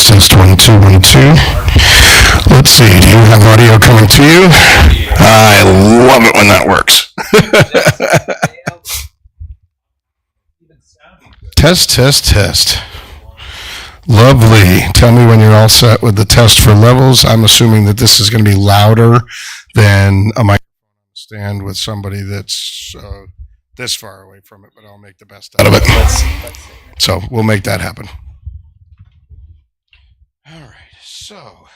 test, 1, 2, 1, 2. Let's see, do you have audio coming to you? I love it when that works. Test, test, test. Lovely. Tell me when you're all set with the test for levels. I'm assuming that this is going to be louder than a microphone stand with somebody that's this far away from it, but I'll make the best out of it. So we'll make that happen. All right. So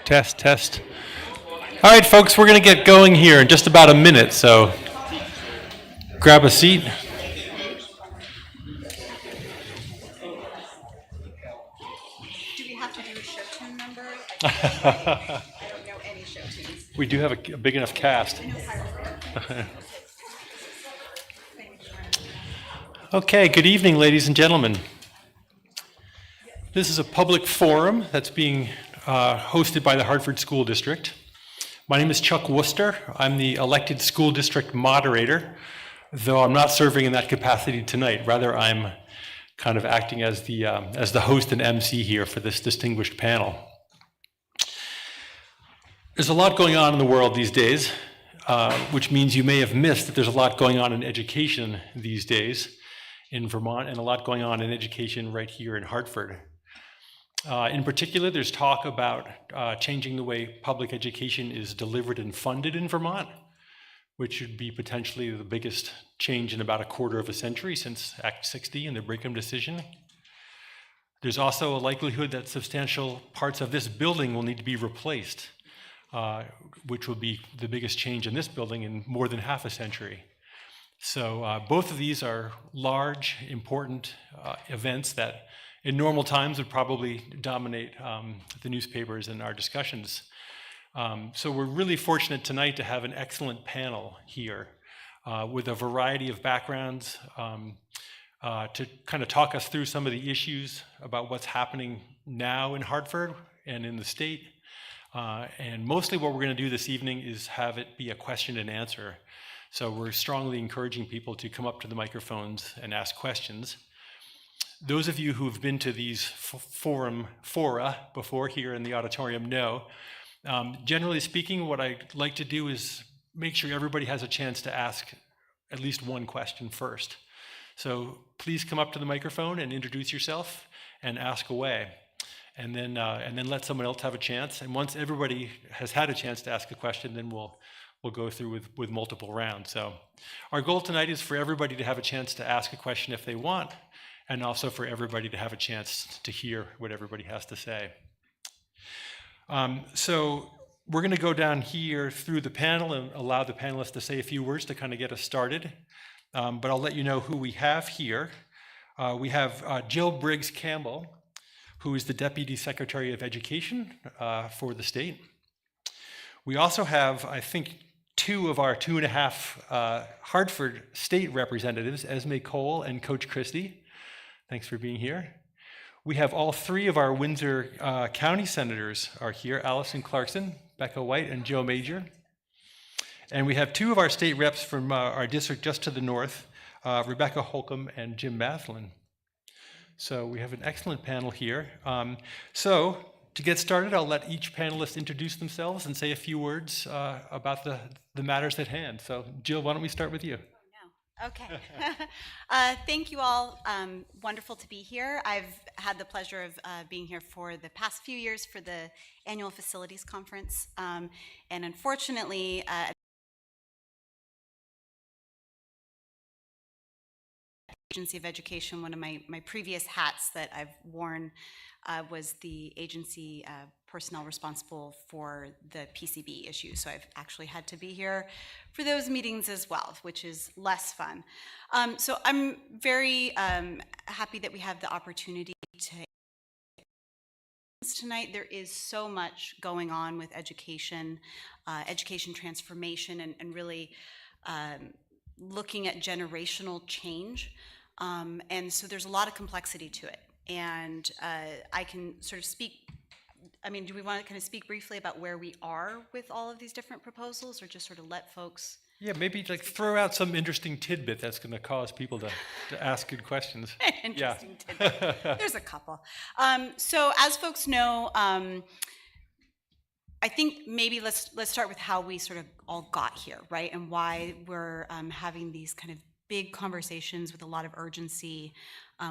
Test, test. All right, folks, we're going to get going here in just about a minute, so grab a seat. Do we have to do a show tune number? I don't know any show tunes. We do have a big enough cast. I know Hartford. Okay, good evening, ladies and gentlemen. This is a public forum that's being hosted by the Hartford School District. My name is Chuck Worcester. I'm the elected school district moderator, though I'm not serving in that capacity tonight. Rather, I'm kind of acting as the host and MC here for this distinguished panel. There's a lot going on in the world these days, which means you may have missed that there's a lot going on in education these days in Vermont and a lot going on in education right here in Hartford. In particular, there's talk about changing the way public education is delivered and funded in Vermont, which would be potentially the biggest change in about a quarter of a century since Act 60 and the Brigham decision. There's also a likelihood that substantial parts of this building will need to be replaced, which will be the biggest change in this building in more than half a century. So both of these are large, important events that in normal times would probably dominate the newspapers and our discussions. So we're really fortunate tonight to have an excellent panel here with a variety of backgrounds to kind of talk us through some of the issues about what's happening now in Hartford and in the state. And mostly what we're going to do this evening is have it be a question and answer. So we're strongly encouraging people to come up to the microphones and ask questions. Those of you who've been to these fora before here in the auditorium know, generally speaking, what I like to do is make sure everybody has a chance to ask at least one question first. So please come up to the microphone and introduce yourself and ask away. And then let someone else have a chance. And once everybody has had a chance to ask a question, then we'll go through with multiple rounds. So our goal tonight is for everybody to have a chance to ask a question if they want, and also for everybody to have a chance to hear what everybody has to say. So we're going to go down here through the panel and allow the panelists to say a few words to kind of get us started. But I'll let you know who we have here. We have Jill Briggs Campbell, who is the Deputy Secretary of Education for the state. We also have, I think, two of our 2.5 Hartford state representatives, Esme Cole and Coach Christie. Thanks for being here. We have all three of our Windsor County senators are here, Allison Clarkson, Becca White, and Joe Major. And we have two of our state reps from our district just to the north, Rebecca Holcomb and Jim Mathlin. So we have an excellent panel here. So to get started, I'll let each panelist introduce themselves and say a few words about the matters at hand. So Jill, why don't we start with you? Okay. Thank you all. Wonderful to be here. I've had the pleasure of being here for the past few years for the annual facilities conference. And unfortunately, Agency of Education, one of my previous hats that I've worn was the agency personnel responsible for the PCB issue. So I've actually had to be here for those meetings as well, which is less fun. So I'm very happy that we have the opportunity to tonight. There is so much going on with education, education transformation, and really looking at generational change. And so there's a lot of complexity to it. And I can sort of speak, I mean, do we want to kind of speak briefly about where we are with all of these different proposals, or just sort of let folks? Yeah, maybe like throw out some interesting tidbit that's going to cause people to ask good questions. Interesting tidbit. There's a couple. So as folks know, I think maybe let's start with how we sort of all got here, right? And why we're having these kind of big conversations with a lot of urgency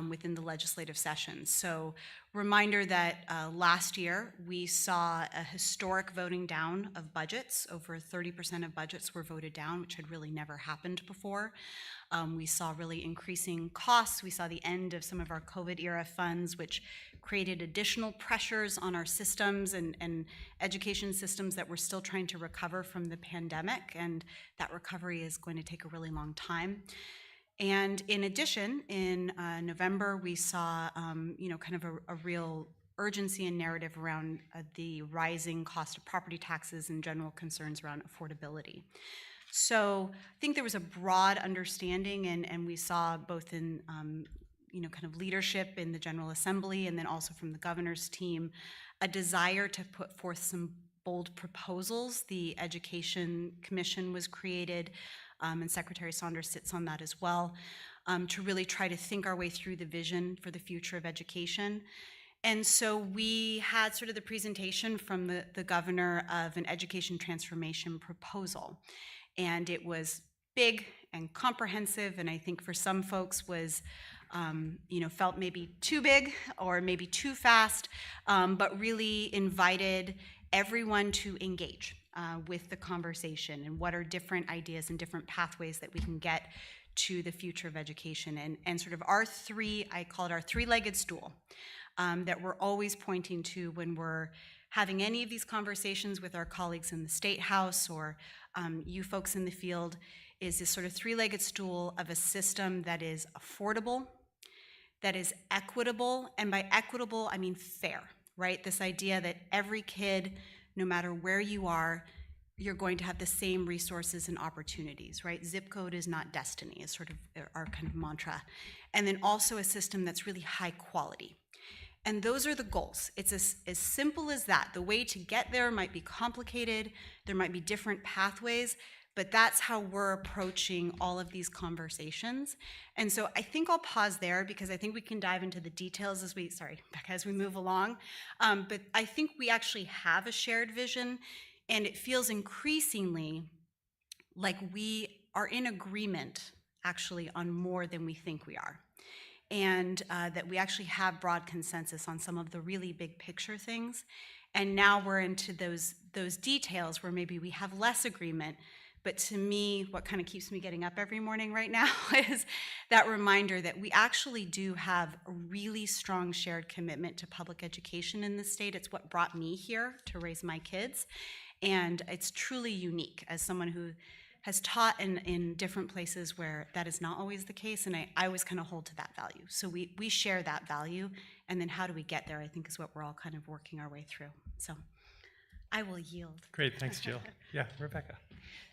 within the legislative session. So reminder that last year we saw a historic voting down of budgets. Over 30% of budgets were voted down, which had really never happened before. We saw really increasing costs. We saw the end of some of our COVID era funds, which created additional pressures on our systems and education systems that we're still trying to recover from the pandemic. And that recovery is going to take a really long time. And in addition, in November, we saw, kind of a real urgency and narrative around the rising cost of property taxes and general concerns around affordability. So I think there was a broad understanding, and we saw both in, kind of leadership in the General Assembly and then also from the governor's team, a desire to put forth some bold proposals. The Education Commission was created, and Secretary Saunders sits on that as well, to really try to think our way through the vision for the future of education. And so we had sort of the presentation from the governor of an education transformation proposal. And it was big and comprehensive, and I think for some folks was, felt maybe too big or maybe too fast, but really invited everyone to engage with the conversation and what are different ideas and different pathways that we can get to the future of education. And sort of I call it our three-legged stool, that we're always pointing to when we're having any of these conversations with our colleagues in the State House or you folks in the field, is this sort of three-legged stool of a system that is affordable, that is equitable, and by equitable, I mean fair, right? This idea that every kid, no matter where you are, you're going to have the same resources and opportunities, right? Zip code is not destiny, is sort of our kind of mantra. And then also a system that's really high quality. And those are the goals. It's as simple as that. The way to get there might be complicated, there might be different pathways, but that's how we're approaching all of these conversations. And so I think I'll pause there because I think we can dive into the details as we move along. But I think we actually have a shared vision, and it feels increasingly like we are in agreement actually on more than we think we are. And that we actually have broad consensus on some of the really big picture things. And now we're into those details where maybe we have less agreement. But to me, what kind of keeps me getting up every morning right now is that reminder that we actually do have a really strong shared commitment to public education in this state. It's what brought me here to raise my kids. And it's truly unique as someone who has taught in different places where that is not always the case, and I always kind of hold to that value. So we share that value, and then how do we get there, I think, is what we're all kind of working our way through. So I will yield. Great, thanks, Jill. Yeah, Rebecca.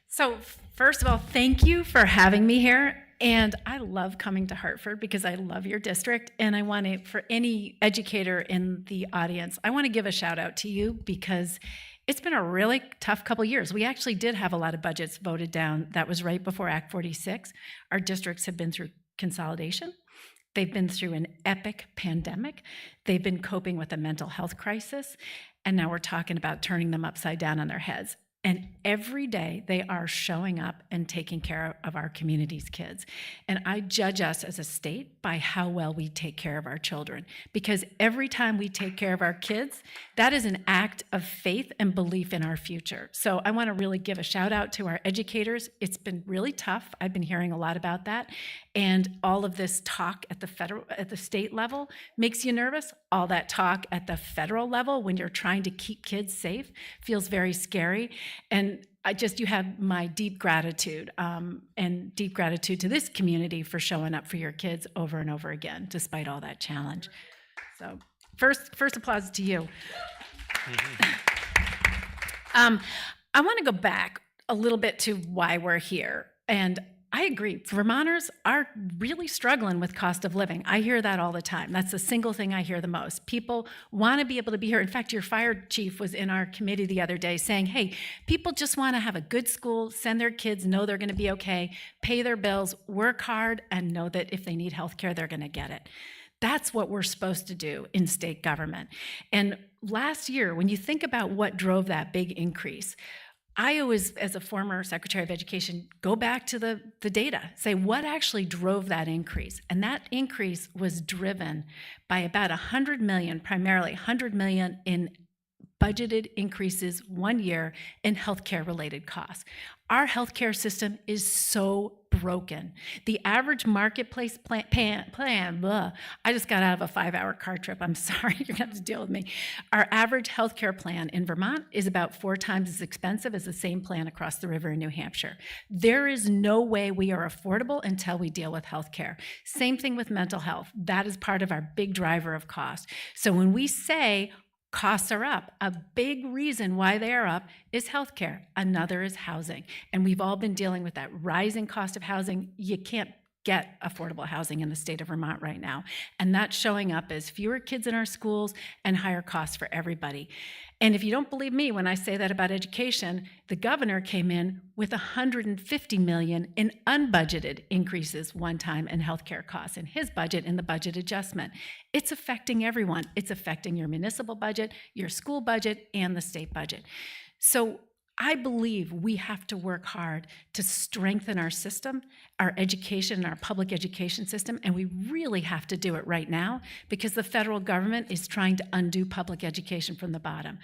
So first of all, thank you for having me here. And I love coming to Hartford because I love your district. And I want to, for any educator in the audience, I want to give a shout out to you because it's been a really tough couple years. We actually did have a lot of budgets voted down. That was right before Act 46. Our districts have been through consolidation. They've been through an epic pandemic. They've been coping with a mental health crisis. And now we're talking about turning them upside down on their heads. And every day they are showing up and taking care of our community's kids. And I judge us as a state by how well we take care of our children. Because every time we take care of our kids, that is an act of faith and belief in our future. So I want to really give a shout out to our educators. It's been really tough. I've been hearing a lot about that. And all of this talk at the state level makes you nervous. All that talk at the federal level when you're trying to keep kids safe feels very scary. And you have my deep gratitude and deep gratitude to this community for showing up for your kids over and over again, despite all that challenge. So first applause to you. I want to go back a little bit to why we're here. And I agree. Vermonters are really struggling with cost of living. I hear that all the time. That's the single thing I hear the most. People want to be able to be here. In fact, your fire chief was in our committee the other day saying, hey, people just want to have a good school, send their kids, know they're going to be okay, pay their bills, work hard, and know that if they need health care, they're going to get it. That's what we're supposed to do in state government. And last year, when you think about what drove that big increase, I always, as a former Secretary of Education, go back to the data, say what actually drove that increase. And that increase was driven by about 100 million, primarily 100 million in budgeted increases 1 year in healthcare related costs. Our healthcare system is so broken. The average marketplace plan, I just got out of a 5-hour car trip. I'm sorry, you're gonna have to deal with me. Our average healthcare plan in Vermont is about 4 times as expensive as the same plan across the river in New Hampshire. There is no way we are affordable until we deal with healthcare. Same thing with mental health. That is part of our big driver of cost. So when we say costs are up, a big reason why they are up is healthcare. Another is housing. And we've all been dealing with that rising cost of housing. You can't get affordable housing in the state of Vermont right now. And that's showing up as fewer kids in our schools and higher costs for everybody. And if you don't believe me when I say that about education, the governor came in with 150 million in unbudgeted increases one time in healthcare costs in his budget in the budget adjustment. It's affecting everyone. It's affecting your municipal budget, your school budget, and the state budget. So I believe we have to work hard to strengthen our system, our education, our public education system, and we really have to do it right now because the federal government is trying to undo public education from the bottom.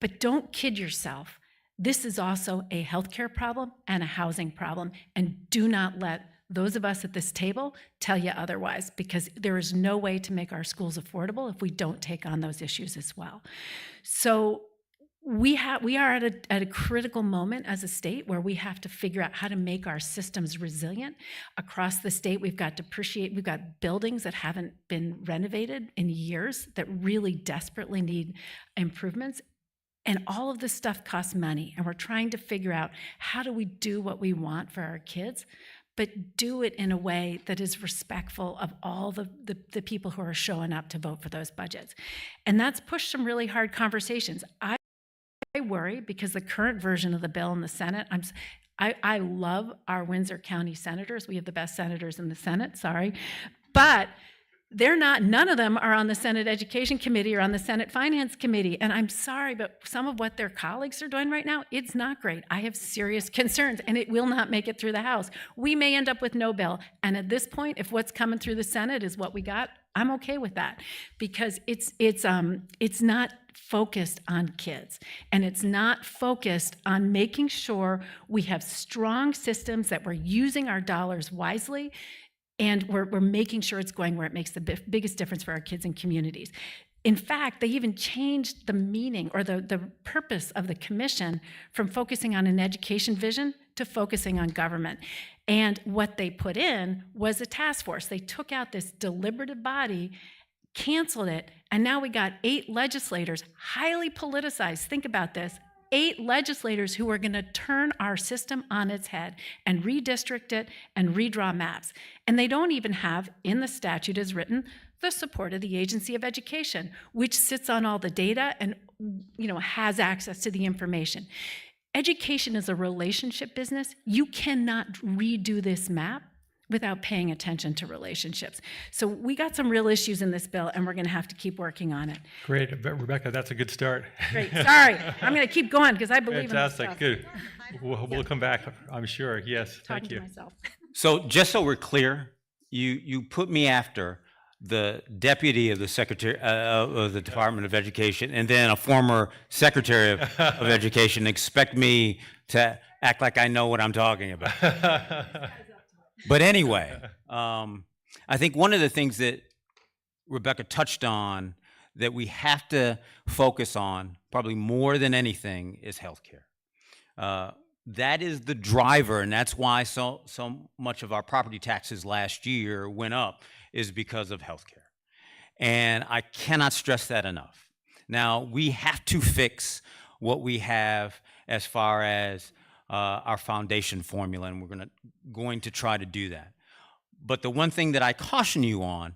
But don't kid yourself. This is also a healthcare problem and a housing problem, and do not let those of us at this table tell you otherwise, because there is no way to make our schools affordable if we don't take on those issues as well. So we are at a critical moment as a state where we have to figure out how to make our systems resilient. Across the state, we've got buildings that haven't been renovated in years that really desperately need improvements. And all of this stuff costs money. And we're trying to figure out how do we do what we want for our kids, but do it in a way that is respectful of all the people who are showing up to vote for those budgets. And that's pushed some really hard conversations. I worry because the current version of the bill in the Senate, I love our Windsor County senators. We have the best senators in the Senate, sorry. But none of them are on the Senate Education Committee or on the Senate Finance Committee. And I'm sorry, but some of what their colleagues are doing right now, it's not great. I have serious concerns, and it will not make it through the House. We may end up with no bill. And at this point, if what's coming through the Senate is what we got, I'm okay with that, because it's not focused on kids, and it's not focused on making sure we have strong systems, that we're using our dollars wisely, and we're making sure it's going where it makes the biggest difference for our kids and communities. In fact, they even changed the meaning or the purpose of the commission from focusing on an education vision to focusing on government. And what they put in was a task force. They took out this deliberative body, canceled it, and now we got 8 legislators, highly politicized. Think about this. 8 legislators who are going to turn our system on its head and redistrict it and redraw maps. And they don't even have, in the statute as written, the support of the Agency of Education, which sits on all the data and has access to the information. Education is a relationship business. You cannot redo this map without paying attention to relationships. So we got some real issues in this bill, and we're going to have to keep working on it. Great, Rebecca, that's a good start. Great, sorry. I'm going to keep going because I believe Fantastic, in this stuff. good. We'll come back, I'm sure. Yes, Talking thank you. to myself. So just so we're clear, you put me after the deputy of the secretary of the Department of Education, and then a former secretary of education. Expect me to act like I know what I'm talking about. But anyway, I think one of the things that Rebecca touched on that we have to focus on, probably more than anything, is healthcare. That is the driver, and that's why so much of our property taxes last year went up, is because of healthcare. And I cannot stress that enough. Now, we have to fix what we have as far as our foundation formula, and we're going to try to do that. But the one thing that I caution you on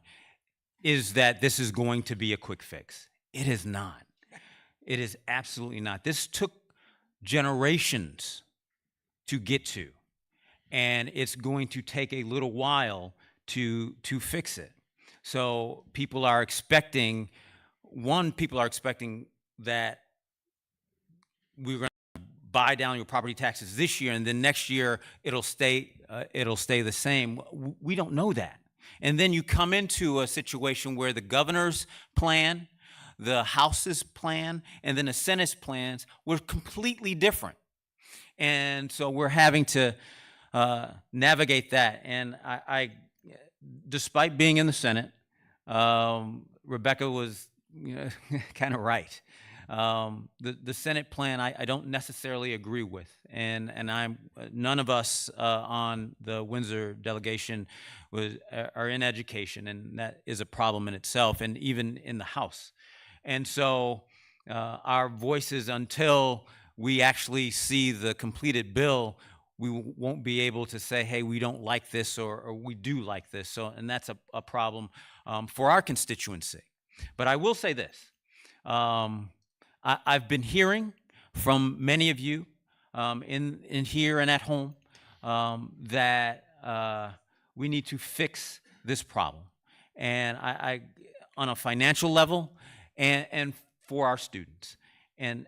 is that this is going to be a quick fix. It is not. It is absolutely not. This took generations to get to, and it's going to take a little while to fix it. So people are expecting that we're going to buy down your property taxes this year, and then next year it'll stay the same. We don't know that. And then you come into a situation where the governor's plan, the House's plan, and then the Senate's plans were completely different. And so we're having to navigate that. And I despite being in the Senate, Rebecca was kind of right. The Senate plan I don't necessarily agree with, and none of us on the Windsor delegation are in education, and that is a problem in itself, and even in the House. And so our voices, until we actually see the completed bill, we won't be able to say, hey, we don't like this, or we do like this. So, and that's a problem for our constituency. But I will say this. I've been hearing from many of you in here and at home that we need to fix this problem. And I on a financial level and for our students. And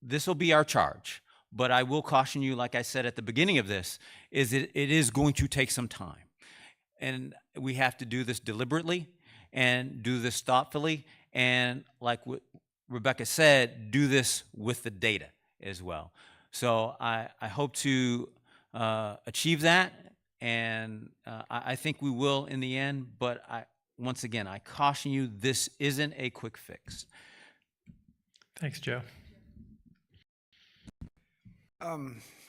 this will be our charge. But I will caution you, like I said at the beginning of this, is it is going to take some time. And we have to do this deliberately and do this thoughtfully. And like what Rebecca said, do this with the data as well. So I hope to achieve that. And I think we will in the end. But once again, I caution you, this isn't a quick fix. Thanks, Joe.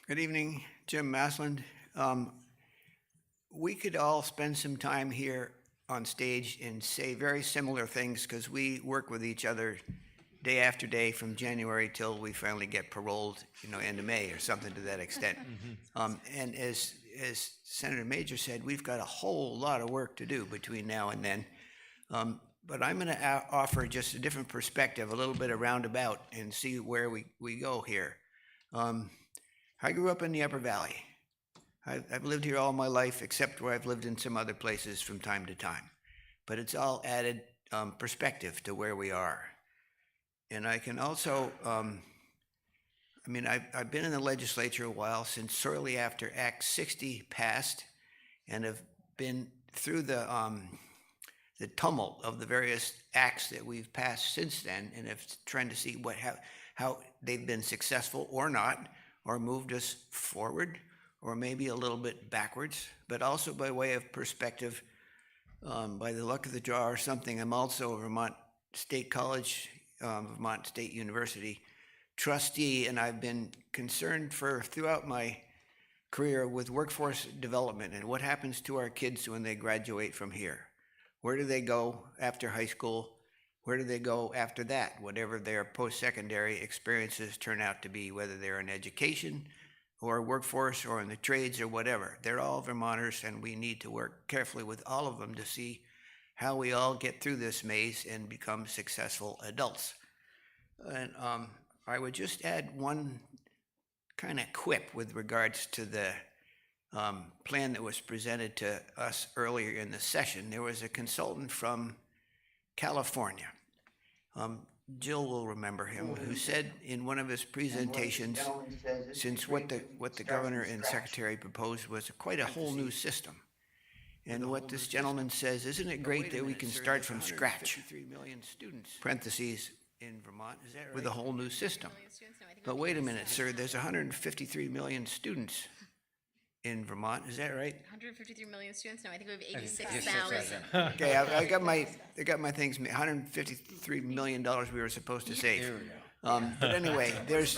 Good evening, Jim Masland. We could all spend some time here on stage and say very similar things because we work with each other day after day from January till we finally get paroled, end of May or something to that extent. And as Senator Major said, we've got a whole lot of work to do between now and then. But I'm going to offer just a different perspective, a little bit of roundabout, and see where we go here. I grew up in the Upper Valley. I've lived here all my life, except where I've lived in some other places from time to time. But it's all added perspective to where we are. And I can also, I've been in the legislature a while, since shortly after Act 60 passed, and have been through the tumult of the various acts that we've passed since then, and have trying to see how they've been successful or not, or moved us forward, or maybe a little bit backwards. But also by way of perspective, by the luck of the draw or something, I'm also a Vermont State College, Vermont State University trustee, and I've been concerned throughout my career with workforce development and what happens to our kids when they graduate from here. Where do they go after high school? Where do they go after that, whatever their post-secondary experiences turn out to be, whether they're in education or workforce or in the trades or whatever? They're all Vermonters, and we need to work carefully with all of them to see how we all get through this maze and become successful adults. And I would just add one kind of quip with regards to the plan that was presented to us earlier in the session. There was a consultant from California, Jill will remember him, who said in one of his presentations, since what the governor and secretary proposed was quite a whole new system. And what this gentleman says, isn't it great that we can start from scratch, parentheses, in Vermont, with a whole new system? But wait a minute, sir, there's 153 million students in Vermont, is that right? 153 million students? No, I think we have 86,000. Okay, I got my things. $153 million we were supposed to save. But anyway, there's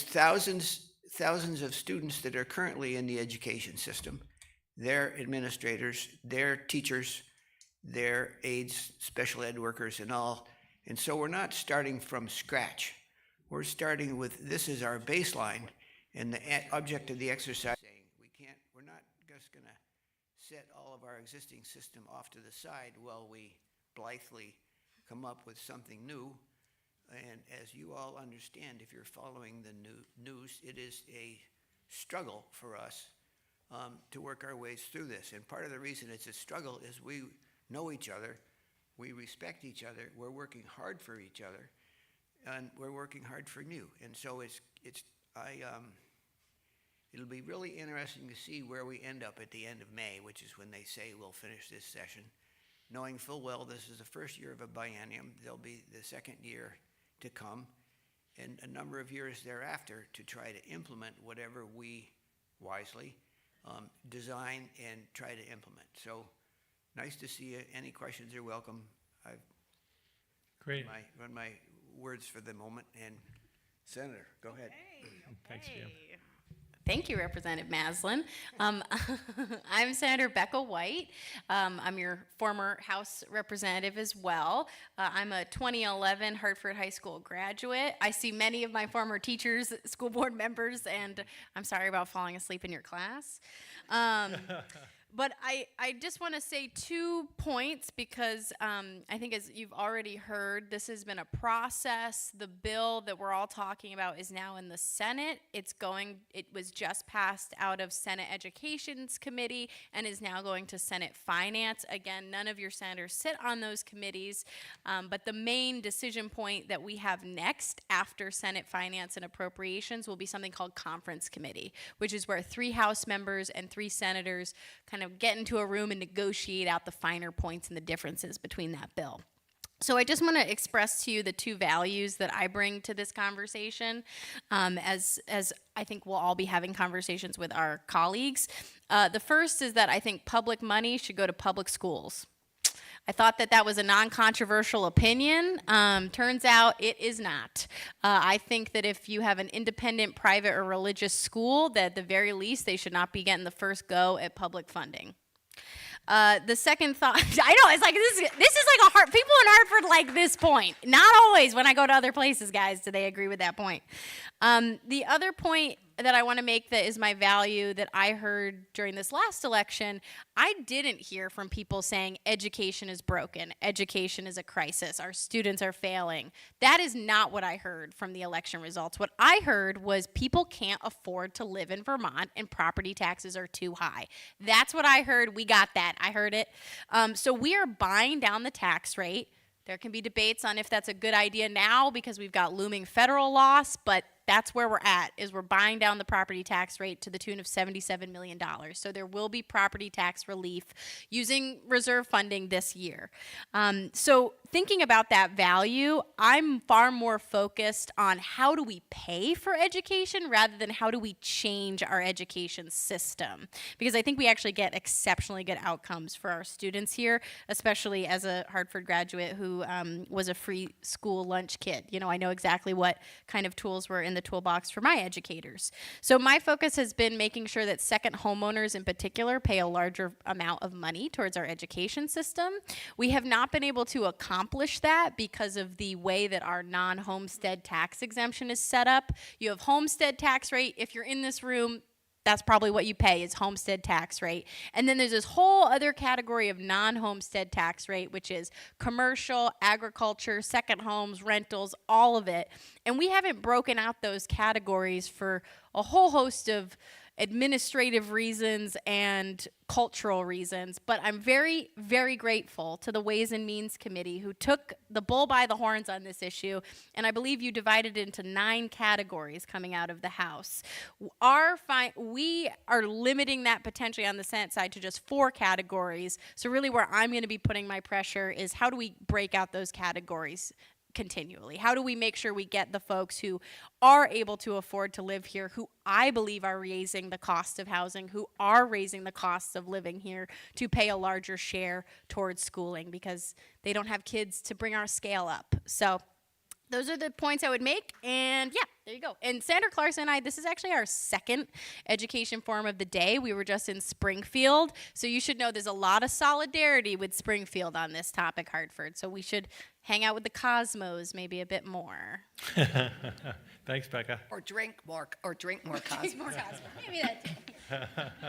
thousands of students that are currently in the education system. Their administrators, their teachers, their aides, special ed workers, and all. And so we're not starting from scratch. We're starting with this is our baseline, and the object of the exercise. We're not just going to set all of our existing system off to the side while we blithely come up with something new. And as you all understand, if you're following the news, it is a struggle for us to work our ways through this. And part of the reason it's a struggle is we know each other, we respect each other, we're working hard for each other, and we're working hard for you. And so it's It'll be really interesting to see where we end up at the end of May, which is when they say we'll finish this session. Knowing full well this is the first year of a biennium, there'll be the second year to come, and a number of years thereafter to try to implement whatever we wisely design and try to implement. So nice to see you. Any questions are welcome. I've Great. run my words for the moment, and Senator, go ahead. Thanks, Jim. Thank you, Representative Maslin. I'm Senator Becca White. I'm your former House representative as well. I'm a 2011 Hartford High School graduate. I see many of my former teachers, school board members, and I'm sorry about falling asleep in your class. But I just want to say 2 points because I think as you've already heard, this has been a process. The bill that we're all talking about is now in the Senate. It was just passed out of Senate Education's committee and is now going to Senate Finance. Again, none of your senators sit on those committees, but the main decision point that we have next after Senate Finance and Appropriations will be something called Conference Committee, which is where 3 House members and 3 senators kind of get into a room and negotiate out the finer points and the differences between that bill. So I just want to express to you the 2 values that I bring to this conversation, as I think we'll all be having conversations with our colleagues. The first is that I think public money should go to public schools. I thought that was a non-controversial opinion. Turns out it is not. I think that if you have an independent, private, or religious school, that at the very least they should not be getting the first go at public funding. The second thought, I know, it's like, this is like people in Hartford like this point. Not always when I go to other places, guys, do they agree with that point. The other point that I want to make that is my value that I heard during this last election, I didn't hear from people saying education is broken, education is a crisis, our students are failing. That is not what I heard from the election results. What I heard was people can't afford to live in Vermont and property taxes are too high. That's what I heard. We got that. I heard it. So we are buying down the tax rate. There can be debates on if that's a good idea now because we've got looming federal loss, but that's where we're at, is we're buying down the property tax rate to the tune of $77 million. So there will be property tax relief using reserve funding this year. So thinking about that value, I'm far more focused on how do we pay for education rather than how do we change our education system. Because I think we actually get exceptionally good outcomes for our students here, especially as a Hartford graduate who was a free school lunch kid. You know, I know exactly what kind of tools were in the toolbox for my educators. So my focus has been making sure that second homeowners in particular pay a larger amount of money towards our education system. We have not been able to accomplish that because of the way that our non-homestead tax exemption is set up. You have homestead tax rate. If you're in this room, that's probably what you pay is homestead tax rate. And then there's this whole other category of non-homestead tax rate, which is commercial, agriculture, second homes, rentals, all of it. And we haven't broken out those categories for a whole host of administrative reasons and cultural reasons, but I'm very, very grateful to the Ways and Means Committee who took the bull by the horns on this issue, and I believe you divided it into 9 categories coming out of the House. We are limiting that potentially on the Senate side to just 4 categories, so really where I'm going to be putting my pressure is how do we break out those categories continually? How do we make sure we get the folks who are able to afford to live here, who I believe are raising the cost of housing, who are raising the costs of living here, to pay a larger share towards schooling because they don't have kids to bring our scale up. So those are the points I would make, and yeah, there you go. And Senator Clarkson and I, this is actually our second education forum of the day. We were just in Springfield, so you should know there's a lot of solidarity with Springfield on this topic, Hartford, so we should hang out with the Cosmos maybe a bit more. Thanks, Becca. Or drink more Cosmo. Drink more Cosmo. Maybe that too.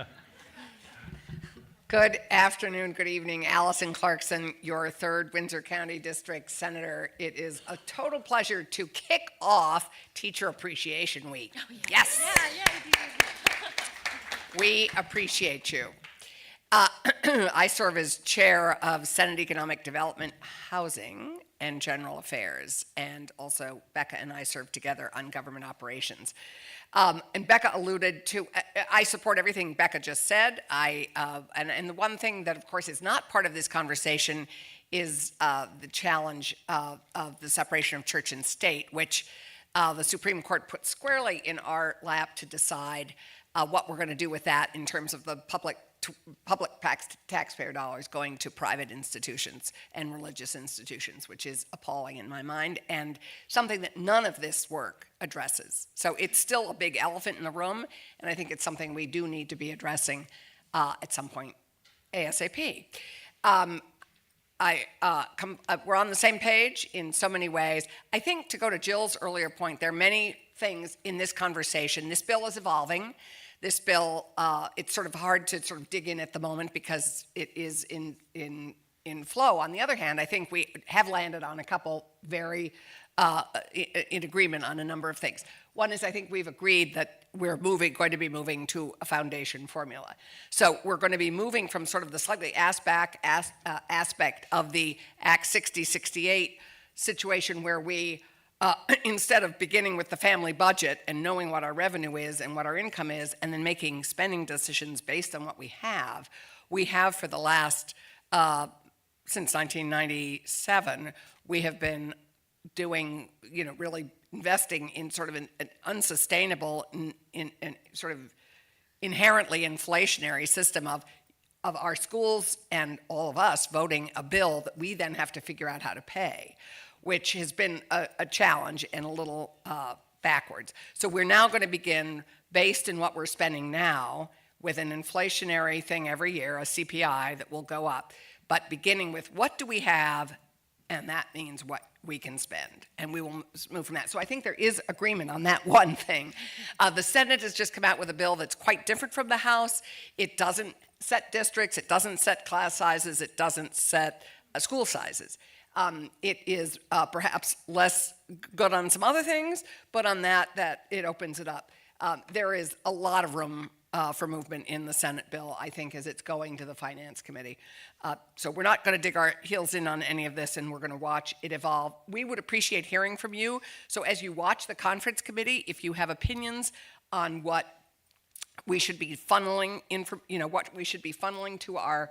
Good afternoon, good evening. Allison Clarkson, your 3rd Windsor County District Senator. It is a total pleasure to kick off Teacher Appreciation Week. Oh, yeah. Yes. We appreciate you. I serve as chair of Senate Economic Development, Housing, and General Affairs, and also Becca and I serve together on government operations. And Becca alluded to, I support everything Becca just said. And the one thing that, of course, is not part of this conversation is the challenge of the separation of church and state, which the Supreme Court put squarely in our lap to decide what we're going to do with that in terms of the public taxpayer dollars going to private institutions and religious institutions, which is appalling in my mind, and something that none of this work addresses. So it's still a big elephant in the room, and I think it's something we do need to be addressing at some point ASAP. We're on the same page in so many ways. I think, to go to Jill's earlier point, there are many things in this conversation. This bill is evolving. This bill, it's sort of hard to sort of dig in at the moment because it is in flow. On the other hand, I think we have landed on a couple very in agreement on a number of things. One is, I think we've agreed that we're going to be moving to a foundation formula. So we're going to be moving from sort of the slightly aspect of the Act 6068 situation where we, instead of beginning with the family budget and knowing what our revenue is and what our income is, and then making spending decisions based on what we have for the last, since 1997, we have been doing, really investing in sort of an unsustainable, in sort of inherently inflationary system of our schools and all of us voting a bill that we then have to figure out how to pay, which has been a challenge and a little backwards. So we're now going to begin, based in what we're spending now, with an inflationary thing every year, a CPI that will go up, but beginning with what do we have, and that means what we can spend, and we will move from that. So I think there is agreement on that one thing. The Senate has just come out with a bill that's quite different from the House. It doesn't set districts, it doesn't set class sizes, it doesn't set school sizes. It is perhaps less good on some other things, but on that it opens it up. There is a lot of room for movement in the Senate bill, I think, as it's going to the Finance Committee. So we're not going to dig our heels in on any of this, and we're going to watch it evolve. We would appreciate hearing from you. So as you watch the Conference Committee, if you have opinions on what we should be funneling what we should be funneling to our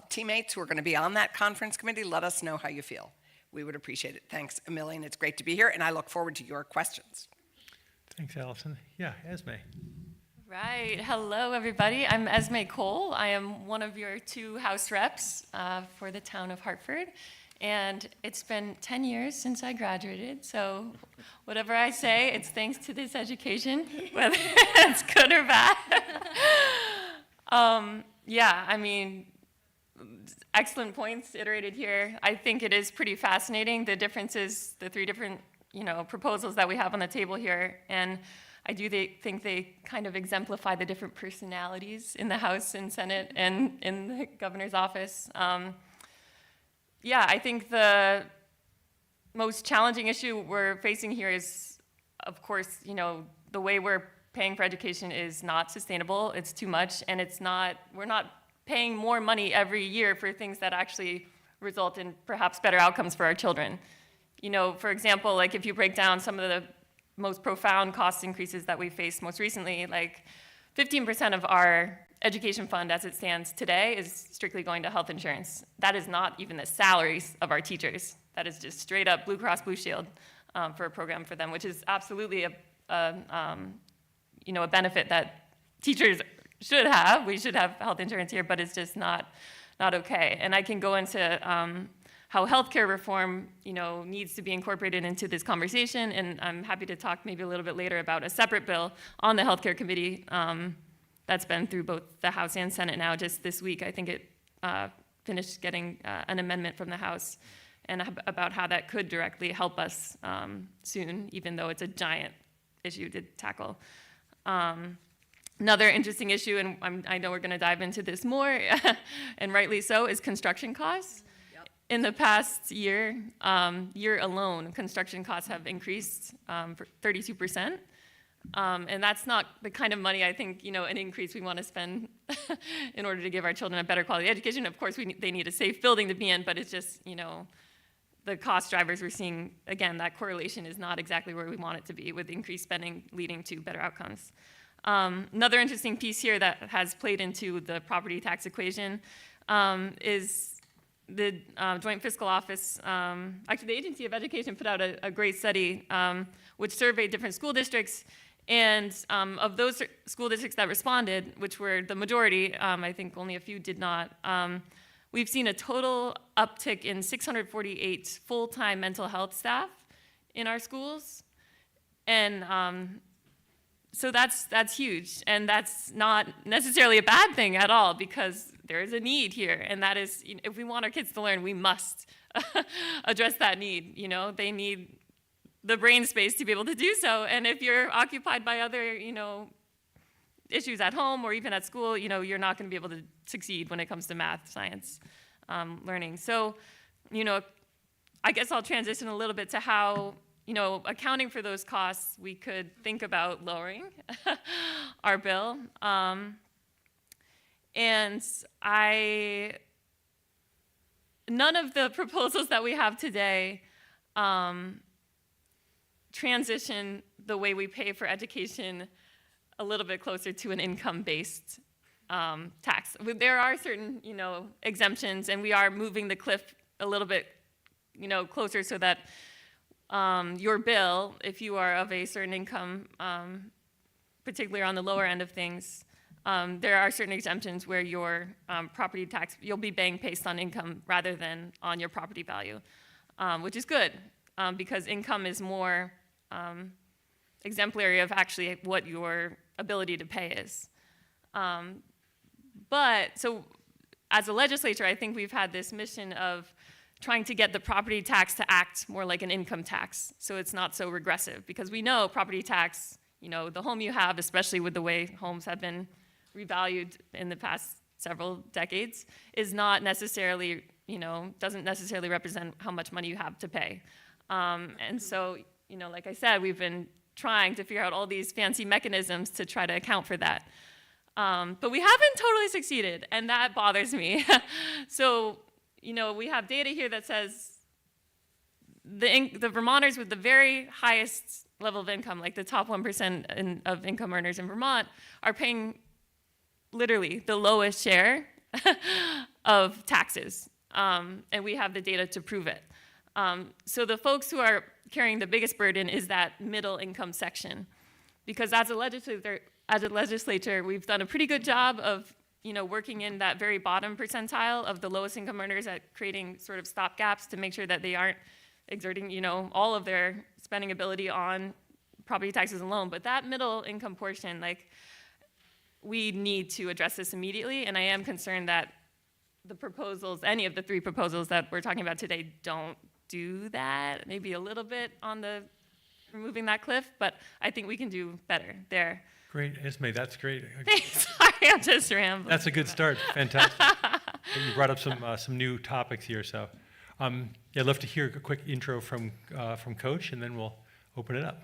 teammates who are going to be on that Conference Committee, let us know how you feel. We would appreciate it. Thanks a million. It's great to be here, and I look forward to your questions. Thanks, Allison. Yeah, Esme. Right. Hello, everybody. I'm Esme Cole. I am one of your 2 House reps for the town of Hartford. And it's been 10 years since I graduated. So whatever I say, it's thanks to this education, whether it's good or bad. Excellent points iterated here. I think it is pretty fascinating, the differences, the 3 different, proposals that we have on the table here. And I do think they kind of exemplify the different personalities in the House and Senate and in the governor's office. I think the most challenging issue we're facing here is, of course, the way we're paying for education is not sustainable. It's too much, and we're not paying more money every year for things that actually result in perhaps better outcomes for our children. For example, like if you break down some of the most profound cost increases that we faced most recently, like 15% of our education fund as it stands today is strictly going to health insurance. That is not even the salaries of our teachers. That is just straight up Blue Cross Blue Shield for a program for them, which is absolutely a benefit that teachers should have. We should have health insurance here, but it's just not okay. And I can go into how healthcare reform, needs to be incorporated into this conversation, and I'm happy to talk maybe a little bit later about a separate bill on the healthcare committee that's been through both the House and Senate now. Just this week, I think it finished getting an amendment from the House, and about how that could directly help us soon, even though it's a giant issue to tackle. Another interesting issue, and I know we're going to dive into this more, and rightly so, is construction costs. In the past year alone, construction costs have increased for 32%. And that's not the kind of money I think, an increase we want to spend in order to give our children a better quality education. Of course, they need a safe building to be in, but it's just, the cost drivers we're seeing, again, that correlation is not exactly where we want it to be, with increased spending leading to better outcomes. Another interesting piece here that has played into the property tax equation is the Joint Fiscal Office, actually the Agency of Education put out a great study which surveyed different school districts, and of those school districts that responded, which were the majority, I think only a few did not, we've seen a total uptick in 648 full-time mental health staff in our schools. And so that's huge, and that's not necessarily a bad thing at all, because there is a need here, and that is, you know, if we want our kids to learn, we must address that need. You know, they need the brain space to be able to do so, and if you're occupied by other, you know, issues at home or even at school, you know, you're not going to be able to succeed when it comes to math, science, learning. So, you know, I guess I'll transition a little bit to how, you know, accounting for those costs, we could think about lowering our bill. And none of the proposals that we have today transition the way we pay for education a little bit closer to an income-based tax. There are certain, you know, exemptions, and we are moving the cliff a little bit, you know, closer so that your bill, if you are of a certain income, particularly on the lower end of things, there are certain exemptions where your property tax, you'll be paying based on income rather than on your property value, which is good, because income is more exemplary of actually what your ability to pay is. But so as a legislature, I think we've had this mission of trying to get the property tax to act more like an income tax, so it's not so regressive, because we know property tax, you know, the home you have, especially with the way homes have been revalued in the past several decades, is not necessarily, you know, doesn't necessarily represent how much money you have to pay. And so, you know, like I said, we've been trying to figure out all these fancy mechanisms to try to account for that. But we haven't totally succeeded, and that bothers me. So, you know, we have data here that says the Vermonters with the very highest level of income, like the top 1% of income earners in Vermont, are paying literally the lowest share of taxes. And we have the data to prove it. So the folks who are carrying the biggest burden is that middle income section. Because as a legislature, we've done a pretty good job of, you know, working in that very bottom percentile of the lowest income earners at creating sort of stopgaps to make sure that they aren't exerting, you know, all of their spending ability on property taxes alone. But that middle income portion, like, we need to address this immediately, and I am concerned that the proposals, any of the three proposals that we're talking about today, don't do that. Maybe a little bit on the removing that cliff, but I think we can do better there. Great, Esme, that's great. Sorry, I'm just rambling. That's a good start. Fantastic. You brought up some new topics here, so yeah, I'd love to hear a quick intro from Coach, and then we'll open it up.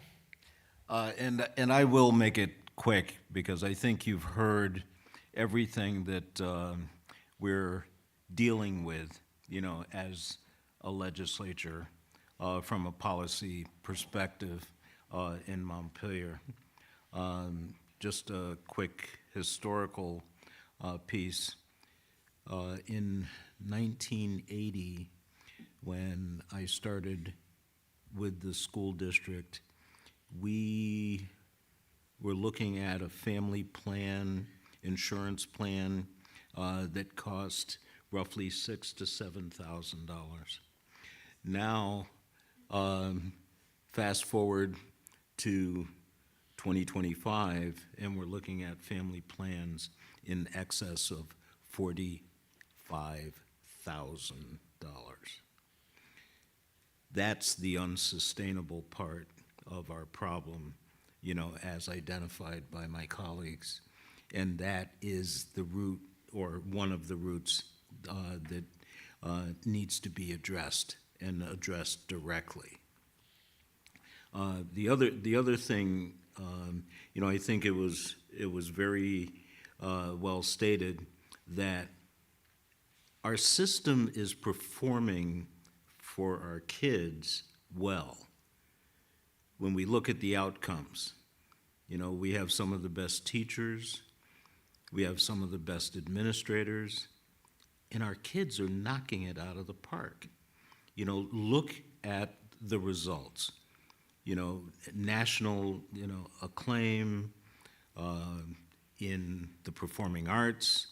And I will make it quick, because I think you've heard everything that we're dealing with, you know, as a legislature from a policy perspective in Montpelier. Just a quick historical piece. In 1980, when I started with the school district, we were looking at a family plan, insurance plan that cost roughly $6,000 to $7,000. Now, fast forward to 2025, and we're looking at family plans in excess of $45,000. That's the unsustainable part of our problem, you know, as identified by my colleagues. And that is the root, or one of the roots that needs to be addressed, and addressed directly. The other thing, you know, I think it was very well stated that our system is performing for our kids well. When we look at the outcomes, you know, we have some of the best teachers, we have some of the best administrators, and our kids are knocking it out of the park. You know, look at the results. You know, national, you know, acclaim in the performing arts.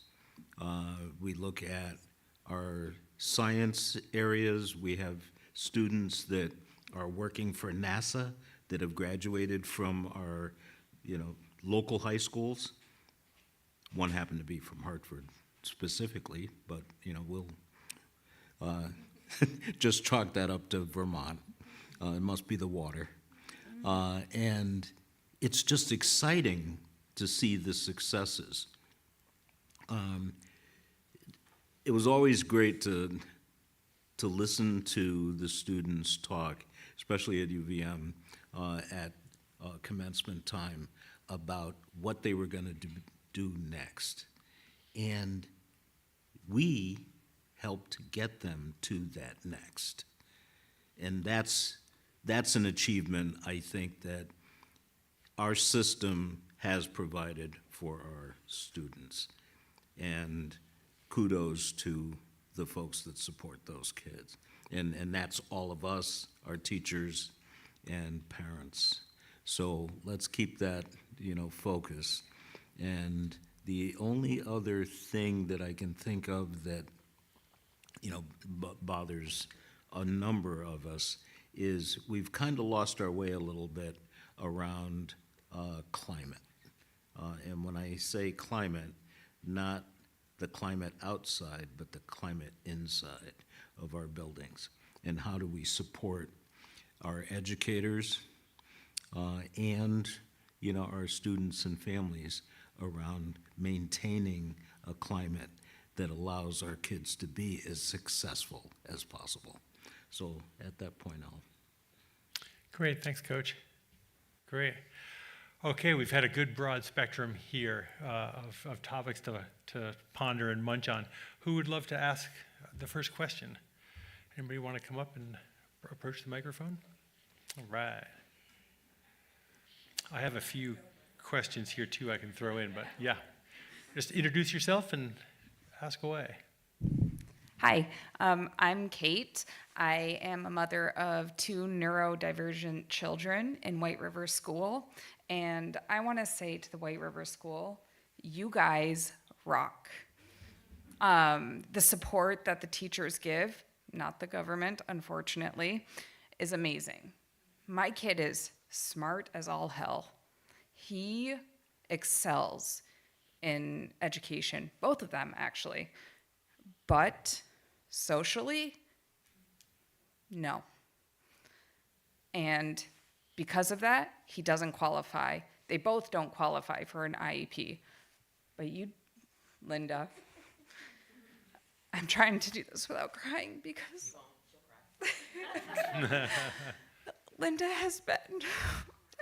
We look at our science areas. We have students that are working for NASA that have graduated from our, you know, local high schools. One happened to be from Hartford specifically, but, you know, we'll just chalk that up to Vermont. It must be the water. And it's just exciting to see the successes. It was always great to listen to the students talk, especially at UVM, at commencement time, about what they were going to do next. And we helped get them to that next. And that's an achievement, I think, that our system has provided for our students. And kudos to the folks that support those kids. And that's all of us, our teachers and parents. So let's keep that, you know, focus. And the only other thing that I can think of that, you know, bothers a number of us is we've kind of lost our way a little bit around climate. And when I say climate, not the climate outside, but the climate inside of our buildings. And how do we support our educators and, you know, our students and families around maintaining a climate that allows our kids to be as successful as possible. So at that point, I'll. Great, thanks, Coach. Great. Okay, we've had a good broad spectrum here of topics to ponder and munch on. Who would love to ask the first question? Anybody want to come up and approach the microphone? All right. I have a few questions here too I can throw in, but yeah. Just introduce yourself and ask away. Hi, I'm Kate. I am a mother of 2 neurodivergent children in White River School, and I want to say to the White River School, you guys rock. The support that the teachers give, not the government, unfortunately, is amazing. My kid is smart as all hell. He excels in education, both of them actually, but socially, no. And because of that, he doesn't qualify. They both don't qualify for an IEP. But you, Linda, I'm trying to do this without crying because Linda has been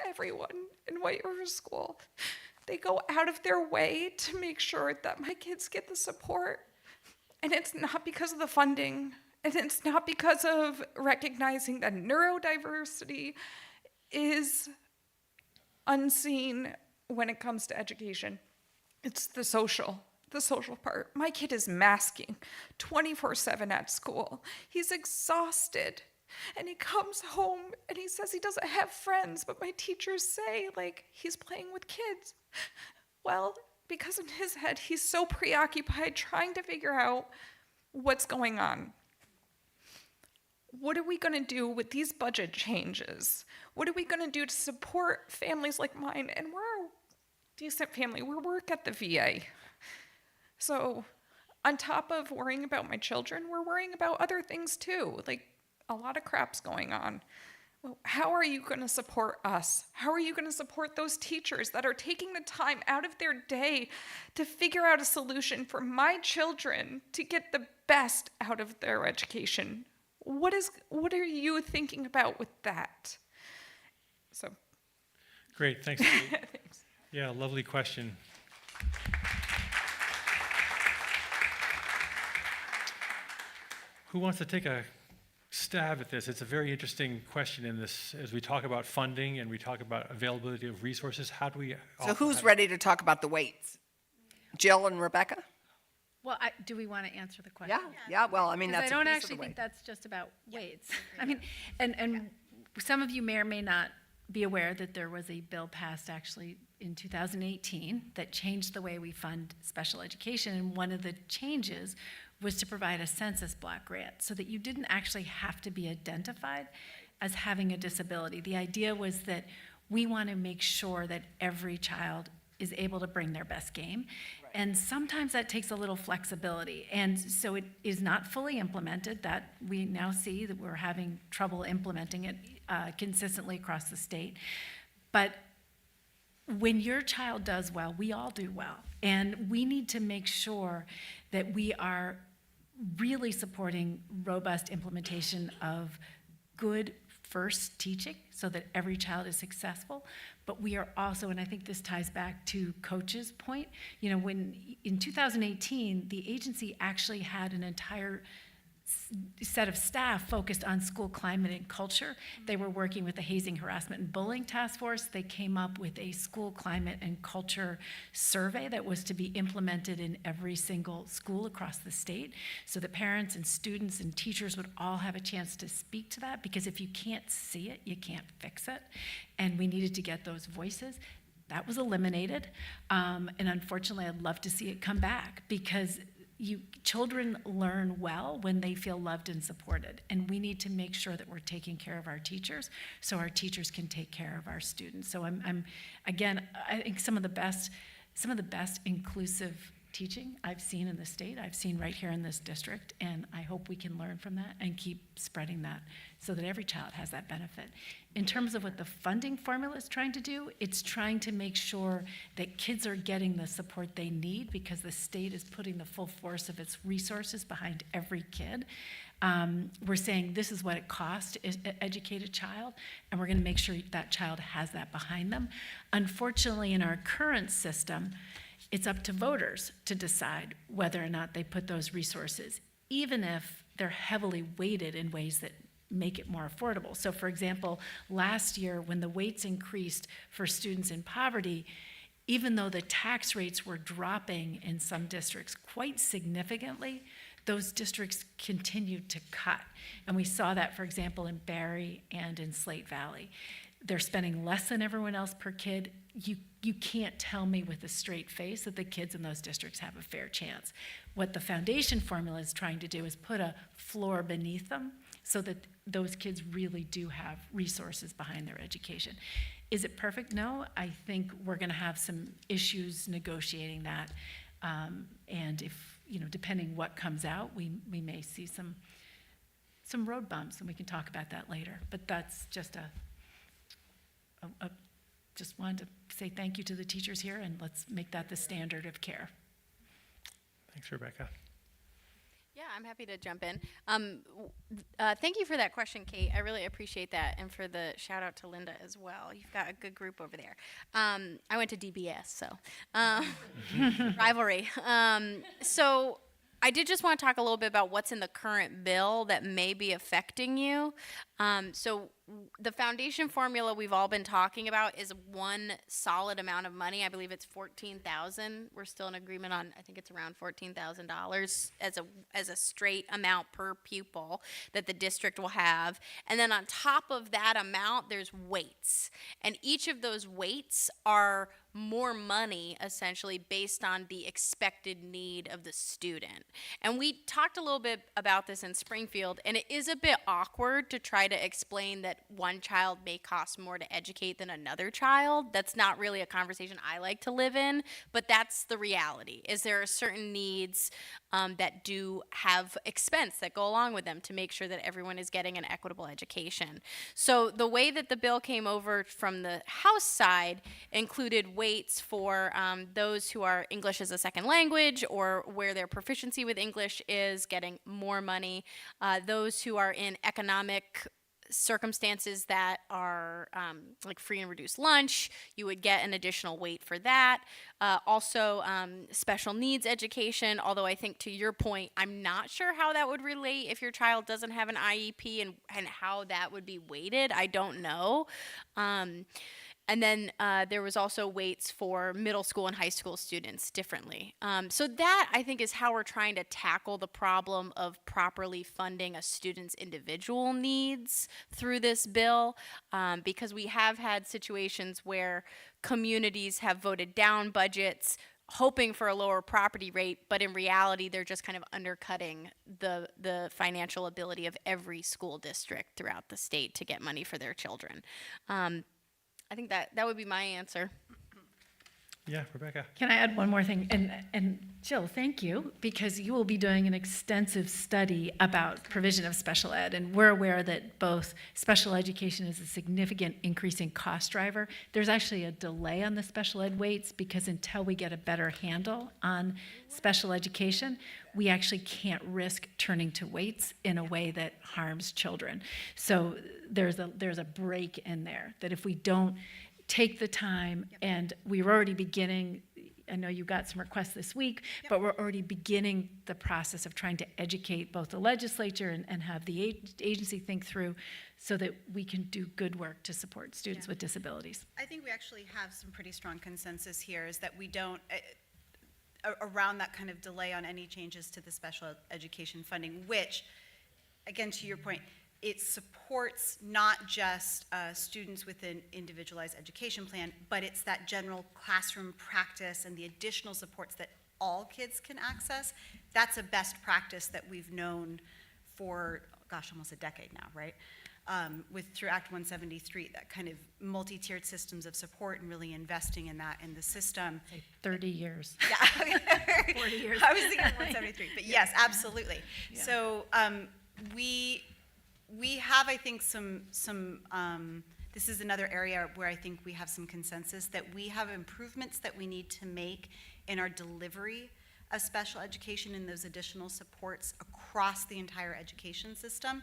everyone in White River School. They go out of their way to make sure that my kids get the support. And it's not because of the funding, and it's not because of recognizing that neurodiversity is unseen when it comes to education. It's the social part. My kid is masking 24/7 at school. He's exhausted. And he comes home and he says he doesn't have friends, but my teachers say, like, he's playing with kids. Well, because in his head, he's so preoccupied trying to figure out what's going on. What are we going to do with these budget changes? What are we going to do to support families like mine? And we're a decent family. We work at the VA. So on top of worrying about my children, we're worrying about other things too. Like, a lot of crap's going on. Well, how are you going to support us? How are you going to support those teachers that are taking the time out of their day to figure out a solution for my children to get the best out of their education? What are you thinking about with that? So, great, thanks. thanks. Yeah, lovely question. Who wants to take a stab at this. It's a very interesting question in this, as we talk about funding and we talk about availability of resources. How do we? So who's ready to talk about the weights? Jill and Rebecca? Well, do we want to answer the question? Yeah, well, I mean, Because that's I don't a piece actually of the think weight. that's just about weights. I mean, and some of you may or may not be aware that there was a bill passed actually in 2018 that changed the way we fund special education. And one of the changes was to provide a census block grant so that you didn't actually have to be identified as having a disability. The idea was that we want to make sure that every child is able to bring their best game. And sometimes that takes a little flexibility. And so it is not fully implemented. That we now see that we're having trouble implementing it consistently across the state. But when your child does well, we all do well. And we need to make sure that we are really supporting robust implementation of good first teaching so that every child is successful. But we are also, and I think this ties back to Coach's point, you know, when in 2018, the agency actually had an entire set of staff focused on school climate and culture. They were working with the Hazing, Harassment, and Bullying Task Force. They came up with a school climate and culture survey that was to be implemented in every single school across the state so that parents and students and teachers would all have a chance to speak to that, because if you can't see it, you can't fix it. And we needed to get those voices. That was eliminated. And unfortunately, I'd love to see it come back, because children learn well when they feel loved and supported, and we need to make sure that we're taking care of our teachers so our teachers can take care of our students. So I'm again, I think some of the best inclusive teaching I've seen in the state, I've seen right here in this district, and I hope we can learn from that and keep spreading that so that every child has that benefit. In terms of what the funding formula is trying to do, it's trying to make sure that kids are getting the support they need, because the state is putting the full force of its resources behind every kid. We're saying this is what it costs to educate a child, and we're going to make sure that child has that behind them. Unfortunately, in our current system, it's up to voters to decide whether or not they put those resources, even if they're heavily weighted in ways that make it more affordable. So for example, last year when the weights increased for students in poverty, even though the tax rates were dropping in some districts quite significantly, those districts continued to cut. And we saw that, for example, in Barry and in Slate Valley. They're spending less than everyone else per kid. You can't tell me with a straight face that the kids in those districts have a fair chance. What the foundation formula is trying to do is put a floor beneath them so that those kids really do have resources behind their education. Is it perfect? No. I think we're going to have some issues negotiating that. And if, you know, depending what comes out, we may see some road bumps, and we can talk about that later. But that's just just wanted to say thank you to the teachers here, and let's make that the standard of care. Thanks, Rebecca. Yeah, I'm happy to jump in. Thank you for that question, Kate. I really appreciate that, and for the shout out to Linda as well. You've got a good group over there. I went to DBS, so rivalry. So I did just want to talk a little bit about what's in the current bill that may be affecting you. So the foundation formula we've all been talking about is one solid amount of money. I believe it's $14,000. We're still in agreement on, I think it's around $14,000 as a straight amount per pupil that the district will have. And then on top of that amount, there's weights. And each of those weights are more money, essentially, based on the expected need of the student. And we talked a little bit about this in Springfield, and it is a bit awkward to try to explain that one child may cost more to educate than another child. That's not really a conversation I like to live in, but that's the reality. Is there are certain needs that do have expense that go along with them to make sure that everyone is getting an equitable education. So the way that the bill came over from the House side included weights for those who are English as a second language or where their proficiency with English is getting more money. Those who are in economic circumstances that are like free and reduced lunch, you would get an additional weight for that. Also, special needs education, although I think to your point, I'm not sure how that would relate if your child doesn't have an IEP and how that would be weighted. I don't know. And then there was also weights for middle school and high school students differently. So that, I think, is how we're trying to tackle the problem of properly funding a student's individual needs through this bill, because we have had situations where communities have voted down budgets hoping for a lower property rate, but in reality, they're just kind of undercutting the financial ability of every school district throughout the state to get money for their children. I think that would be my answer. Yeah, Rebecca. Can I add one more thing? And Jill, thank you, because you will be doing an extensive study about provision of special ed, and we're aware that both special education is a significant increasing cost driver. There's actually a delay on the special ed weights because until we get a better handle on special education, we actually can't risk turning to weights in a way that harms children. So there's a break in there that if we don't take the time, and we're already beginning, I know you got some requests this week, but we're already beginning the process of trying to educate both the legislature and have the agency think through so that we can do good work to support students with disabilities. I think we actually have some pretty strong consensus here, is that we don't, around that kind of delay on any changes to the special education funding, which, again, to your point, it supports not just students with an individualized education plan, but it's that general classroom practice and the additional supports that all kids can access. That's a best practice that we've known for, gosh, almost a decade now, right? Through Act 173, that kind of multi-tiered systems of support and really investing in that in the system. 30 years. Yeah. 40 years. I was thinking 173, but yes, absolutely. Yeah. So we have, I think, this is another area where I think we have some consensus that we have improvements that we need to make in our delivery of special education and those additional supports across the entire education system.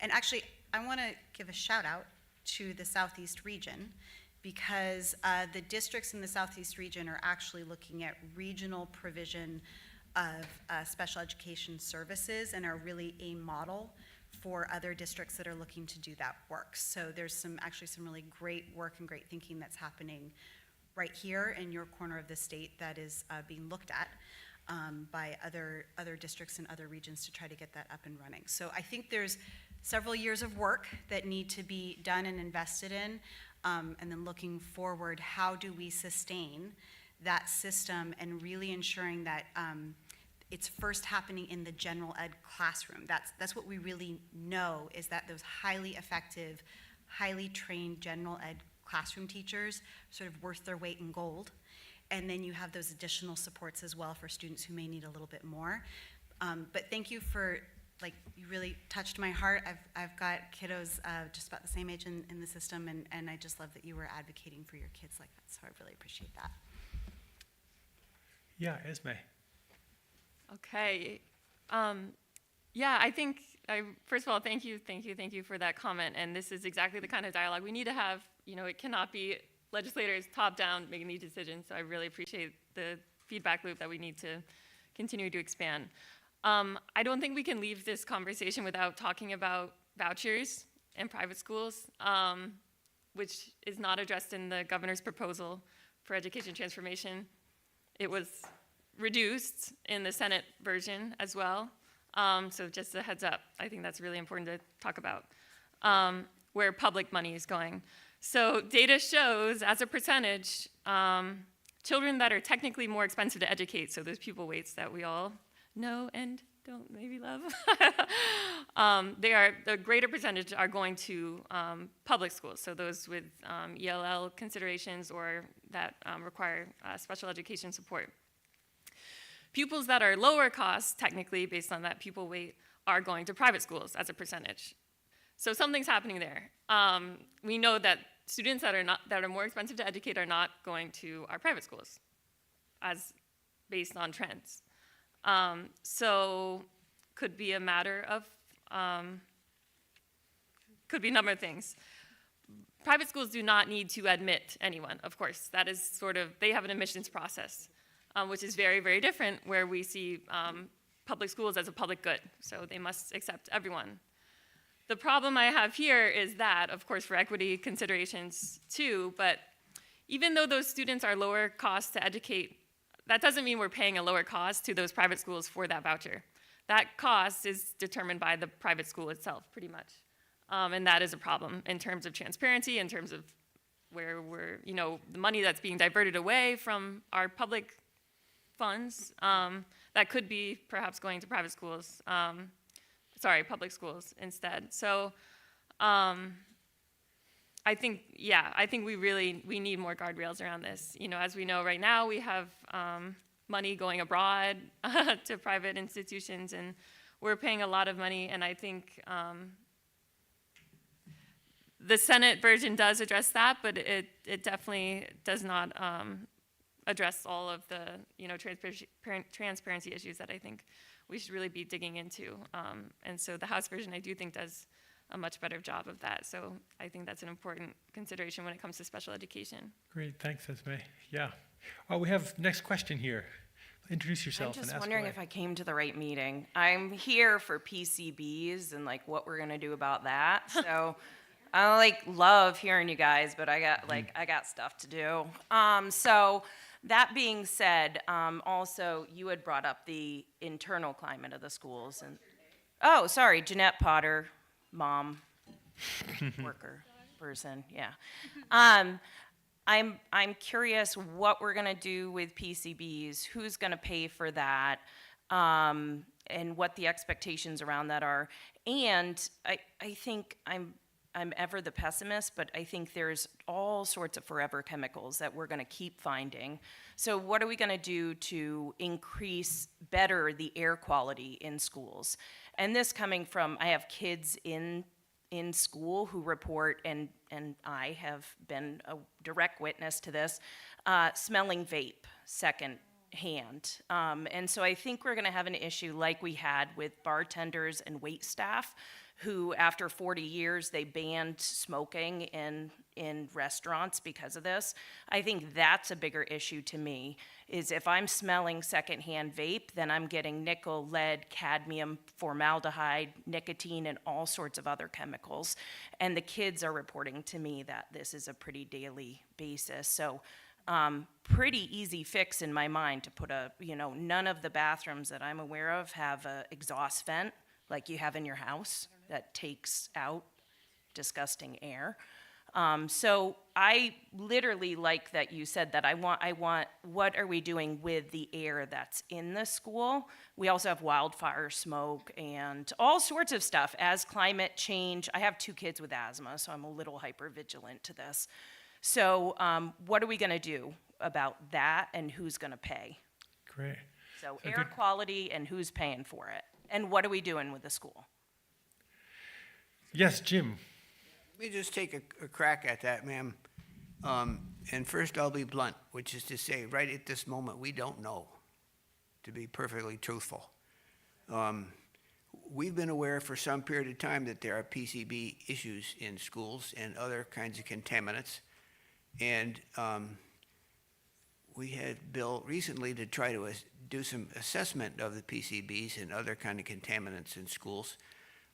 And actually, I want to give a shout out to the Southeast region, because the districts in the Southeast region are actually looking at regional provision of special education services and are really a model for other districts that are looking to do that work. So there's actually some really great work and great thinking that's happening right here in your corner of the state that is being looked at by other districts and other regions to try to get that up and running. So I think there's several years of work that need to be done and invested in, and then looking forward, how do we sustain that system and really ensuring that it's first happening in the general ed classroom. That's what we really know, is that those highly effective, highly trained general ed classroom teachers sort of worth their weight in gold. And then you have those additional supports as well for students who may need a little bit more. But thank you for, you really touched my heart. I've got kiddos just about the same age in the system, and I just love that you were advocating for your kids like that, so I really appreciate that. Yeah, Esme. Okay. Yeah, I think, first of all, thank you for that comment. And this is exactly the kind of dialogue we need to have. It cannot be legislators top down making these decisions. So I really appreciate the feedback loop that we need to continue to expand. I don't think we can leave this conversation without talking about vouchers and private schools, which is not addressed in the governor's proposal for education transformation. It was reduced in the Senate version as well. So just a heads up, I think that's really important to talk about, where public money is going. So data shows, as a percentage, children that are technically more expensive to educate, so those pupil weights that we all know and don't maybe love, the greater percentage are going to public schools, so those with ELL considerations or that require special education support. Pupils that are lower cost, technically, based on that pupil weight, are going to private schools as a percentage. So something's happening there. We know that students that are more expensive to educate are not going to our private schools, as based on trends. So could be a matter of could be a number of things. Private schools do not need to admit anyone, of course. That is sort of, they have an admissions process, which is very, very different, where we see public schools as a public good. So they must accept everyone. The problem I have here is that, of course, for equity considerations too, but even though those students are lower cost to educate, that doesn't mean we're paying a lower cost to those private schools for that voucher. That cost is determined by the private school itself, pretty much. And that is a problem in terms of transparency, in terms of where we're, the money that's being diverted away from our public funds, that could be perhaps going to private schools, public schools instead. So I think we need more guardrails around this. As we know right now, we have money going abroad to private institutions, and we're paying a lot of money, and I think the Senate version does address that, but it definitely does not address all of the transparency issues that I think we should really be digging into. And so the House version, I do think, does a much better job of that. So I think that's an important consideration when it comes to special education. Great, thanks, Esme. Yeah. Oh, we have next question here. Introduce yourself I'm and just ask wondering away. if I came to the right meeting. I'm here for PCBs and like what we're gonna do about that. So I love hearing you guys, but I got stuff to do. So that being said, also you had brought up the internal climate of the schools, and sorry, Jeanette Potter, mom, worker, person, yeah. I'm curious what we're gonna do with PCBs, who's gonna pay for that, and what the expectations around that are. And I think I'm ever the pessimist, but I think there's all sorts of forever chemicals that we're gonna keep finding. So what are we gonna do to increase better the air quality in schools? And this coming from, I have kids in school who report, and I have been a direct witness to this, smelling vape secondhand. And so I think we're gonna have an issue like we had with bartenders and wait staff, who after 40 years, they banned smoking in restaurants because of this. I think that's a bigger issue to me, is if I'm smelling secondhand vape, then I'm getting nickel, lead, cadmium, formaldehyde, nicotine, and all sorts of other chemicals. And the kids are reporting to me that this is a pretty daily basis. So pretty easy fix in my mind to put none of the bathrooms that I'm aware of have a exhaust vent like you have in your house that takes out disgusting air. So I literally like that you said that I want, what are we doing with the air that's in the school? We also have wildfire smoke and all sorts of stuff as climate change. I have 2 kids with asthma, so I'm a little hypervigilant to this. So what are we gonna do about that, and who's gonna pay? Great. So air quality and who's paying for it? And what are we doing with the school? Yes, Jim. Let me just take a crack at that, ma'am. And first I'll be blunt, which is to say, right at this moment, we don't know, to be perfectly truthful. We've been aware for some period of time that there are PCB issues in schools and other kinds of contaminants. And we had Bill recently to try to do some assessment of the PCBs and other kind of contaminants in schools.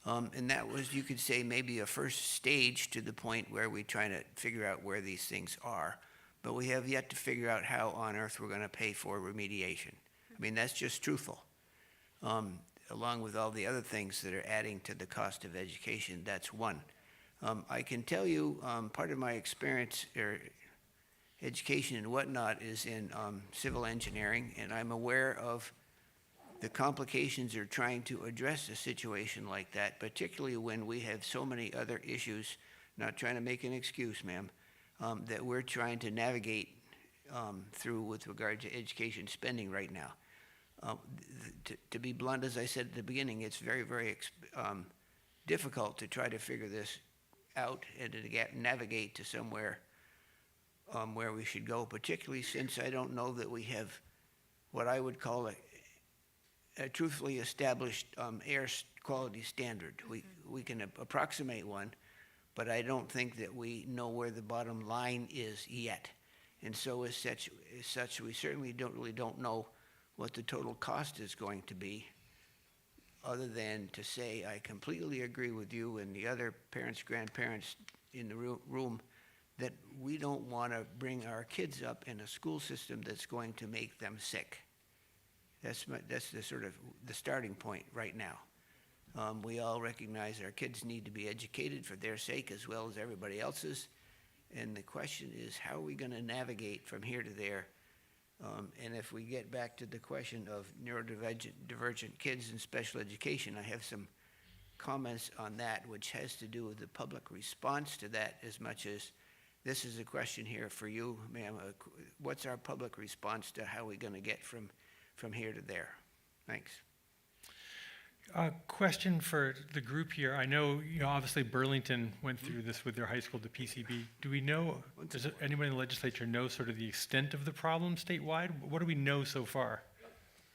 And that was, you could say, maybe a first stage to the point where we try to figure out where these things are. But we have yet to figure out how on earth we're going to pay for remediation. I mean, that's just truthful. Along with all the other things that are adding to the cost of education, that's one. I can tell you part of my experience or education and whatnot is in civil engineering, and I'm aware of the complications of trying to address a situation like that, particularly when we have so many other issues, not trying to make an excuse, ma'am, that we're trying to navigate through with regard to education spending right now. To be blunt, as I said at the beginning, it's very, very difficult to try to figure this out and to navigate to somewhere where we should go, particularly since I don't know that we have what I would call a truthfully established air quality standard. We can approximate one, but I don't think that we know where the bottom line is yet. And so as such, we certainly don't know what the total cost is going to be, other than to say, I completely agree with you and the other parents, grandparents in the room, that we don't want to bring our kids up in a school system that's going to make them sick. That's the sort of the starting point right now. We all recognize our kids need to be educated for their sake as well as everybody else's. And the question is, how are we going to navigate from here to there? And if we get back to the question of neurodivergent kids in special education, I have some comments on that, which has to do with the public response to that as much as this is a question here for you, ma'am. What's our public response to how we're going to get from here to there? Thanks. Question for the group here. I know, obviously Burlington went through this with their high school, the PCB. Do we know, does anybody in the legislature know sort of the extent of the problem statewide? What do we know so far?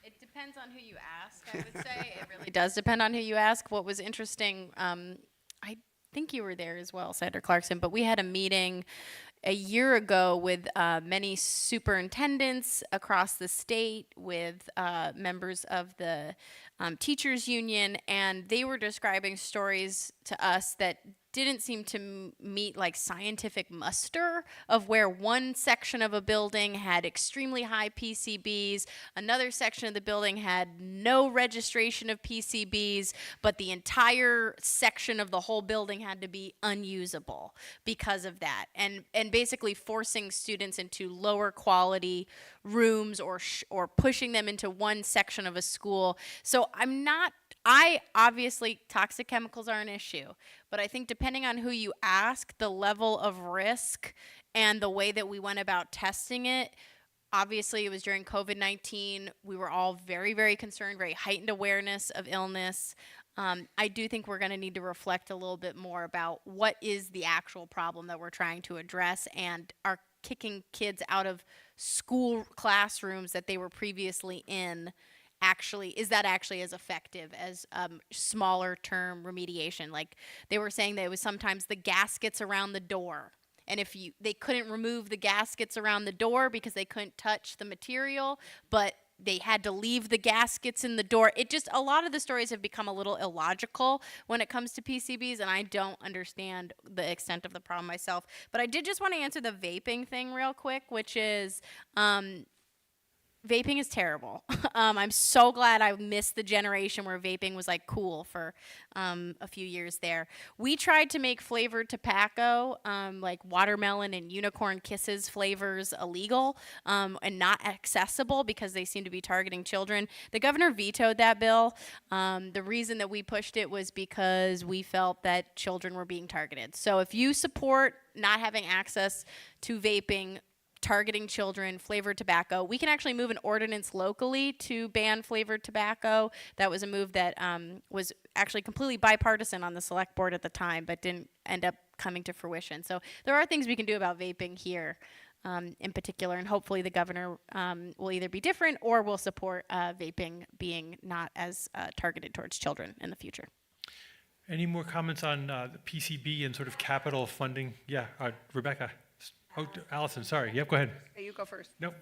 It depends on who you ask, I would say. It really does depend on who you ask. What was interesting, I think you were there as well, Senator Clarkson, but we had a meeting a year ago with many superintendents across the state, with members of the teachers union, and they were describing stories to us that didn't seem to meet like scientific muster of where one section of a building had extremely high PCBs, another section of the building had no registration of PCBs, but the entire section of the whole building had to be unusable because of that, and basically forcing students into lower quality rooms or pushing them into one section of a school. So obviously toxic chemicals are an issue, but I think depending on who you ask, the level of risk and the way that we went about testing it, obviously it was during COVID-19. We were all very, very concerned, very heightened awareness of illness. I do think we're going to need to reflect a little bit more about what is the actual problem that we're trying to address, and are kicking kids out of school classrooms that they were previously in. Actually, is that actually as effective as smaller term remediation? Like they were saying that it was sometimes the gaskets around the door, and if they couldn't remove the gaskets around the door because they couldn't touch the material, but they had to leave the gaskets in the door. A lot of the stories have become a little illogical when it comes to PCBs, and I don't understand the extent of the problem myself. But I did just want to answer the vaping thing real quick, which is, vaping is terrible. I'm so glad I missed the generation where vaping was like cool for a few years there. We tried to make flavored tobacco, like watermelon and unicorn kisses flavors, illegal and not accessible because they seem to be targeting children. The governor vetoed that bill. The reason that we pushed it was because we felt that children were being targeted. So if you support not having access to vaping, targeting children, flavored tobacco, we can actually move an ordinance locally to ban flavored tobacco. That was a move that was actually completely bipartisan on the select board at the time, but didn't end up coming to fruition. So there are things we can do about vaping here in particular, and hopefully the governor will either be different or will support vaping being not as targeted towards children in the future. Any more comments on the PCB and sort of capital funding? Yeah, Rebecca. Oh, Allison, sorry. Yep, go ahead. Hey, you go first. Nope.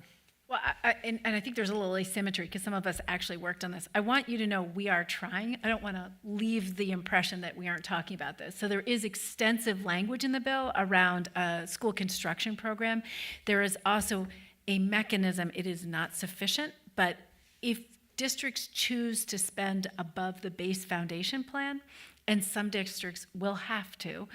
Well, and I think there's a little asymmetry because some of us actually worked on this. I want you to know we are trying. I don't want to leave the impression that we aren't talking about this. So there is extensive language in the bill around a school construction program. There is also a mechanism. It is not sufficient, but if districts choose to spend above the base foundation plan, and some districts will have to,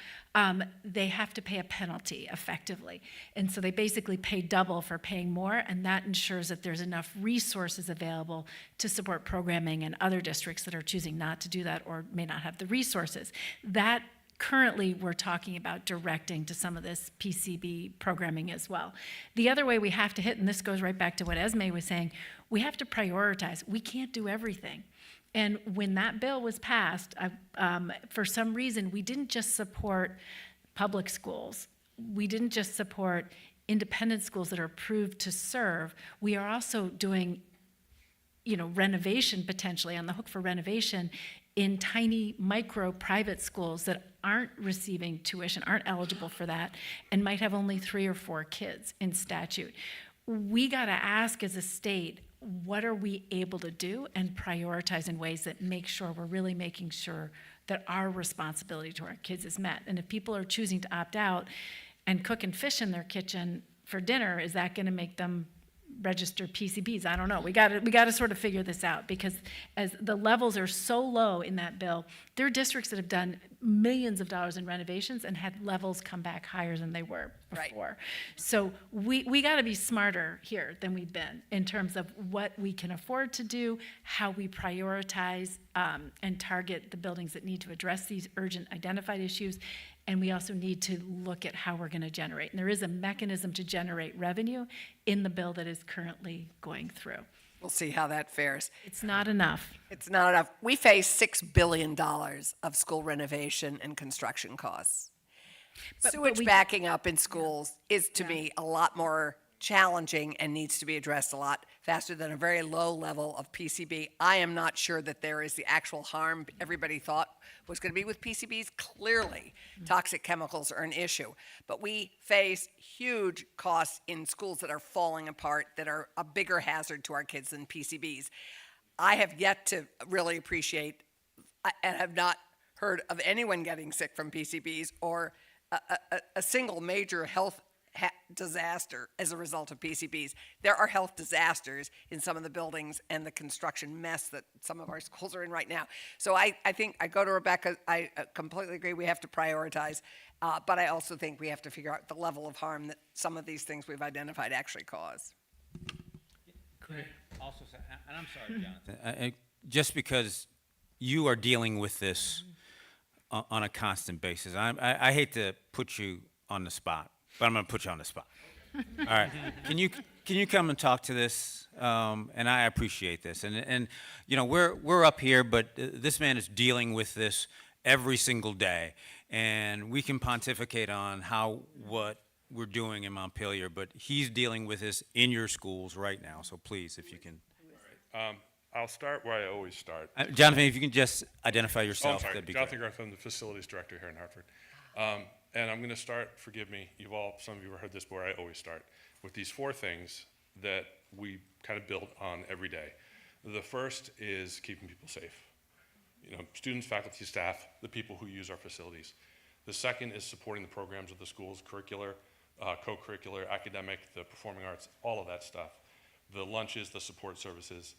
they have to pay a penalty effectively. And so they basically pay double for paying more, and that ensures that there's enough resources available to support programming in other districts that are choosing not to do that or may not have the resources. That currently we're talking about directing to some of this PCB programming as well. The other way we have to hit, and this goes right back to what Esme was saying, we have to prioritize. We can't do everything. And when that bill was passed, for some reason, we didn't just support public schools. We didn't just support independent schools that are approved to serve. We are also doing renovation, potentially on the hook for renovation in tiny micro private schools that aren't receiving tuition, aren't eligible for that, and might have only 3 or 4 kids in statute. We got to ask as a state, what are we able to do and prioritize in ways that make sure we're really making sure that our responsibility to our kids is met. And if people are choosing to opt out and cook and fish in their kitchen for dinner, is that going to make them register PCBs? I don't know. We got to sort of figure this out, because as the levels are so low in that bill, there are districts that have done millions of dollars in renovations and had levels come back higher than they were before. Right. So we got to be smarter here than we've been in terms of what we can afford to do, how we prioritize and target the buildings that need to address these urgent identified issues. And we also need to look at how we're going to generate. And there is a mechanism to generate revenue in the bill that is currently going through. We'll see how that fares. It's not enough. It's not enough. We face $6 billion of school renovation and construction costs. Sewage backing up in schools is, to me, a lot more challenging and needs to be addressed a lot faster than a very low level of PCB. I am not sure that there is the actual harm everybody thought was going to be with PCBs. Clearly, toxic chemicals are an issue. But we face huge costs in schools that are falling apart, that are a bigger hazard to our kids than PCBs. I have yet to really appreciate and have not heard of anyone getting sick from PCBs or a single major health disaster as a result of PCBs. There are health disasters in some of the buildings and the construction mess that some of our schools are in right now. So I think I go to Rebecca. I completely agree we have to prioritize, but I also think we have to figure out the level of harm that some of these things we've identified actually cause. Great. Also, and I'm sorry, Jonathan, just because you are dealing with this on a constant basis, I hate to put you on the spot, but I'm going to put you on the spot. All right. Can you come and talk to this? And I appreciate this. And we're up here, but this man is dealing with this every single day. And we can pontificate on what we're doing in Montpelier, but he's dealing with this in your schools right now. So please, if you can. All right. I'll start where I always start. Jonathan, if you can just identify yourself, that'd be Jonathan great. Garth, I'm the facilities director here in Hartford. And I'm going to start, forgive me, some of you have heard this before, I always start with these 4 things that we kind of build on every day. The first is keeping people safe. Students, faculty, staff, the people who use our facilities. The second is supporting the programs of the schools, curricular, co-curricular, academic, the performing arts, all of that stuff. The lunches, the support services.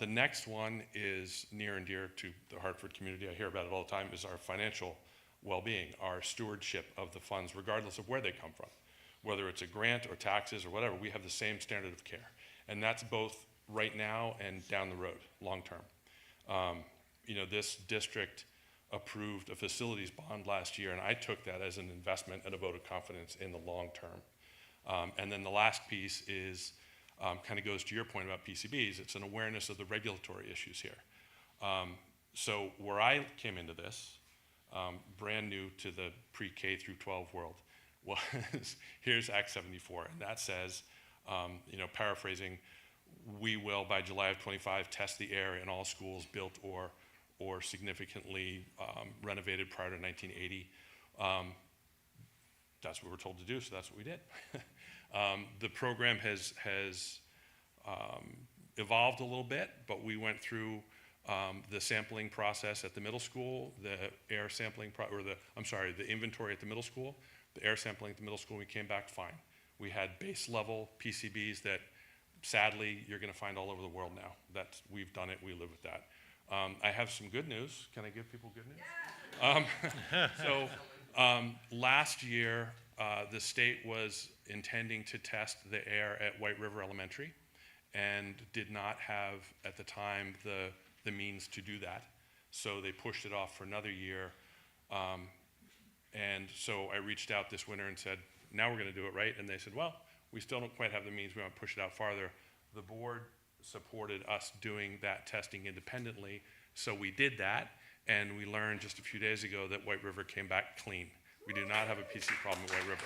The next one is near and dear to the Hartford community. I hear about it all the time, is our financial well-being, our stewardship of the funds, regardless of where they come from. Whether it's a grant or taxes or whatever, we have the same standard of care. And that's both right now and down the road, long term. This district approved a facilities bond last year, and I took that as an investment and a vote of confidence in the long term. And then the last piece is, kind of goes to your point about PCBs, it's an awareness of the regulatory issues here. So where I came into this, brand new to the pre-K through 12 world, was here's Act 74, and that says, paraphrasing, we will by July of 25 test the air in all schools built or significantly renovated prior to 1980. That's what we're told to do, so that's what we did. The program has evolved a little bit, but we went through the sampling process at the middle school, the air sampling, the inventory at the middle school, the air sampling at the middle school, we came back fine. We had base level PCBs that sadly you're going to find all over the world now. We've done it, we live with that. I have some good news. Can I give people good news? Yeah. Last year, the state was intending to test the air at White River Elementary and did not have, at the time, the means to do that. So they pushed it off for another year. And so I reached out this winter and said, now we're going to do it, right? And they said, well, we still don't quite have the means. We want to push it out farther. The board supported us doing that testing independently. So we did that. And we learned just a few days ago that White River came back clean. We do not have a PC problem at White River,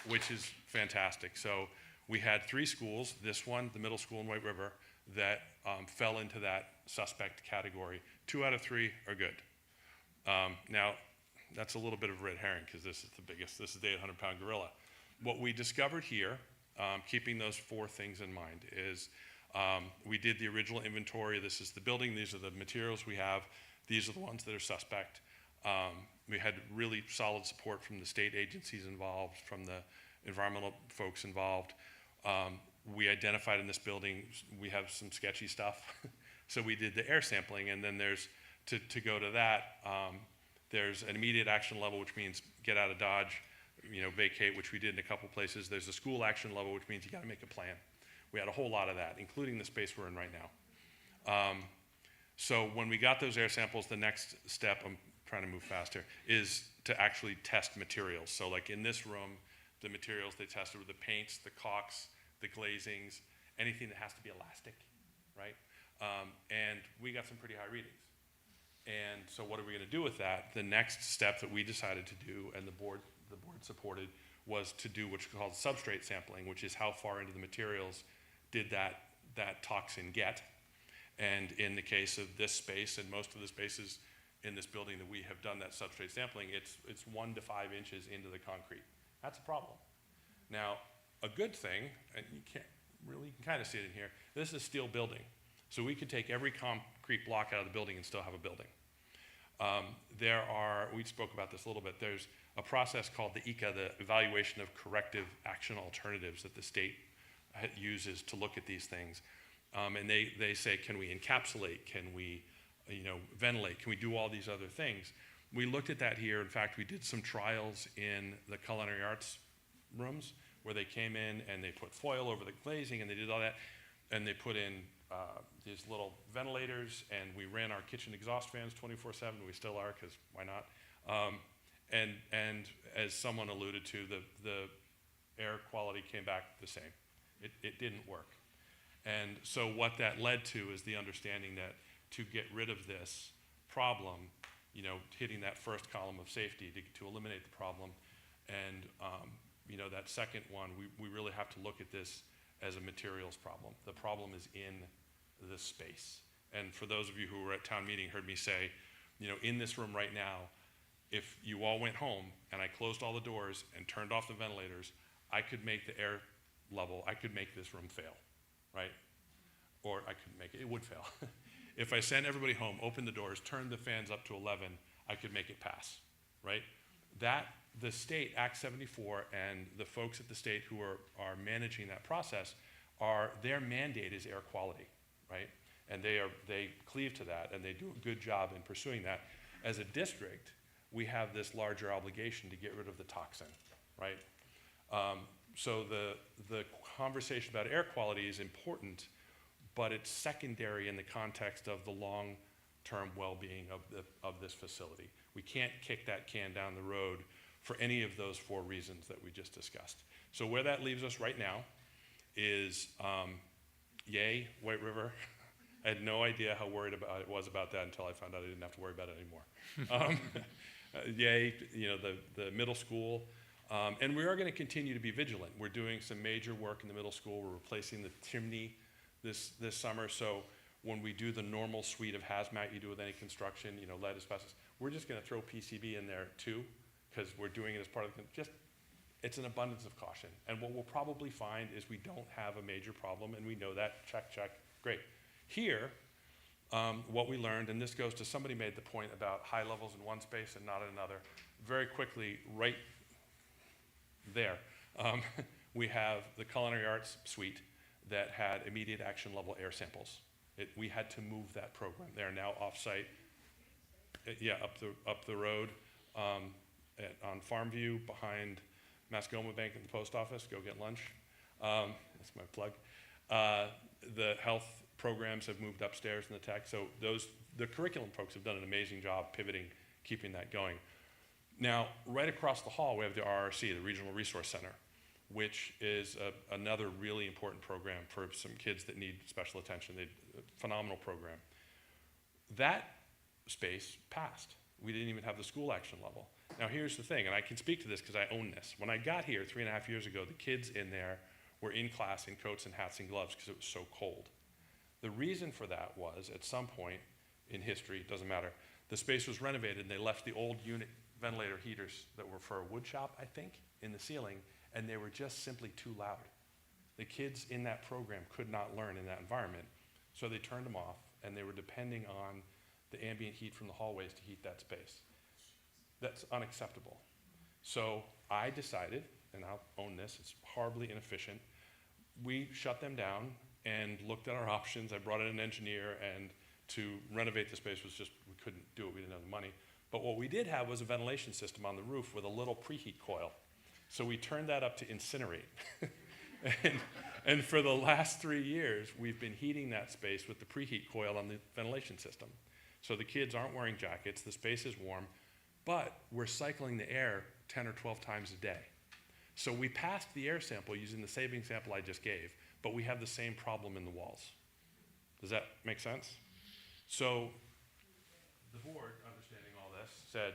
which is fantastic. So we had 3 schools, this one, the middle school in White River, that fell into that suspect category. 2 out of 3 are good. Now, that's a little bit of a red herring because this is the biggest, this is the 800-pound gorilla. What we discovered here, keeping those 4 things in mind, is we did the original inventory. This is the building. These are the materials we have. These are the ones that are suspect. We had really solid support from the state agencies involved, from the environmental folks involved. We identified in this building, we have some sketchy stuff. So we did the air sampling, and then there's, to go to that, there's an immediate action level, which means get out of Dodge, vacate, which we did in a couple places. There's a school action level, which means you got to make a plan. We had a whole lot of that, including the space we're in right now. So when we got those air samples, the next step, I'm trying to move faster, is to actually test materials. So like in this room, the materials they tested were the paints, the caulks, the glazings, anything that has to be elastic, right? And we got some pretty high readings. And so what are we going to do with that? The next step that we decided to do, and the board supported, was to do what's called substrate sampling, which is how far into the materials did that toxin get. And in the case of this space and most of the spaces in this building that we have done that substrate sampling, it's 1 to 5 inches into the concrete. That's a problem. Now, a good thing, and you can kind of see it in here, this is a steel building. So we could take every concrete block out of the building and still have a building. We spoke about this a little bit, there's a process called the ECA, the Evaluation of Corrective Action Alternatives, that the state uses to look at these things. And they say, can we encapsulate, can we ventilate, can we do all these other things? We looked at that here. In fact, we did some trials in the culinary arts rooms where they came in and they put foil over the glazing and they did all that, and they put in these little ventilators, and we ran our kitchen exhaust fans 24/7. We still are, because why not? And as someone alluded to, the air quality came back the same. It didn't work. And so what that led to is the understanding that to get rid of this problem, hitting that first column of safety to eliminate the problem, and that second one, we really have to look at this as a materials problem. The problem is in the space. And for those of you who were at town meeting heard me say, in this room right now, if you all went home and I closed all the doors and turned off the ventilators, I could make the air level, I could make this room fail, right? Or I couldn't make it, it would fail. If I sent everybody home, opened the doors, turned the fans up to 11, I could make it pass, right? The state, Act 74, and the folks at the state who are managing that process, their mandate is air quality, right? And they cleave to that, and they do a good job in pursuing that. As a district, we have this larger obligation to get rid of the toxin, right? So the conversation about air quality is important, but it's secondary in the context of the long-term well-being of this facility. We can't kick that can down the road for any of those 4 reasons that we just discussed. So where that leaves us right now is, yay, White River. I had no idea how worried I was about that until I found out I didn't have to worry about it anymore. Yay, the middle school. And we are going to continue to be vigilant. We're doing some major work in the middle school. We're replacing the chimney this summer. So when we do the normal suite of hazmat you do with any construction, lead, asbestos, we're just going to throw PCB in there too, because we're doing it as part of it's an abundance of caution. And what we'll probably find is we don't have a major problem, and we know that, check, great. Here, what we learned, and this goes to, somebody made the point about high levels in one space and not in another. Very quickly, right there, we have the culinary arts suite that had immediate action level air samples. We had to move that program. They are now off-site, up the road on Farmview behind Mascoma Bank and the post office. Go get lunch. That's my plug. The health programs have moved upstairs in the tech. So the curriculum folks have done an amazing job pivoting, keeping that going. Now, right across the hall, we have the RRC, the Regional Resource Center, which is another really important program for some kids that need special attention. Phenomenal program. That space passed. We didn't even have the school action level. Now here's the thing, and I can speak to this because I own this. When I got here 3.5 years ago, the kids in there were in class in coats and hats and gloves because it was so cold. The reason for that was, at some point in history, doesn't matter, the space was renovated and they left the old unit ventilator heaters that were for a wood shop, I think, in the ceiling, and they were just simply too loud. The kids in that program could not learn in that environment, so they turned them off, and they were depending on the ambient heat from the hallways to heat that space. That's unacceptable. So I decided, and I'll own this, it's horribly inefficient, we shut them down and looked at our options. I brought in an engineer, and to renovate the space was just, we couldn't do it, we didn't have the money. But what we did have was a ventilation system on the roof with a little preheat coil. So we turned that up to incinerate. and for the last 3 years, we've been heating that space with the preheat coil on the ventilation system. So the kids aren't wearing jackets, the space is warm, but we're cycling the air 10 or 12 times a day. So we passed the air sample using the saving sample I just gave, but we have the same problem in the walls. Does that make sense? So the board, understanding all this, said,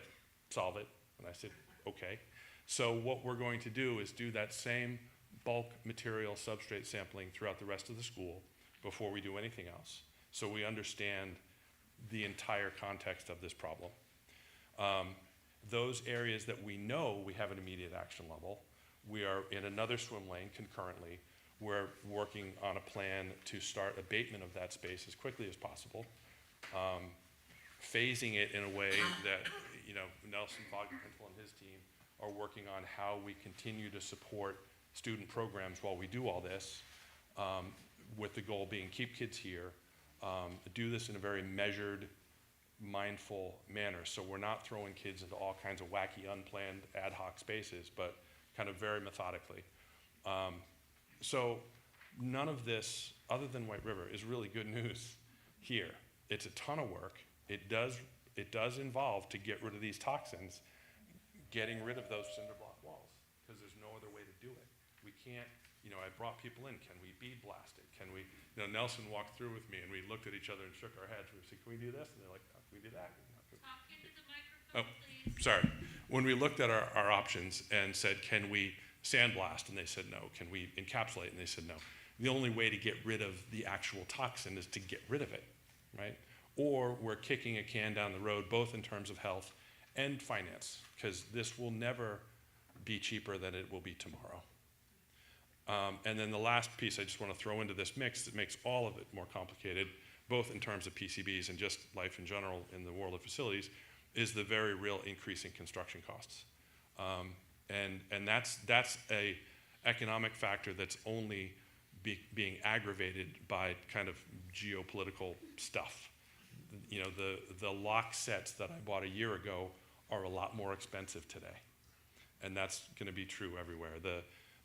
solve it. And I said, okay. So what we're going to do is do that same bulk material substrate sampling throughout the rest of the school before we do anything else, so we understand the entire context of this problem. Those areas that we know we have an immediate action level, we are in another swim lane concurrently. We're working on a plan to start abatement of that space as quickly as possible, phasing it in a way that, you know, Nelson Foggenhintel and his team are working on how we continue to support student programs while we do all this, with the goal being keep kids here, do this in a very measured, mindful manner. So we're not throwing kids into all kinds of wacky, unplanned, ad hoc spaces, but kind of very methodically. So none of this, other than White River, is really good news here. It's a ton of work. It does involve, to get rid of these toxins, getting rid of those cinder block walls, because there's no other way to do it. We can't, you know, I brought people in, can we bead blast it? Can we, you know, Nelson walked through with me and we looked at each other and shook our heads. We said, can we do this? And they're like, oh, can we do that? Talk into the microphone, please. Sorry. When we looked at our options and said, can we sandblast? And they said no. Can we encapsulate? And they said no. The only way to get rid of the actual toxin is to get rid of it, right? Or we're kicking a can down the road, both in terms of health and finance, because this will never be cheaper than it will be tomorrow. And then the last piece I just want to throw into this mix that makes all of it more complicated, both in terms of PCBs and just life in general in the world of facilities, is the very real increase in construction costs. And that's a economic factor that's only being aggravated by kind of geopolitical stuff. You know, the lock sets that I bought a year ago are a lot more expensive today. And that's going to be true everywhere.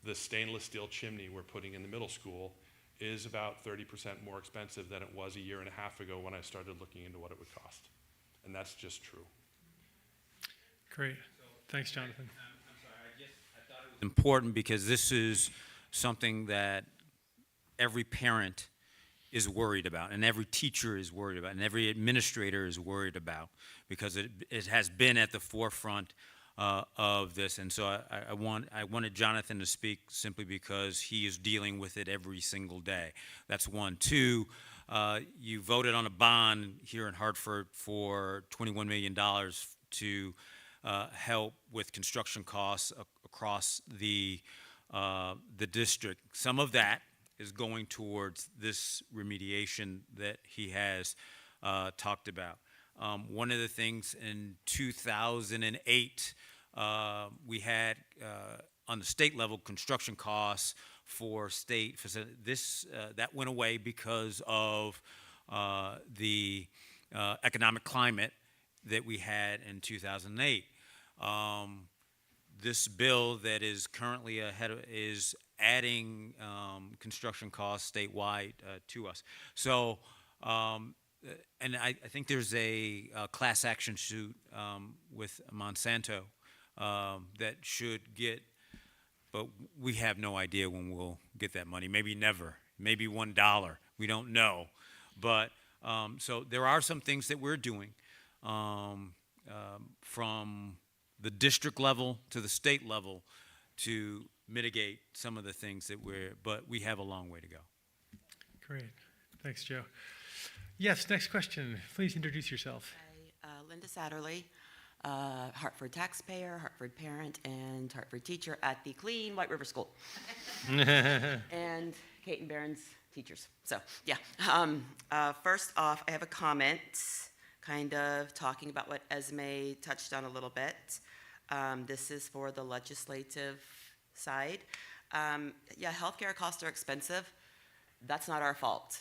The stainless steel chimney we're putting in the middle school is about 30% more expensive than it was a year and a half ago when I started looking into what it would cost. And that's just true. Great. Thanks, Jonathan. I'm sorry, I thought it was important because this is something that every parent is worried about, and every teacher is worried about, and every administrator is worried about, because it has been at the forefront of this. And so I wanted Jonathan to speak simply because he is dealing with it every single day. That's one. Two, you voted on a bond here in Hartford for $21 million to help with construction costs across the district. Some of that is going towards this remediation that he has talked about. One of the things in 2008, we had on the state level construction costs for state facilities. This that went away because of the economic climate that we had in 2008. This bill that is currently ahead of, is adding construction costs statewide to us. So, and I think there's a class action suit with Monsanto that should get, but we have no idea when we'll get that money. Maybe never, maybe $1. We don't know. But so there are some things that we're doing from the district level to the state level to mitigate some of the things that but we have a long way to go. Great. Thanks, Joe. Yes, next question. Please introduce yourself. Linda Satterley, Hartford taxpayer, Hartford parent, and Hartford teacher at the Clean White River School. And Kate and Barron's teachers. So, yeah. First off, I have a comment, kind of talking about what Esme touched on a little bit. This is for the legislative side. Yeah, healthcare costs are expensive. That's not our fault.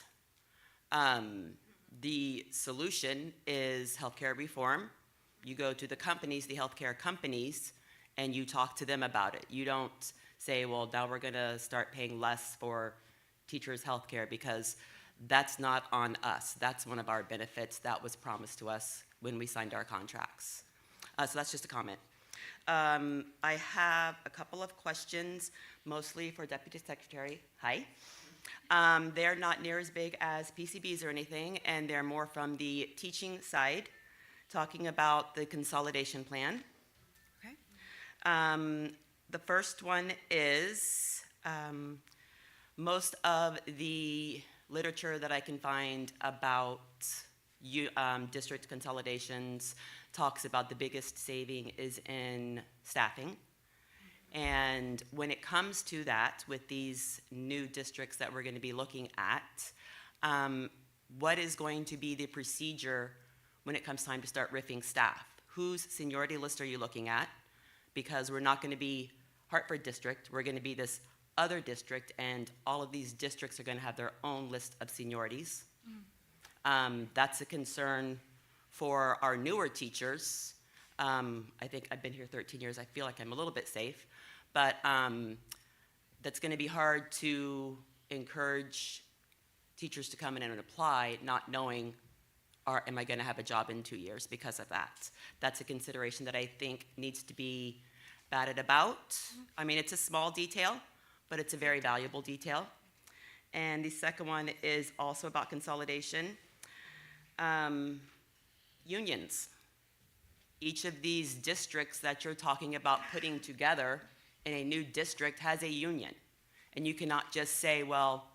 The solution is healthcare reform. You go to the companies, the healthcare companies, and you talk to them about it. You don't say, well, now we're going to start paying less for teachers' healthcare, because that's not on us. That's one of our benefits that was promised to us when we signed our contracts. So that's just a comment. I have a couple of questions, mostly for Deputy Secretary. Hi. They're not near as big as PCBs or anything, and they're more from the teaching side, talking about the consolidation plan. Okay. The first one is most of the literature that I can find about district consolidations talks about the biggest saving is in staffing. And when it comes to that, with these new districts that we're going to be looking at, what is going to be the procedure when it comes time to start riffing staff? Whose seniority list are you looking at? Because we're not going to be Hartford district, we're going to be this other district, and all of these districts are going to have their own list of seniorities. That's a concern for our newer teachers. I think I've been here 13 years. I feel like I'm a little bit safe, but that's going to be hard to encourage teachers to come in and apply, not knowing, am I going to have a job in 2 years because of that? That's a consideration that I think needs to be batted about. I mean, it's a small detail, but it's a very valuable detail. And the second one is also about consolidation. Unions. Each of these districts that you're talking about putting together in a new district has a union. And you cannot just say, well,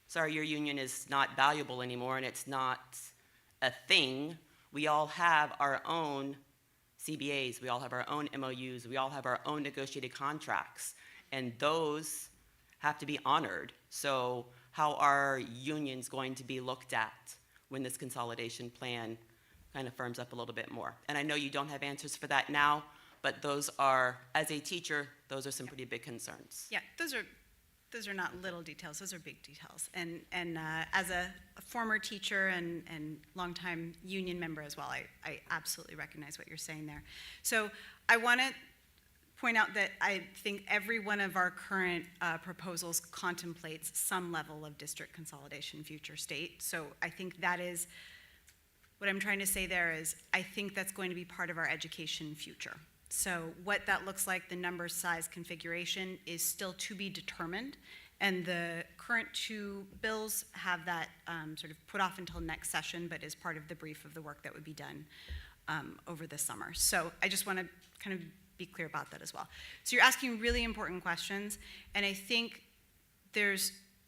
sorry, your union is not valuable anymore and it's not a thing. We all have our own CBAs, we all have our own MOUs, we all have our own negotiated contracts, and those have to be honored. So how are unions going to be looked at when this consolidation plan kind of firms up a little bit more? And I know you don't have answers for that now, but those are, as a teacher, those are some pretty big concerns. Yeah, those are not little details, those are big details. And as a former teacher and longtime union member as well, I absolutely recognize what you're saying there. So I want to point out that I think every one of our current proposals contemplates some level of district consolidation future state. So I think that is, what I'm trying to say there is, I think that's going to be part of our education future. So what that looks like, the number, size, configuration is still to be determined, and the current two bills have that sort of put off until next session, but is part of the brief of the work that would be done over the summer. So I just want to kind of be clear about that as well. So you're asking really important questions, and I think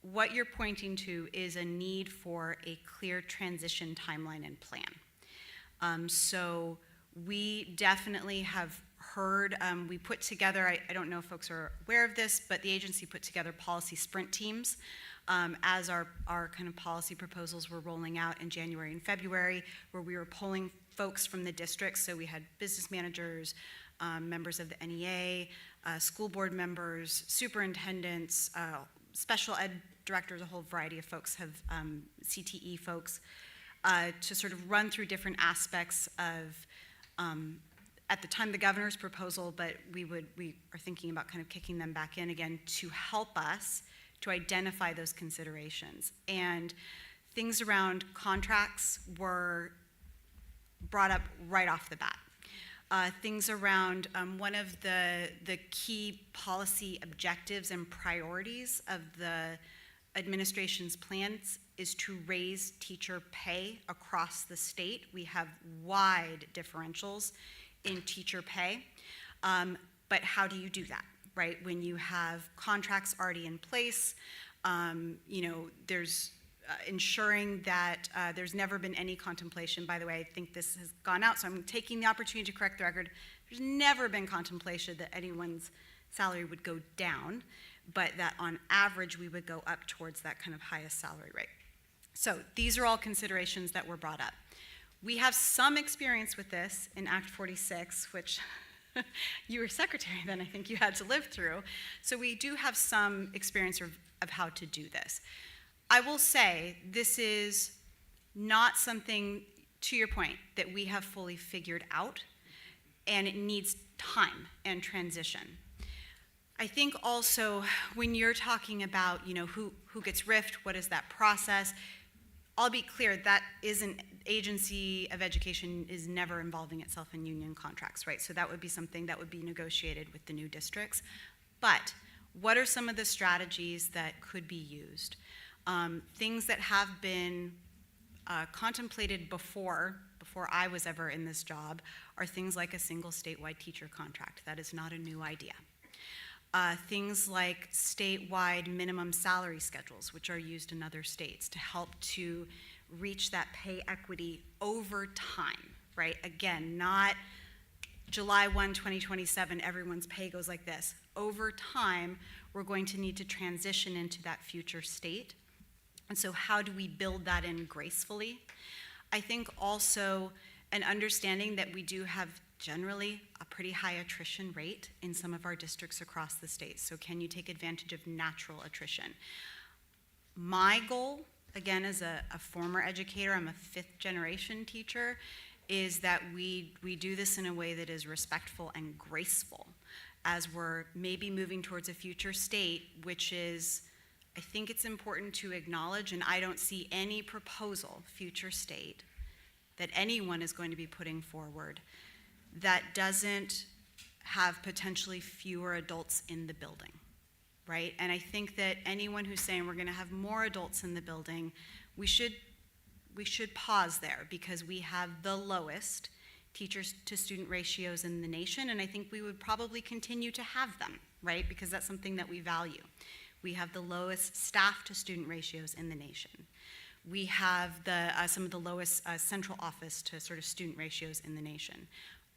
what you're pointing to is a need for a clear transition timeline and plan. So we definitely have heard, we put together, I don't know if folks are aware of this, but the agency put together policy sprint teams as our kind of policy proposals were rolling out in January and February, where we were pulling folks from the districts. So we had business managers, members of the NEA, school board members, superintendents, special ed directors, a whole variety of folks have CTE folks, to sort of run through different aspects of, at the time, the governor's proposal, but we are thinking about kind of kicking them back in again to help us to identify those considerations. And things around contracts were brought up right off the bat. Things around one of the key policy objectives and priorities of the administration's plans is to raise teacher pay across the state. We have wide differentials in teacher pay, but how do you do that, right? When you have contracts already in place, there's ensuring that there's never been any contemplation. By the way, I think this has gone out, so I'm taking the opportunity to correct the record. There's never been contemplation that anyone's salary would go down, but that on average we would go up towards that kind of highest salary rate. So these are all considerations that were brought up. We have some experience with this in Act 46, which you were secretary then, I think you had to live through. So we do have some experience of how to do this. I will say this is not something, to your point, that we have fully figured out, and it needs time and transition. I think also when you're talking about, who gets RIF'd, what is that process, I'll be clear, that isn't, agency of education is never involving itself in union contracts, right? So that would be something that would be negotiated with the new districts. But what are some of the strategies that could be used? Things that have been contemplated before I was ever in this job are things like a single statewide teacher contract. That is not a new idea. Things like statewide minimum salary schedules, which are used in other states to help to reach that pay equity over time, right? Again, not July 1, 2027, everyone's pay goes like this. Over time, we're going to need to transition into that future state. And so how do we build that in gracefully? I think also an understanding that we do have generally a pretty high attrition rate in some of our districts across the state. So can you take advantage of natural attrition? My goal, again, as a former educator, I'm a fifth generation teacher, is that we do this in a way that is respectful and graceful as we're maybe moving towards a future state, which is, I think it's important to acknowledge, and I don't see any proposal, future state, that anyone is going to be putting forward that doesn't have potentially fewer adults in the building, right? And I think that anyone who's saying we're gonna have more adults in the building, we should pause there, because we have the lowest teachers to student ratios in the nation, and I think we would probably continue to have them, right? Because that's something that we value. We have the lowest staff to student ratios in the nation. We have some of the lowest central office to sort of student ratios in the nation.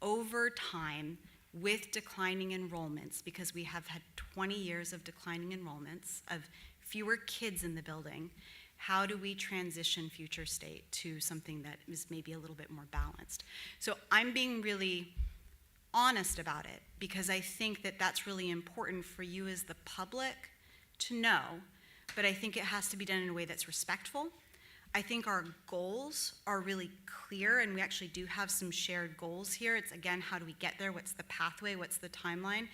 Over time, with declining enrollments, because we have had 20 years of declining enrollments, of fewer kids in the building, how do we transition future state to something that is maybe a little bit more balanced? So I'm being really honest about it, because I think that that's really important for you as the public to know, but I think it has to be done in a way that's respectful. I think our goals are really clear, and we actually do have some shared goals here. It's, again, how do we get there? What's the pathway? What's the timeline?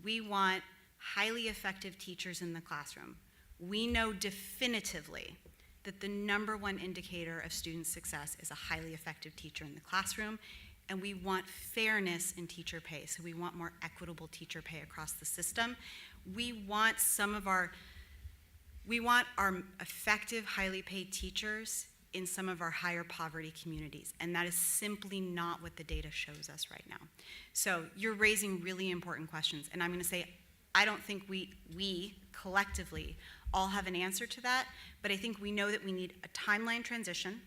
We want highly effective teachers in the classroom. We know definitively that the #1 indicator of student success is a highly effective teacher in the classroom, and we want fairness in teacher pay. So we want more equitable teacher pay across the system. We want our effective, highly paid teachers in some of our higher poverty communities, and that is simply not what the data shows us right now. So you're raising really important questions, and I'm gonna say, I don't think we collectively all have an answer to that, but I think we know that we need a timeline transition,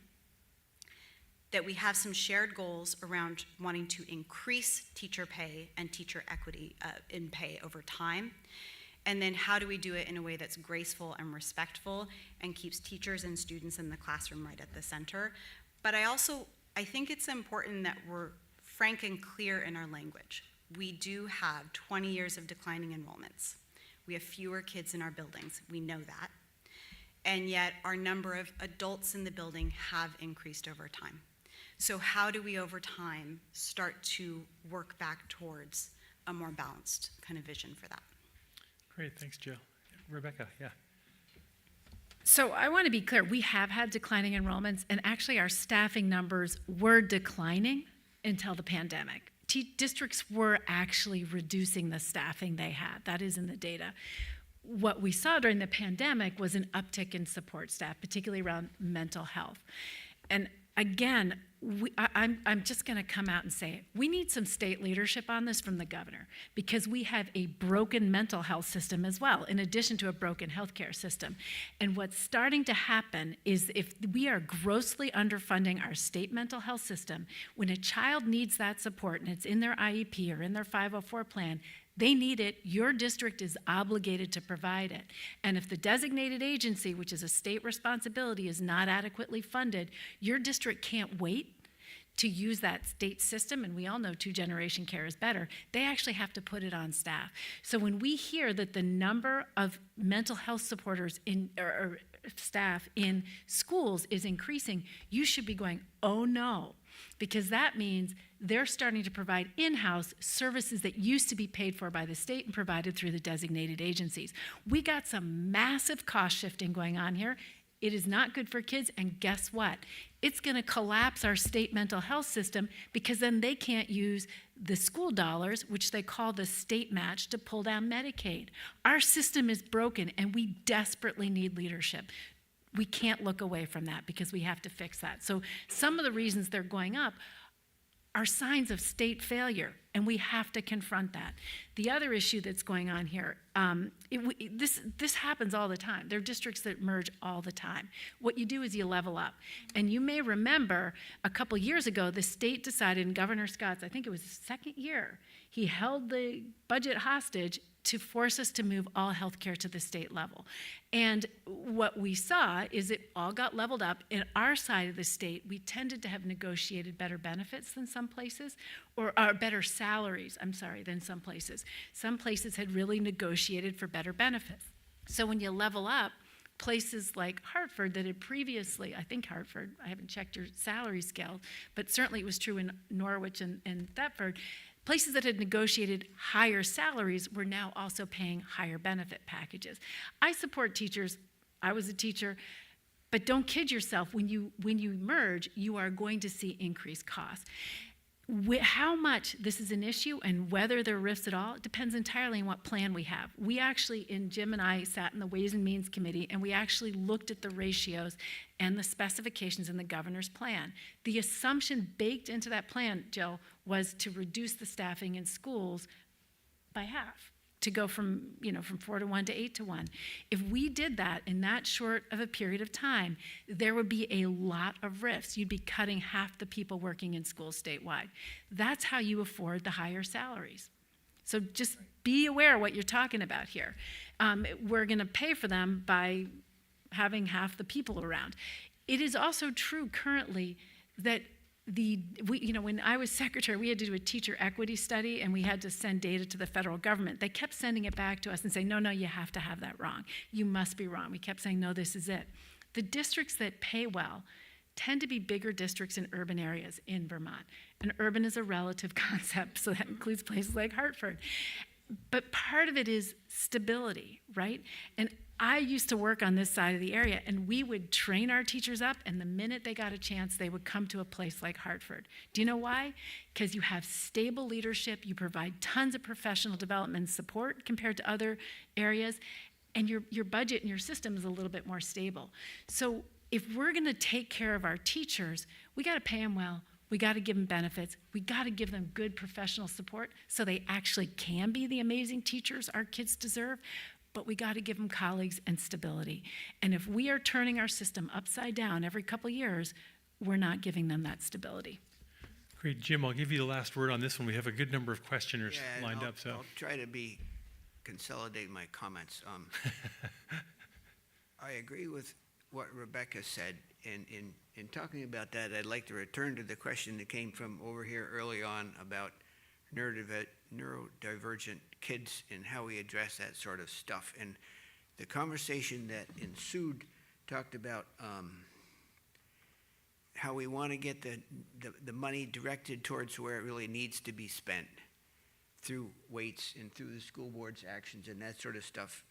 that we have some shared goals around wanting to increase teacher pay and teacher equity in pay over time. And then how do we do it in a way that's graceful and respectful and keeps teachers and students in the classroom right at the center? But I think it's important that we're frank and clear in our language. We do have 20 years of declining enrollments. We have fewer kids in our buildings, we know that. And yet our number of adults in the building have increased over time. So how do we over time start to work back towards a more balanced kind of vision for that? Great, thanks, Jill. Rebecca, yeah. So I want to be clear, we have had declining enrollments, and actually our staffing numbers were declining until the pandemic. Districts were actually reducing the staffing they had. That is in the data. What we saw during the pandemic was an uptick in support staff, particularly around mental health. And again, I'm just going to come out and say it. We need some state leadership on this from the governor, because we have a broken mental health system as well, in addition to a broken healthcare system. And what's starting to happen is, if we are grossly underfunding our state mental health system, when a child needs that support and it's in their IEP or in their 504 plan, they need it. Your district is obligated to provide it. And if the designated agency, which is a state responsibility, is not adequately funded, your district can't wait to use that state system, and we all know two-generation care is better. They actually have to put it on staff. So when we hear that the number of mental health supporters or staff in schools is increasing, you should be going, oh no, because that means they're starting to provide in-house services that used to be paid for by the state and provided through the designated agencies. We got some massive cost shifting going on here. It is not good for kids, and guess what? It's going to collapse our state mental health system, because then they can't use the school dollars, which they call the state match, to pull down Medicaid. Our system is broken, and we desperately need leadership. We can't look away from that, because we have to fix that. So some of the reasons they're going up are signs of state failure, and we have to confront that. The other issue that's going on here, this happens all the time. There are districts that merge all the time. What you do is you level up. And you may remember a couple years ago, the state decided, in Governor Scott's, I think it was his second year, he held the budget hostage to force us to move all healthcare to the state level. And what we saw is it all got leveled up. In our side of the state, we tended to have negotiated better benefits than some places, or better salaries, than some places. Some places had really negotiated for better benefits. So when you level up, places like Hartford that had previously, I think Hartford, I haven't checked your salary scale, but certainly it was true in Norwich and Thetford, places that had negotiated higher salaries were now also paying higher benefit packages. I support teachers. I was a teacher. But don't kid yourself. When you merge, you are going to see increased costs. How much this is an issue and whether there are risks at all, it depends entirely on what plan we have. We actually, Jim and I sat in the Ways and Means Committee, and we actually looked at the ratios and the specifications in the governor's plan. The assumption baked into that plan, Jill, was to reduce the staffing in schools by half, to go from 4 to 1 to 8 to 1. If we did that in that short of a period of time, there would be a lot of rifts. You'd be cutting half the people working in schools statewide. That's how you afford the higher salaries. So just be aware of what you're talking about here. We're going to pay for them by having half the people around. It is also true currently that when I was secretary, we had to do a teacher equity study, and we had to send data to the federal government. They kept sending it back to us and saying, no, you have to have that wrong. You must be wrong. We kept saying, no, this is it. The districts that pay well tend to be bigger districts in urban areas in Vermont. And urban is a relative concept, so that includes places like Hartford. But part of it is stability, right? And I used to work on this side of the area, and we would train our teachers up, and the minute they got a chance, they would come to a place like Hartford. Do you know why? Because you have stable leadership, you provide tons of professional development and support compared to other areas, and your budget and your system is a little bit more stable. So if we're gonna take care of our teachers, we gotta pay them well, we gotta give them benefits, we gotta give them good professional support so they actually can be the amazing teachers our kids deserve. But we got to give them colleagues and stability. And if we are turning our system upside down every couple of years, we're not giving them that stability. Great, Jim, I'll give you the last word on this one. We have a good number of questioners lined up. So I'll try to consolidate my comments. I agree with what Rebecca said. In talking about that, I'd like to return to the question that came from over here early on about neurodivergent kids and how we address that sort of stuff. And the conversation that ensued talked about how we want to get the money directed towards where it really needs to be spent through weights and through the school board's actions and that sort of stuff.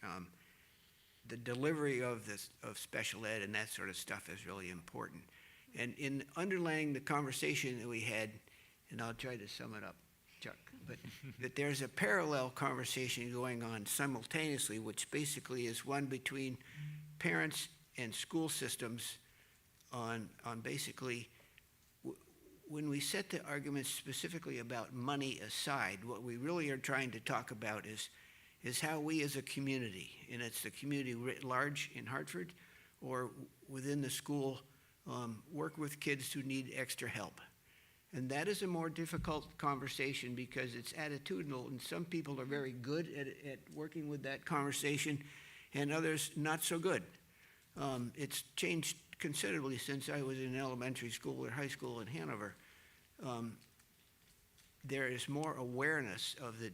The delivery of special ed and that sort of stuff is really important. And in underlying the conversation that we had, and I'll try to sum it up, Chuck, but that there's a parallel conversation going on simultaneously, which basically is one between parents and school systems on basically when we set the arguments specifically about money aside, what we really are trying to talk about is how we as a community, and it's the community writ large in Hartford or within the school, work with kids who need extra help. And that is a more difficult conversation because it's attitudinal, and some people are very good at working with that conversation, and others not so good. It's changed considerably since I was in elementary school or high school in Hanover. There is more awareness of the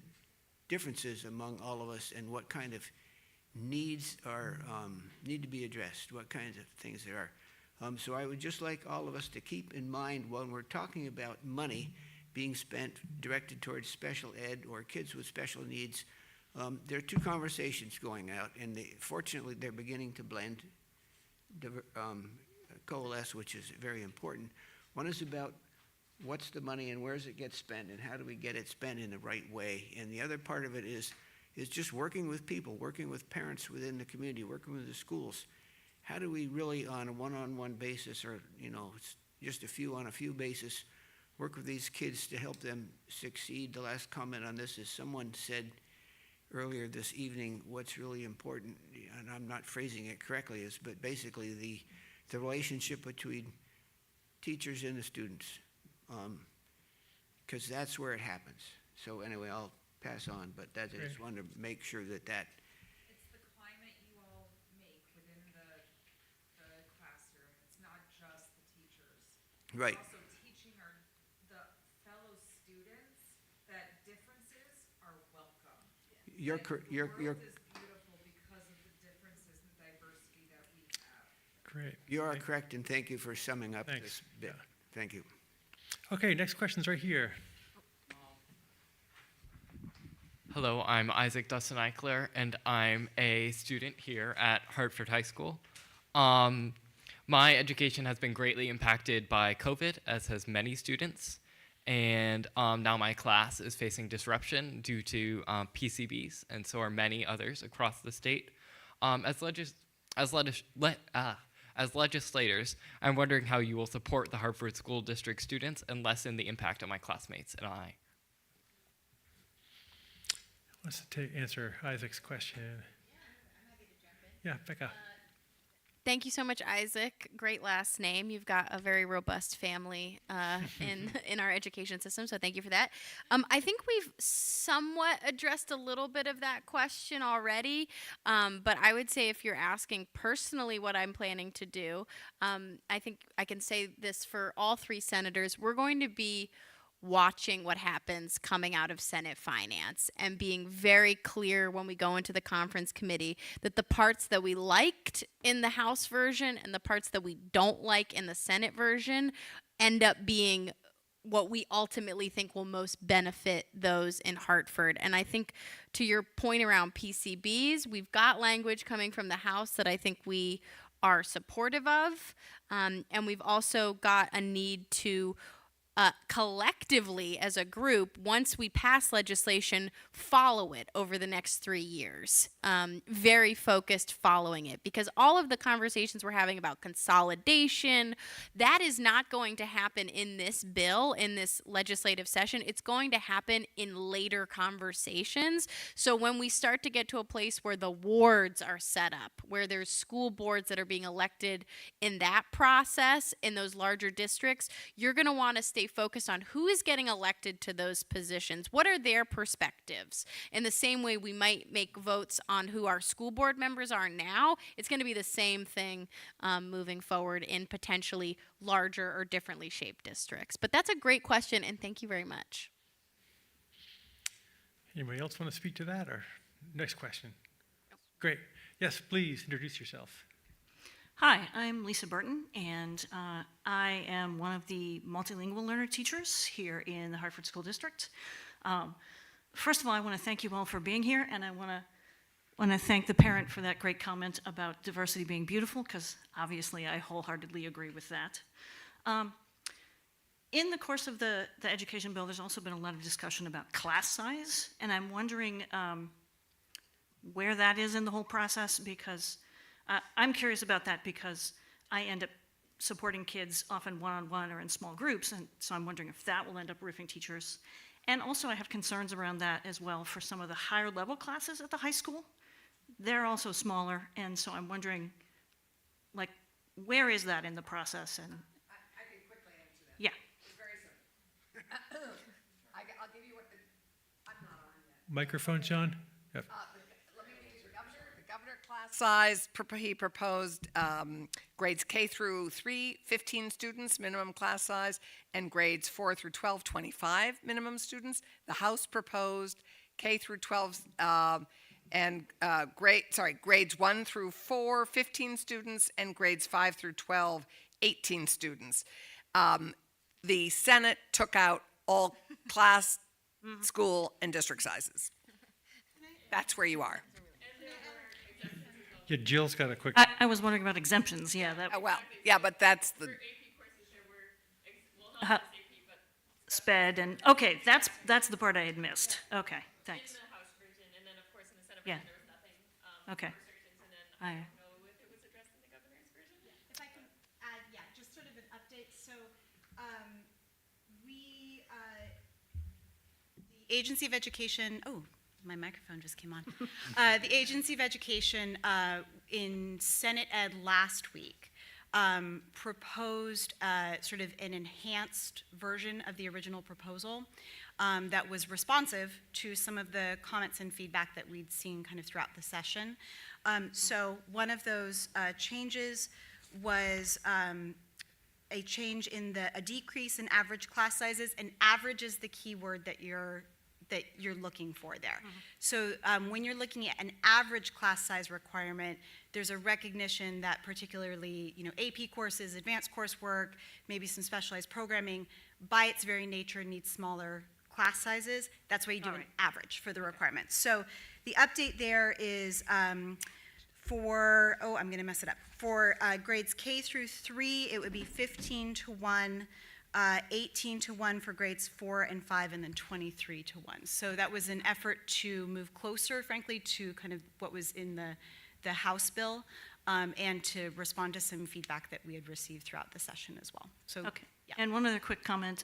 differences among all of us and what kind of needs are need to be addressed, what kinds of things there are. So I would just like all of us to keep in mind when we're talking about money being spent directed towards special ed or kids with special needs, there are two conversations going out, and fortunately they're beginning to blend, coalesce, which is very important. One is about what's the money and where does it get spent and how do we get it spent in the right way, and the other part of it is just working with people, working with parents within the community, working with the schools. How do we really, on a one-on-one basis, or it's just a few on a few basis, work with these kids to help them succeed? The last comment on this is someone said earlier this evening, what's really important, and I'm not phrasing it correctly, but basically the relationship between teachers and the students, because that's where it happens. So anyway, I'll pass on, but I just wanted to make sure that It's the climate you all make within the classroom. It's not just the teachers. right. It's also teaching the fellow students that differences are welcome. You're The world is beautiful because of the differences and diversity that we have. Great. you are correct, and thank you for summing up Thanks. this bit. Yeah. Thank you. Okay, next question's right here. Hello, I'm Isaac Dustin Eichler, and I'm a student here at Hartford High School. My education has been greatly impacted by COVID, as has many students, and now my class is facing disruption due to PCBs, and so are many others across the state. As legislators, I'm wondering how you will support the Hartford School District students and lessen the impact on my classmates and I. Wants to answer Isaac's question. Yeah, Becca. Thank you so much, Isaac. Great last name. You've got a very robust family in our education system, so thank you for that. I think we've somewhat addressed a little bit of that question already, but I would say if you're asking personally what I'm planning to do, I think I can say this for all three senators. We're going to be watching what happens coming out of Senate Finance and being very clear when we go into the conference committee that the parts that we liked in the House version and the parts that we don't like in the Senate version end up being what we ultimately think will most benefit those in Hartford. And I think to your point around PCBs, we've got language coming from the House that I think we are supportive of. And we've also got a need to collectively as a group, once we pass legislation, follow it over the next 3 years. Very focused following it, because all of the conversations we're having about consolidation, that is not going to happen in this bill, in this legislative session. It's going to happen in later conversations. So when we start to get to a place where the wards are set up, where there's school boards that are being elected in that process, in those larger districts, you're going to want to stay focused on who is getting elected to those positions. What are their perspectives? In the same way we might make votes on who our school board members are now, it's going to be the same thing moving forward in potentially larger or differently shaped districts. But that's a great question, and thank you very much. Anybody else want to speak to that, or next question? Great. Yes, please introduce yourself. Hi, I'm Lisa Burton, and I am one of the multilingual learner teachers here in the Hartford School District. First of all, I want to thank you all for being here, and I want to thank the parent for that great comment about diversity being beautiful, because obviously I wholeheartedly agree with that. In the course of the education bill, there's also been a lot of discussion about class size, and I'm wondering where that is in the whole process, because I'm curious about that because I end up supporting kids often one-on-one or in small groups, and so I'm wondering if that will end up roofing teachers. And also I have concerns around that as well for some of the higher level classes at the high school. They're also smaller, and so I'm wondering, like, where is that in the process? And I can quickly answer that. yeah. It's very simple. I'll give you what I'm not on yet. Microphone, John? Yep. Let me give you the governor class size, he proposed grades K through 3, 15 students, minimum class size, and grades 4 through 12, 25 minimum students. The House proposed K through 12 grades 1 through 4, 15 students, and grades 5 through 12, 18 students. The Senate took out all class, school, and district sizes. That's where you are. Yeah, Jill's got a quick. I was wondering about exemptions, yeah. Well, yeah, but that's the. SPED and, okay, that's the part I had missed. Okay, thanks. Yeah. Okay. If I can add, yeah, just sort of an update. So the Agency of Education, oh, my microphone just came on. The Agency of Education in Senate Ed last week proposed sort of an enhanced version of the original proposal that was responsive to some of the comments and feedback that we'd seen kind of throughout the session. So one of those changes was a change in a decrease in average class sizes, and average is the key word that you're looking for there. So when you're looking at an average class size requirement, there's a recognition that particularly, AP courses, advanced coursework, maybe some specialized programming, by its very nature needs smaller class sizes. That's why you do an average for the requirements. So the update there is for, I'm going to mess it up. For grades K through 3, it would be 15-1, 18-1 for grades 4 and 5, and then 23-1. So that was an effort to move closer, frankly, to kind of what was in the House bill, and to respond to some feedback that we had received throughout the session as well. So, Okay. Yeah. And one other quick comment.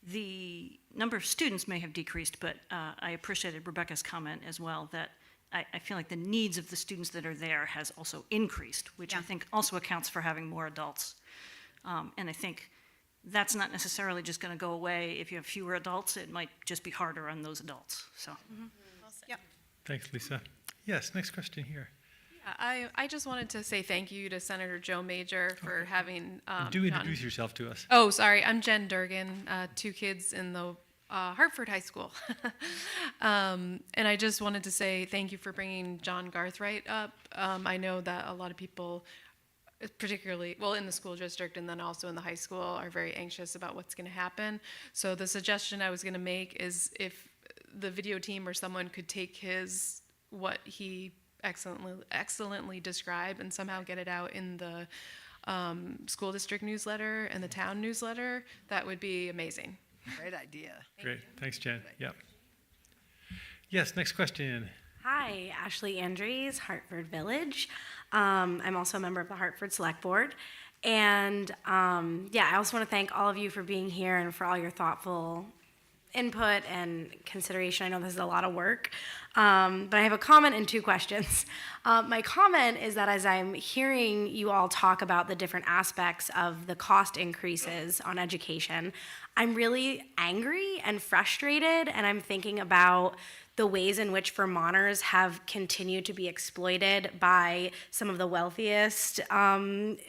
The number of students may have decreased, but I appreciated Rebecca's comment as well that I feel like the needs of the students that are there has also increased, which I think also accounts for having more adults. And I think that's not necessarily just going to go away. If you have fewer adults, it might just be harder on those adults. So. Yep. Thanks, Lisa. Yes, next question here. Yeah, I just wanted to say thank you to Senator Joe Major for having. Do introduce yourself to us. Oh, sorry. I'm Jen Durgan, 2 kids in the Hartford High School. And I just wanted to say thank you for bringing John Garthright up. I know that a lot of people, particularly, well, in the school district and then also in the high school, are very anxious about what's going to happen. So the suggestion I was going to make is if the video team or someone could take what he excellently described and somehow get it out in the school district newsletter and the town newsletter, that would be amazing. Great idea. Great. Thanks, Jen. Yep. Yes, next question. Hi, Ashley Andrews, Hartford Village. I'm also a member of the Hartford Select Board. And I also want to thank all of you for being here and for all your thoughtful input and consideration. I know this is a lot of work, but I have a comment and 2 questions. My comment is that as I'm hearing you all talk about the different aspects of the cost increases on education, I'm really angry and frustrated, and I'm thinking about the ways in which Vermonters have continued to be exploited by some of the wealthiest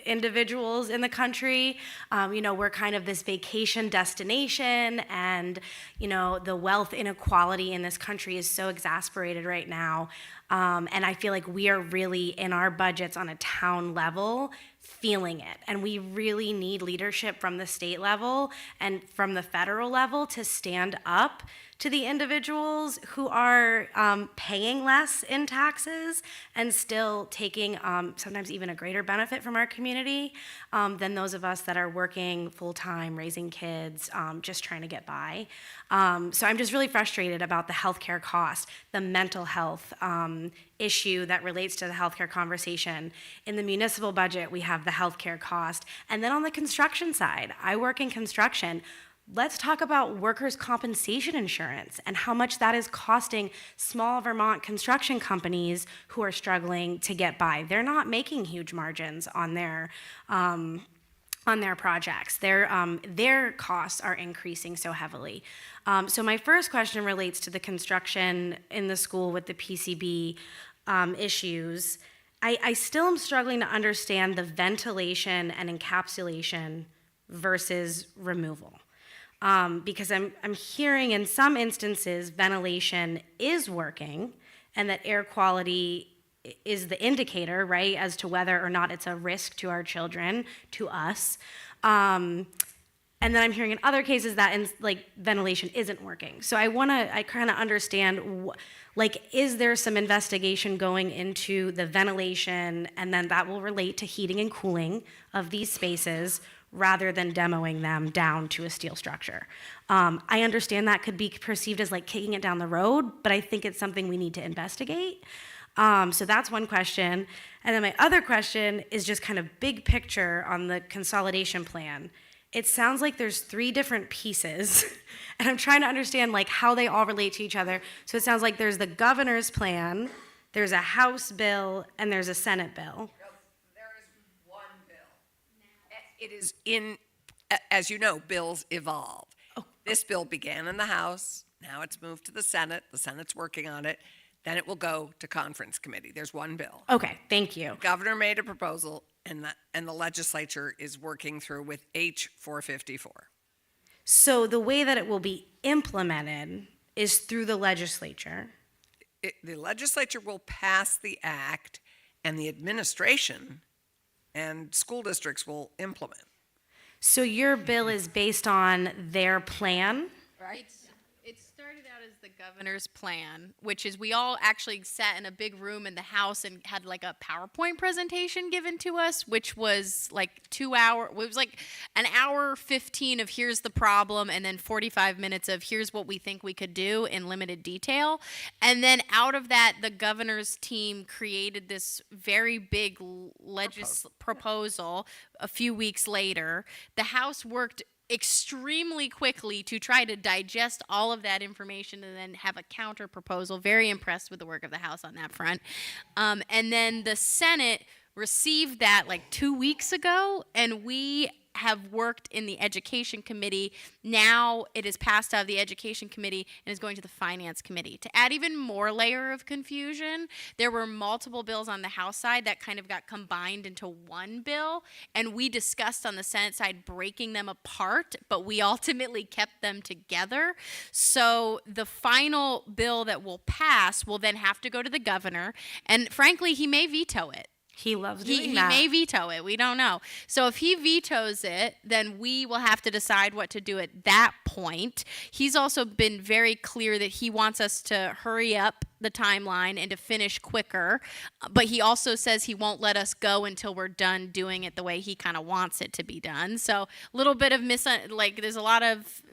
individuals in the country. We're kind of this vacation destination, and the wealth inequality in this country is so exasperated right now. And I feel like we are really, in our budgets on a town level, feeling it. And we really need leadership from the state level and from the federal level to stand up to the individuals who are paying less in taxes and still taking sometimes even a greater benefit from our community than those of us that are working full-time, raising kids, just trying to get by. So I'm just really frustrated about the healthcare cost, the mental health issue that relates to the healthcare conversation. In the municipal budget, we have the healthcare cost. And then on the construction side, I work in construction. Let's talk about workers' compensation insurance and how much that is costing small Vermont construction companies who are struggling to get by. They're not making huge margins on their projects. Their costs are increasing so heavily. So my first question relates to the construction in the school with the PCB issues. I still am struggling to understand the ventilation and encapsulation versus removal. Because I'm hearing in some instances ventilation is working and that air quality is the indicator, right, as to whether or not it's a risk to our children, to us. And then I'm hearing in other cases that ventilation isn't working. So I kind of understand, is there some investigation going into the ventilation, and then that will relate to heating and cooling of these spaces rather than demoing them down to a steel structure. I understand that could be perceived as kicking it down the road, but I think it's something we need to investigate. So that's one question. And then my other question is just kind of big picture on the consolidation plan. It sounds like there's 3 different pieces, and I'm trying to understand how they all relate to each other. So it sounds like there's the governor's plan, there's a House bill, and there's a Senate bill. It is as you know, bills evolve. This bill began in the House, now it's moved to the Senate, the Senate's working on it, then it will go to conference committee. There's one bill. Okay, thank you. The governor made a proposal, and the legislature is working through with H 454. So the way that it will be implemented is through the legislature. The legislature will pass the act, and the administration and school districts will implement. So your bill is based on their plan? Right. It started out as the governor's plan, which is we all actually sat in a big room in the House and had a PowerPoint presentation given to us, which was 2 hours. It was an hour 15 of here's the problem, and then 45 minutes of here's what we think we could do in limited detail. And then out of that, the governor's team created this very big proposal a few weeks later. The House worked extremely quickly to try to digest all of that information and then have a counter proposal. Very impressed with the work of the House on that front. And then the Senate received that 2 weeks ago, and we have worked in the Education Committee. Now it is passed out of the Education Committee and is going to the Finance Committee. To add even more layer of confusion, there were multiple bills on the House side that kind of got combined into one bill, and we discussed on the Senate side breaking them apart, but we ultimately kept them together. So the final bill that will pass will then have to go to the governor, and frankly, he may veto it. He loves doing that. He may veto it. We don't know. So if he vetoes it, then we will have to decide what to do at that point. He's also been very clear that he wants us to hurry up the timeline and to finish quicker. But he also says he won't let us go until we're done doing it the way he kind of wants it to be done. So a little bit of there's a lot of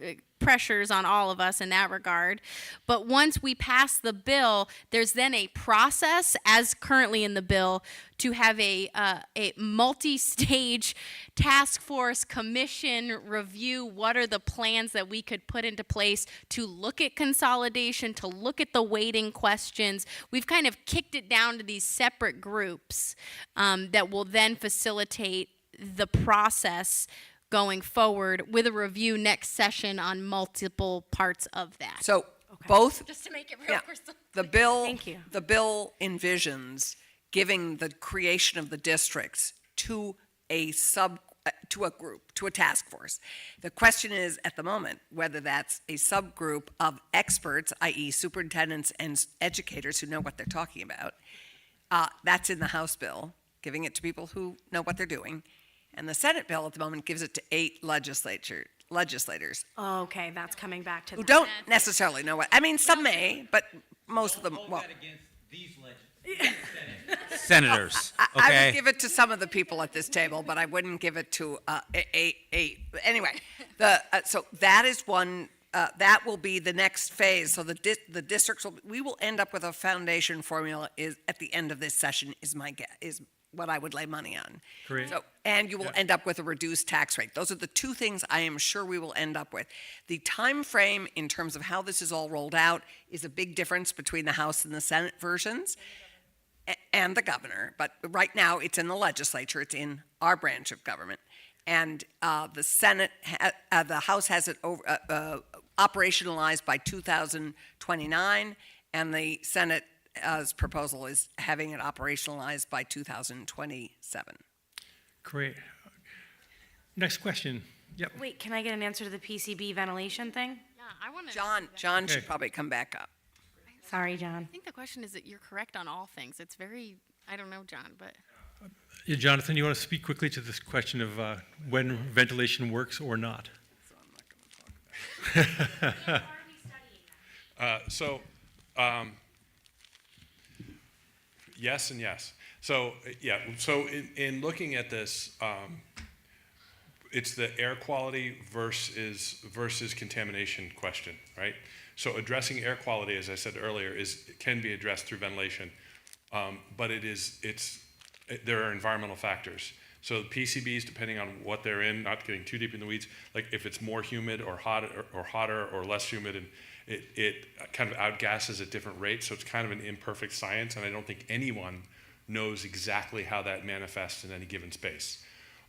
pressures on all of us in that regard. But once we pass the bill, there's then a process, as currently in the bill, to have a multi-stage task force commission review. What are the plans that we could put into place to look at consolidation, to look at the weighting questions? We've kind of kicked it down to these separate groups that will then facilitate the process going forward with a review next session on multiple parts of that. So both, just to make it real crystal. The bill, Thank you. The bill envisions giving the creation of the districts to a group, to a task force. The question is at the moment whether that's a subgroup of experts, i.e. superintendents and educators who know what they're talking about. That's in the House bill, giving it to people who know what they're doing. And the Senate bill at the moment gives it to 8 legislators. Okay, that's coming back to who that. don't necessarily know what. I mean, some may, but most of them won't. Senators. I Okay. would give it to some of the people at this table, but I wouldn't give it to anyway. So that is one that will be the next phase. So the districts we will end up with a foundation formula is at the end of this session is what I would lay money on. Great. So, and you will end up with a reduced tax rate. Those are the two things I am sure we will end up with. The time frame in terms of how this is all rolled out is a big difference between the House and the Senate versions and the governor. But right now it's in the legislature. It's in our branch of government. And the Senate, the House has it operationalized by 2029, and the Senate proposal is having it operationalized by 2027. Great. Next question. Yep. Wait, can I get an answer to the PCB ventilation thing? Yeah, I want to. John should probably come back up. Sorry, John. I think the question is that you're correct on all things. It's very, I don't know, John, but. Yeah, Jonathan, you want to speak quickly to this question of when ventilation works or not? Yes and yes. So in looking at this, it's the air quality versus contamination question, right? So addressing air quality, as I said earlier, can be addressed through ventilation, but there are environmental factors. So PCBs, depending on what they're in, not getting too deep in the weeds, like if it's more humid or hotter or less humid, and it kind of outgasses at different rates. So it's kind of an imperfect science, and I don't think anyone knows exactly how that manifests in any given space.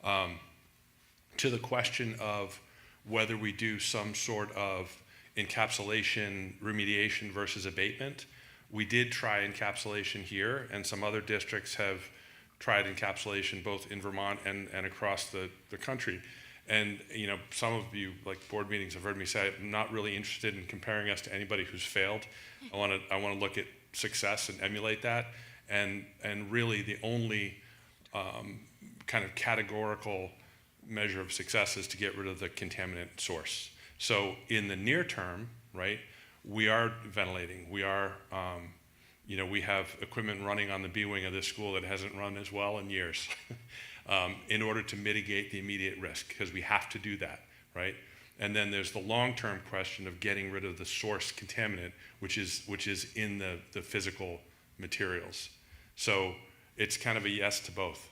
To the question of whether we do some sort of encapsulation, remediation versus abatement, we did try encapsulation here, and some other districts have tried encapsulation both in Vermont and across the country. And some of you, like board meetings, have heard me say I'm not really interested in comparing us to anybody who's failed. I want to look at success and emulate that. And really the only kind of categorical measure of success is to get rid of the contaminant source. So in the near term, right, we are ventilating. We are, we have equipment running on the B wing of this school that hasn't run as well in years. In order to mitigate the immediate risk, because we have to do that, right? And then there's the long-term question of getting rid of the source contaminant, which is in the physical materials. So it's kind of a yes to both.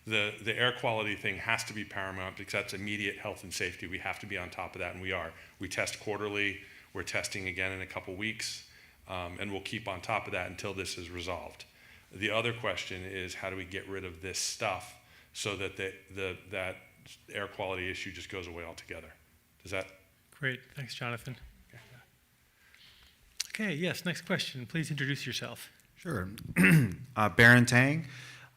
The air quality thing has to be paramount because that's immediate health and safety. We have to be on top of that, and we are. We test quarterly. We're testing again in a couple weeks, and we'll keep on top of that until this is resolved. The other question is, how do we get rid of this stuff so that that air quality issue just goes away altogether? Does that? Great. Thanks, Jonathan. Okay, yes, next question. Please introduce yourself. Sure. Baron Tang.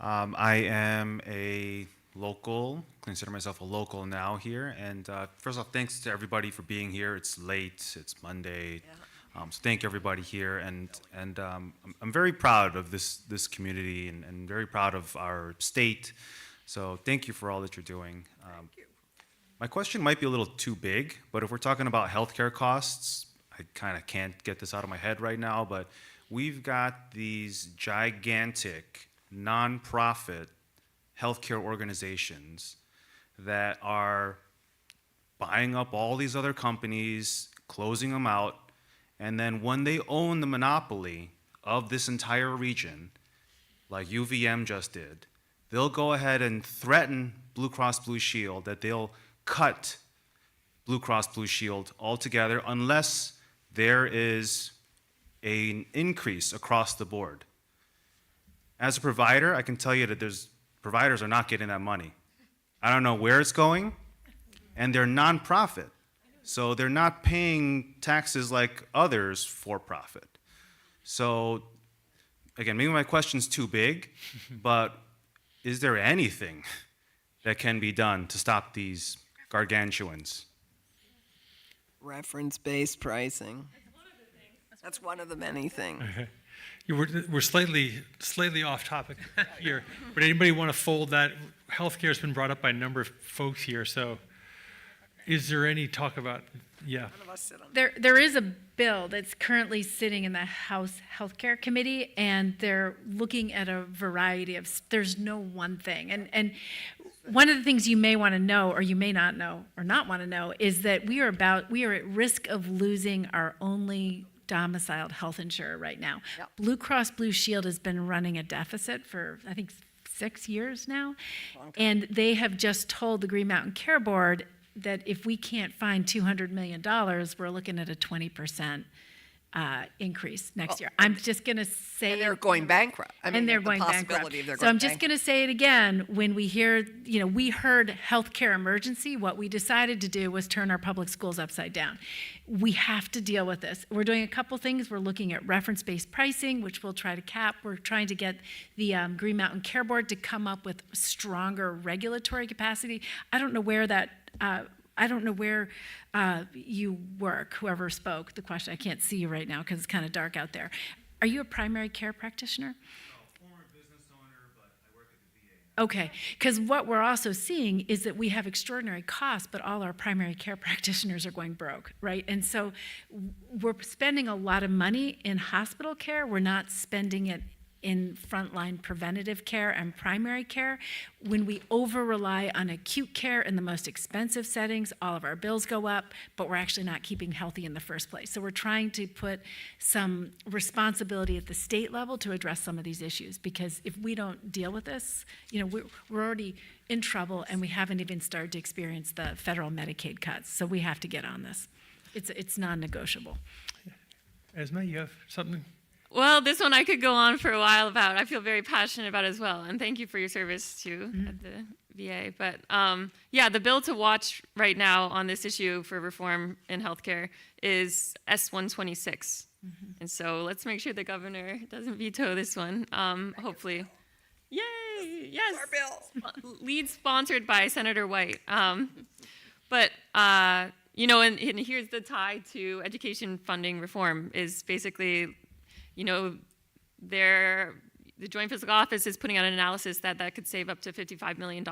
I am a local, consider myself a local now here. And first off, thanks to everybody for being here. It's late, it's Monday. Yeah. So thank everybody here. And I'm very proud of this community and very proud of our state. So thank you for all that you're doing. Thank you. My question might be a little too big, but if we're talking about healthcare costs, I kind of can't get this out of my head right now, but we've got these gigantic nonprofit healthcare organizations that are buying up all these other companies, closing them out, and then when they own the monopoly of this entire region, like UVM just did, they'll go ahead and threaten Blue Cross Blue Shield that they'll cut Blue Cross Blue Shield altogether unless there is an increase across the board. As a provider, I can tell you that providers are not getting that money. I don't know where it's going, and they're nonprofit, so they're not paying taxes like others for profit. So, again, maybe my question's too big, but is there anything that can be done to stop these gargantuans? Reference-based pricing. That's one of the many things. We're slightly off topic here, but anybody want to fold that? Healthcare has been brought up by a number of folks here, so is there any talk about, yeah. There is a bill that's currently sitting in the House Healthcare Committee, and they're looking at a variety of, there's no one thing. And one of the things you may want to know, or you may not know, or not want to know, is that we are at risk of losing our only domiciled health insurer right now. Yep. Blue Cross Blue Shield has been running a deficit for, I think, 6 years now. And they have just told the Green Mountain Care Board that if we can't find $200 million, we're looking at a 20% increase next year. I'm just going to say. And they're going bankrupt. I mean, and they're the going bankrupt. possibility of they're So going I'm just going to say it again. When we hear, we heard healthcare emergency, what we decided to do was turn our public schools upside down. We have to deal with this. We're doing a couple things. We're looking at reference-based pricing, which we'll try to cap. We're trying to get the Green Mountain Care Board to come up with stronger regulatory capacity. I don't know where you work, whoever spoke the question. I can't see you right now because it's kind of dark out there. Are you a primary care practitioner? Former business owner, but I work at the VA now. Okay, because what we're also seeing is that we have extraordinary costs, but all our primary care practitioners are going broke, right? And so we're spending a lot of money in hospital care. We're not spending it in frontline preventative care and primary care. When we over-rely on acute care in the most expensive settings, all of our bills go up, but we're actually not keeping healthy in the first place. So we're trying to put some responsibility at the state level to address some of these issues, because if we don't deal with this, we're already in trouble, and we haven't even started to experience the federal Medicaid cuts. So we have to get on this. It's non-negotiable. Esme, you have something? Well, this one I could go on for a while about. I feel very passionate about as well. And thank you for your service too at the VA. But the bill to watch right now on this issue for reform in healthcare is S-126. And so let's make sure the governor doesn't veto this one. Hopefully. Yay! Yes. Our bill. Lead sponsored by Senator White. But and here's the tie to education funding reform is basically, the Joint Fiscal Office is putting out an analysis that could save up to $55 million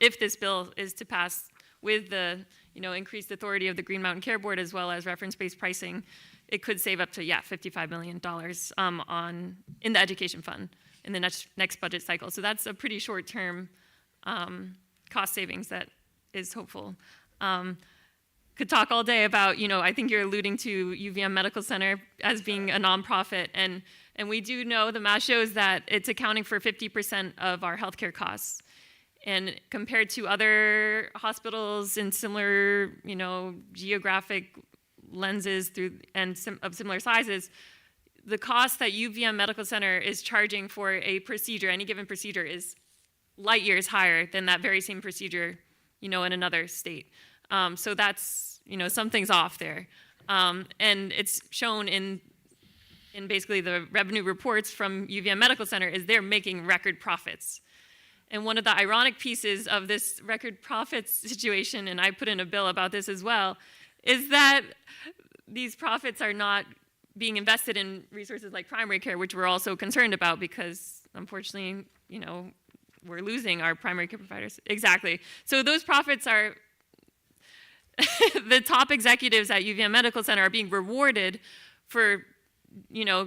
if this bill is to pass with the increased authority of the Green Mountain Care Board as well as reference-based pricing. It could save up to $55 million in the education fund in the next budget cycle. So that's a pretty short-term cost savings that is hopeful. Could talk all day about, I think you're alluding to UVM Medical Center as being a nonprofit, and we do know the math shows that it's accounting for 50% of our healthcare costs. And compared to other hospitals in similar, geographic lenses of similar sizes, the cost that UVM Medical Center is charging for a procedure, any given procedure, is light years higher than that very same procedure, in another state. So that's, something's off there. And it's shown in basically the revenue reports from UVM Medical Center is they're making record profits. And one of the ironic pieces of this record profits situation, and I put in a bill about this as well, is that these profits are not being invested in resources like primary care, which we're also concerned about because unfortunately, we're losing our primary care providers. Exactly. So those profits are the top executives at UVM Medical Center are being rewarded for,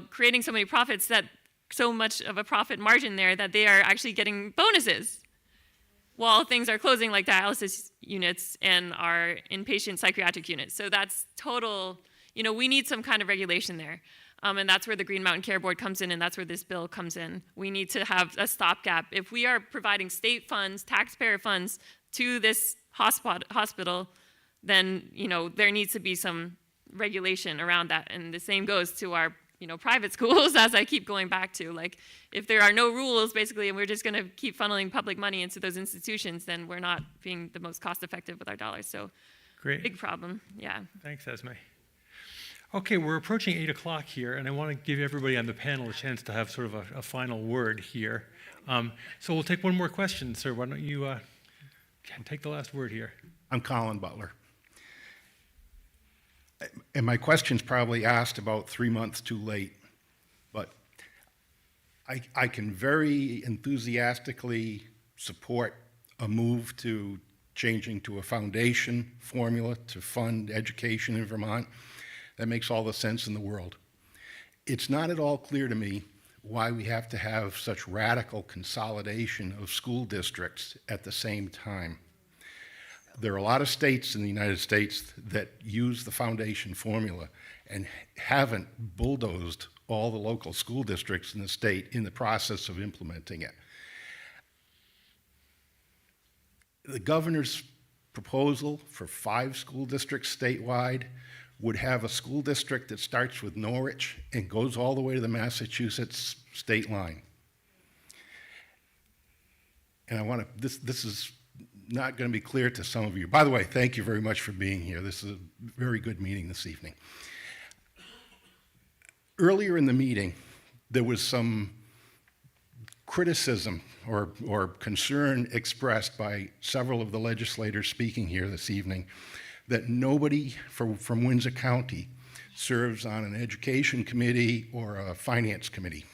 creating so many profits, that so much of a profit margin there that they are actually getting bonuses while things are closing like dialysis units and our inpatient psychiatric units. So that's total, we need some kind of regulation there. And that's where the Green Mountain Care Board comes in, and that's where this bill comes in. We need to have a stopgap. If we are providing state funds, taxpayer funds to this hospital, then there needs to be some regulation around that. And the same goes to our private schools, as I keep going back to. Like, if there are no rules, basically, and we're just going to keep funneling public money into those institutions, then we're not being the most cost effective with our dollars. So, great. Big problem, yeah. Thanks, Esme. Okay, we're approaching 8 o'clock here, and I want to give everybody on the panel a chance to have sort of a final word here. So we'll take one more question, sir. Why don't you take the last word here? I'm Colin Butler. And my question's probably asked about 3 months too late, but I can very enthusiastically support a move to changing to a foundation formula to fund education in Vermont. That makes all the sense in the world. It's not at all clear to me why we have to have such radical consolidation of school districts at the same time. There are a lot of states in the United States that use the foundation formula and haven't bulldozed all the local school districts in the state in the process of implementing it. The governor's proposal for 5 school districts statewide would have a school district that starts with Norwich and goes all the way to the Massachusetts state line. And I want to, this is not going to be clear to some of you. By the way, thank you very much for being here. This is a very good meeting this evening. Earlier in the meeting, there was some criticism or concern expressed by several of the legislators speaking here this evening that nobody from Windsor County serves on an education committee or a finance committee.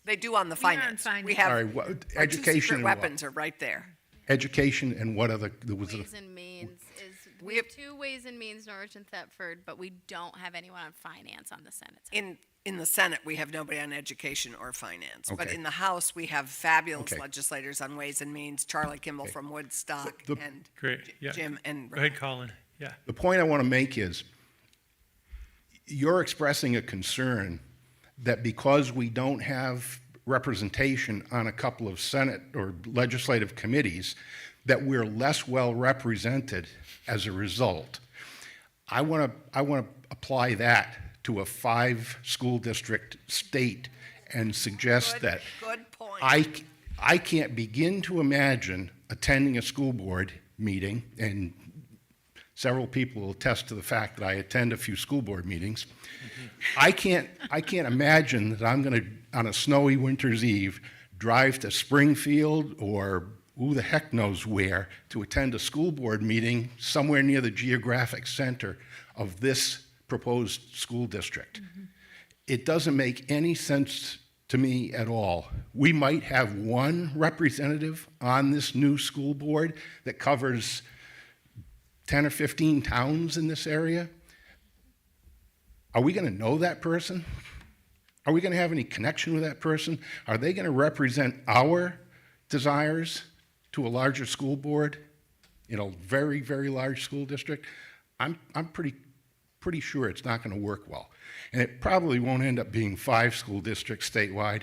They do on the We are on finance. finance. We have, All right, our education two secret and what? weapons are right there. Education and what other, there was a, Ways and Means is, We we have have- 2 Ways and Means, Norwich and Thetford, but we don't have anyone on finance on the Senate side. In the Senate, we have nobody on education or finance. But Okay. in the House, we have fabulous Okay. legislators on Ways and Means, Charlie Kimball from Woodstock The- and Great, yeah. Jim and Go ahead, Colin, yeah. the point I want to make is you're expressing a concern that because we don't have representation on a couple of Senate or legislative committees, that we're less well represented as a result. I want to apply that to a 5 school district state and suggest that Good point. I can't begin to imagine attending a school board meeting, and several people will attest to the fact that I attend a few school board meetings. I can't imagine that I'm going to, on a snowy winter's eve, drive to Springfield or who the heck knows where to attend a school board meeting somewhere near the geographic center of this proposed school district. It doesn't make any sense to me at all. We might have one representative on this new school board that covers 10 or 15 towns in this area. Are we going to know that person? Are we going to have any connection with that person? Are they going to represent our desires to a larger school board in a very, very large school district? I'm pretty sure it's not going to work well. And it probably won't end up being 5 school districts statewide.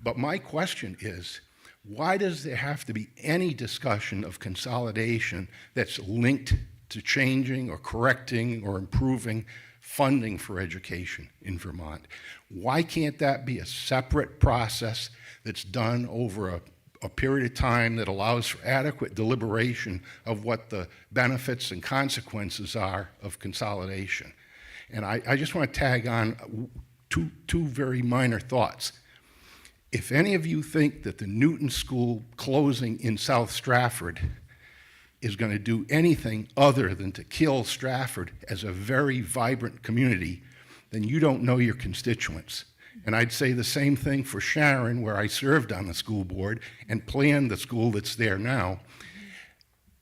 But my question is, why does there have to be any discussion of consolidation that's linked to changing or correcting or improving funding for education in Vermont? Why can't that be a separate process that's done over a period of time that allows for adequate deliberation of what the benefits and consequences are of consolidation? And I just want to tag on two very minor thoughts. If any of you think that the Newton School closing in South Stratford is going to do anything other than to kill Stratford as a very vibrant community, then you don't know your constituents. And I'd say the same thing for Sharon, where I served on the school board and planned the school that's there now.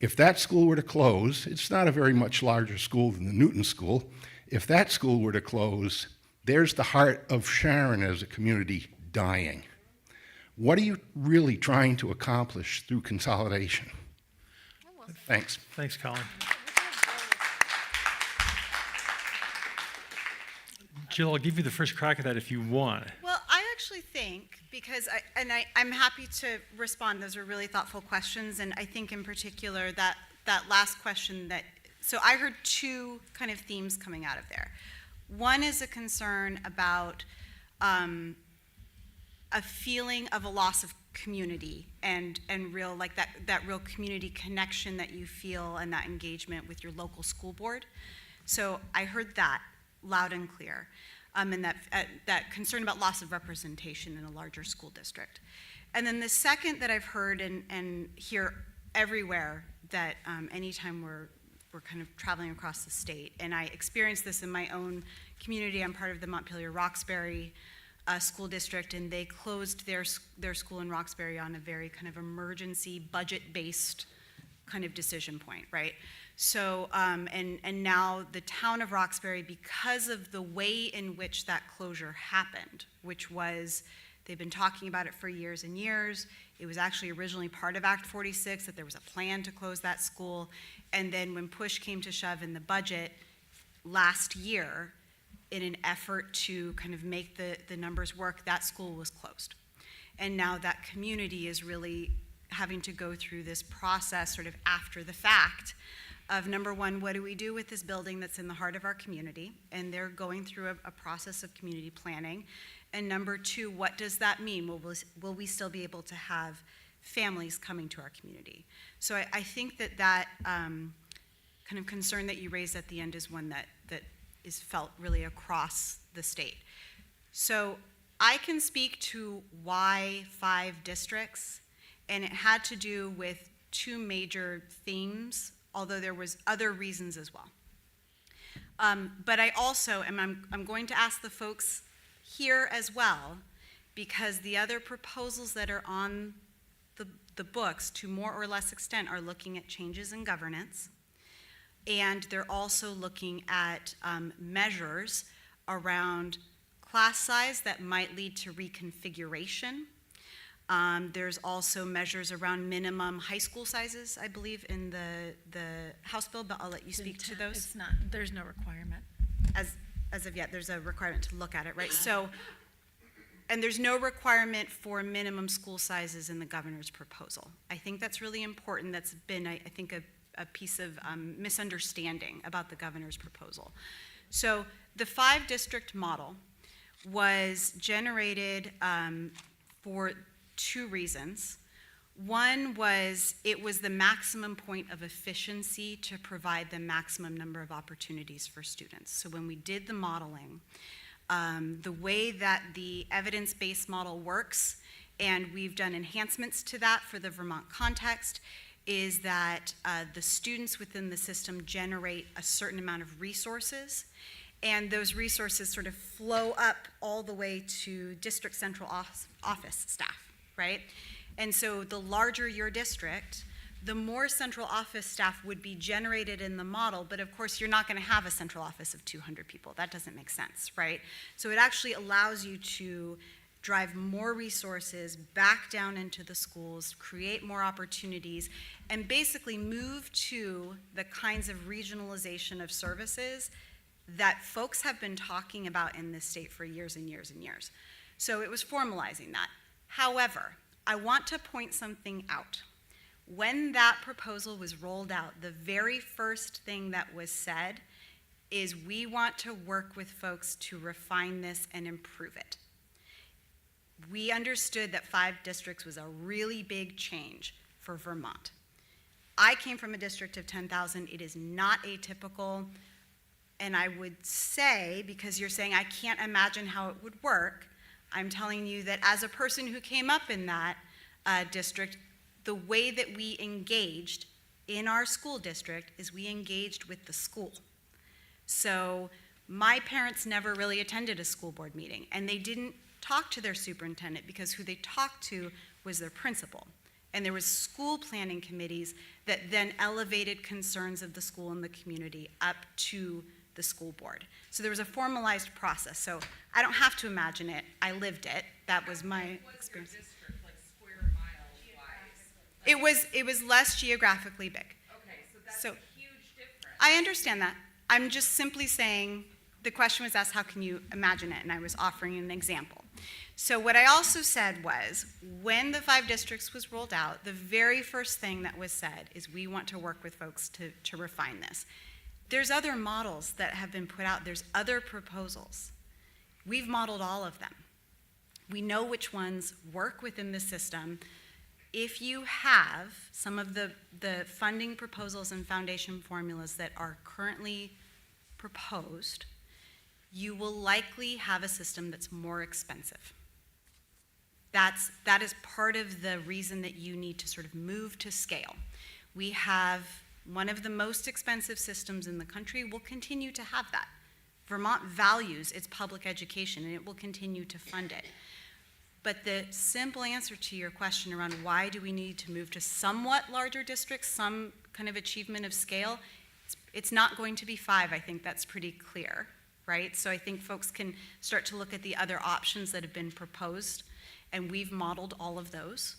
If that school were to close, it's not a very much larger school than the Newton School. If that school were to close, there's the heart of Sharon as a community dying. What are you really trying to accomplish through consolidation? Thanks. Thanks, Colin. Jill, I'll give you the first crack at that if you want. Well, I actually think, because I'm happy to respond. Those are really thoughtful questions, and I think in particular that last question so I heard 2 kind of themes coming out of there. One is a concern about a feeling of a loss of community and real, like that real community connection that you feel and that engagement with your local school board. So I heard that loud and clear, and that concern about loss of representation in a larger school district. And then the second that I've heard and hear everywhere, that anytime we're kind of traveling across the state, and I experienced this in my own community. I'm part of the Montpelier-Roxbury school district, and they closed their school in Roxbury on a very kind of emergency, budget-based kind of decision point, right? So, and now the town of Roxbury, because of the way in which that closure happened, which was They've been talking about it for years and years. It was actually originally part of Act 46 that there was a plan to close that school. And then when push came to shove in the budget last year, in an effort to kind of make the numbers work, that school was closed. And now that community is really having to go through this process sort of after the fact of, number one, what do we do with this building that's in the heart of our community? And they're going through a process of community planning. And number two, what does that mean? Will we still be able to have families coming to our community? So I think that kind of concern that you raised at the end is one that is felt really across the state. So I can speak to why 5 districts, and it had to do with 2 major themes, although there was other reasons as well. But I also, I'm going to ask the folks here as well, because the other proposals that are on the books, to more or less extent, are looking at changes in governance. And they're also looking at measures around class size that might lead to reconfiguration. There's also measures around minimum high school sizes, I believe, in the House bill, but I'll let you speak to those. It's not, there's no requirement. As of yet, there's a requirement to look at it, right? So, and there's no requirement for minimum school sizes in the governor's proposal. I think that's really important. That's been, I think, a piece of misunderstanding about the governor's proposal. So the 5-district model was generated for 2 reasons. One was it was the maximum point of efficiency to provide the maximum number of opportunities for students. So when we did the modeling, the way that the evidence-based model works, and we've done enhancements to that for the Vermont context, is that the students within the system generate a certain amount of resources, and those resources sort of flow up all the way to district central office staff, right? And so the larger your district, the more central office staff would be generated in the model, but of course you're not going to have a central office of 200 people. That doesn't make sense, right? So it actually allows you to drive more resources back down into the schools, create more opportunities, and basically move to the kinds of regionalization of services that folks have been talking about in this state for years and years and years. So it was formalizing that. However, I want to point something out. When that proposal was rolled out, the very first thing that was said is we want to work with folks to refine this and improve it. We understood that 5 districts was a really big change for Vermont. I came from a district of 10,000. It is not atypical. And I would say, because you're saying I can't imagine how it would work, I'm telling you that as a person who came up in that district, the way that we engaged in our school district is we engaged with the school. So my parents never really attended a school board meeting, and they didn't talk to their superintendent because who they talked to was their principal. And there was school planning committees that then elevated concerns of the school and the community up to the school board. So there was a formalized process. So I don't have to imagine it. I lived it. That was my experience. It was less geographically big. Okay, so that's So a huge difference. I understand that. I'm just simply saying, the question was asked, how can you imagine it? And I was offering an example. So what I also said was, when the 5 districts was rolled out, the very first thing that was said is we want to work with folks to refine this. There's other models that have been put out. There's other proposals. We've modeled all of them. We know which ones work within the system. If you have some of the funding proposals and foundation formulas that are currently proposed, you will likely have a system that's more expensive. That is part of the reason that you need to sort of move to scale. We have one of the most expensive systems in the country. We'll continue to have that. Vermont values its public education, and it will continue to fund it. But the simple answer to your question around why do we need to move to somewhat larger districts, some kind of achievement of scale, it's not going to be 5. I think that's pretty clear, right? So I think folks can start to look at the other options that have been proposed and we've modeled all of those.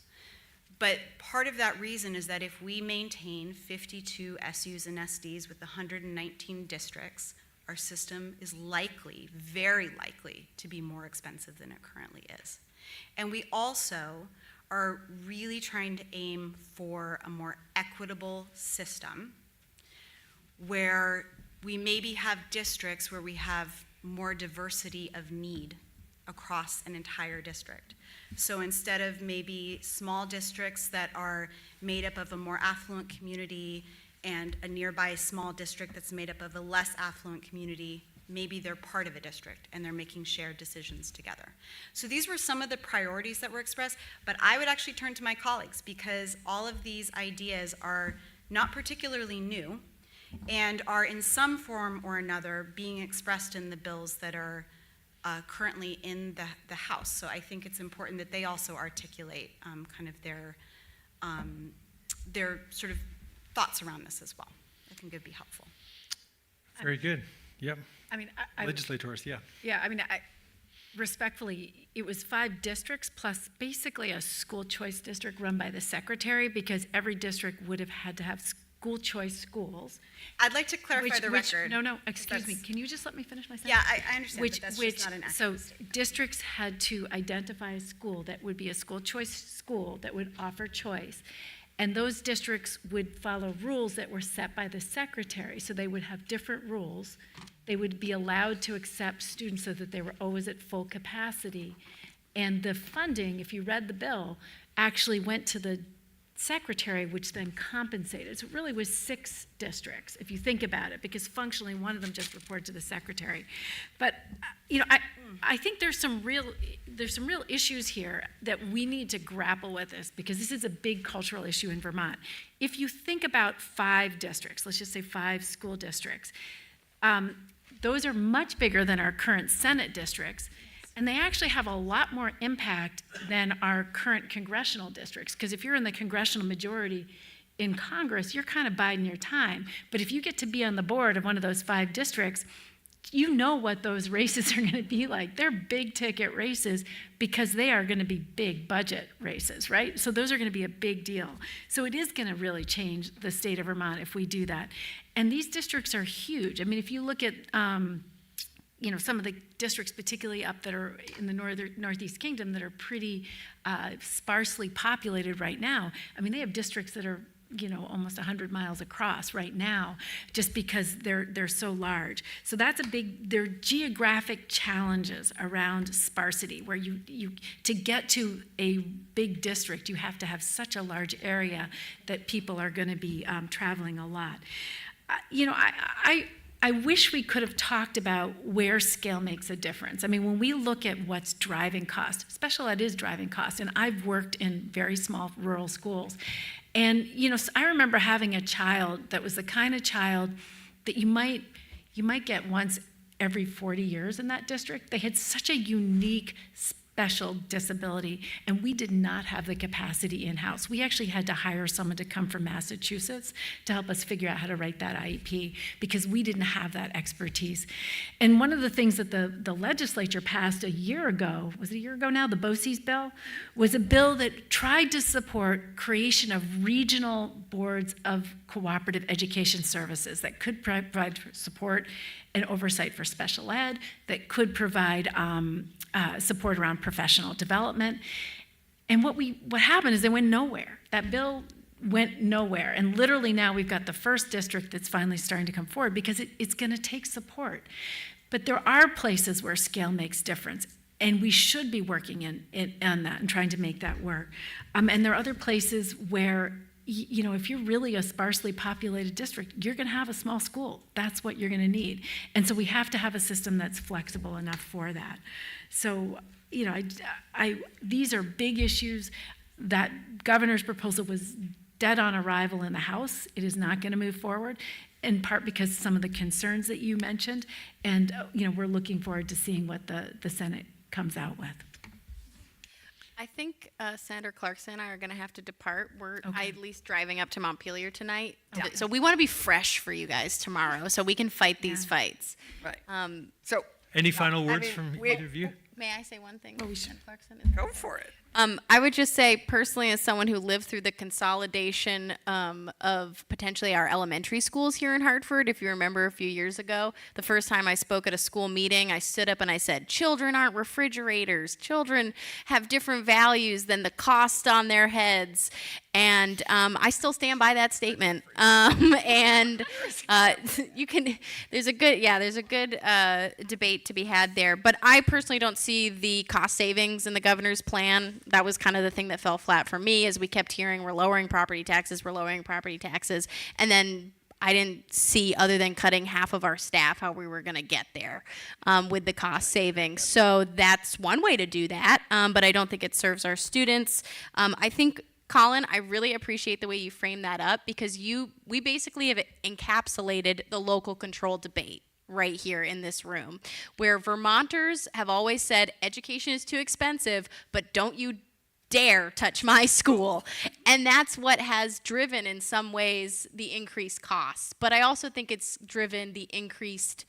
But part of that reason is that if we maintain 52 SUs and SDs with 119 districts, our system is likely, very likely, to be more expensive than it currently is. And we also are really trying to aim for a more equitable system where we maybe have districts where we have more diversity of need across an entire district. So instead of maybe small districts that are made up of a more affluent community and a nearby small district that's made up of a less affluent community, maybe they're part of a district and they're making shared decisions together. So these were some of the priorities that were expressed, but I would actually turn to my colleagues because all of these ideas are not particularly new and are in some form or another being expressed in the bills that are currently in the House. So I think it's important that they also articulate kind of their sort of thoughts around this as well. I think it'd be helpful. Very good. Yep. I mean, Legislators, yeah. Yeah, I mean, respectfully, it was 5 districts plus basically a school choice district run by the secretary because every district would have had to have school choice schools. I'd like to clarify the record. No, excuse me. Can you just let me finish my sentence? Yeah, I understand, but that's just not an accurate So statement. districts had to identify a school that would be a school choice school that would offer choice. And those districts would follow rules that were set by the secretary. So they would have different rules. They would be allowed to accept students so that they were always at full capacity. And the funding, if you read the bill, actually went to the secretary, which then compensated. So it really was 6 districts, if you think about it, because functionally one of them just reported to the secretary. But I think there's some real issues here that we need to grapple with this because this is a big cultural issue in Vermont. If you think about 5 districts, let's just say 5 school districts, those are much bigger than our current Senate districts. And they actually have a lot more impact than our current congressional districts. Because if you're in the congressional majority in Congress, you're kind of biding your time. But if you get to be on the board of one of those 5 districts, you know what those races are going to be like. They're big ticket races because they are going to be big budget races, right? So those are going to be a big deal. So it is going to really change the state of Vermont if we do that. And these districts are huge. I mean, if you look at some of the districts, particularly up that are in the Northeast Kingdom that are pretty sparsely populated right now. I mean, they have districts that are, almost 100 miles across right now, just because they're so large. So that's there are geographic challenges around sparsity, where you to get to a big district, you have to have such a large area that people are going to be traveling a lot. I wish we could have talked about where scale makes a difference. I mean, when we look at what's driving cost, special ed is driving cost, and I've worked in very small rural schools. And, I remember having a child that was the kind of child that you might get once every 40 years in that district. They had such a unique, special disability, and we did not have the capacity in-house. We actually had to hire someone to come from Massachusetts to help us figure out how to write that IEP because we didn't have that expertise. And one of the things that the legislature passed a year ago, was it a year ago now, the BOCES bill, was a bill that tried to support creation of regional boards of cooperative education services that could provide support and oversight for special ed, that could provide support around professional development. And what happened is they went nowhere. That bill went nowhere. And literally now we've got the first district that's finally starting to come forward because it's going to take support. But there are places where scale makes difference. And we should be working on that and trying to make that work. And there are other places where if you're really a sparsely populated district, you're going to have a small school. That's what you're going to need. And so we have to have a system that's flexible enough for that. So, these are big issues. That governor's proposal was dead on arrival in the House. It is not going to move forward, in part because of some of the concerns that you mentioned. And, we're looking forward to seeing what the Senate comes out with. I think Senator Clarkson and I are going to have to depart. We're at least driving up to Montpelier tonight. Yeah. So we want to be fresh for you guys tomorrow so we can fight these fights. Right. So Any final words from either of you? May I say one thing? Go for it. I would just say personally, as someone who lived through the consolidation of potentially our elementary schools here in Hartford, if you remember a few years ago, the first time I spoke at a school meeting, I stood up and I said, children aren't refrigerators. Children have different values than the cost on their heads. And I still stand by that statement. You can, there's a good debate to be had there. But I personally don't see the cost savings in the governor's plan. That was kind of the thing that fell flat for me, as we kept hearing we're lowering property taxes, and then I didn't see, other than cutting half of our staff, how we were going to get there with the cost savings. So that's one way to do that, but I don't think it serves our students. I think, Colin, I really appreciate the way you frame that up, because we basically have encapsulated the local control debate right here in this room, where Vermonters have always said education is too expensive, but don't you dare touch my school. And that's what has driven, in some ways, the increased costs. But I also think it's driven the increased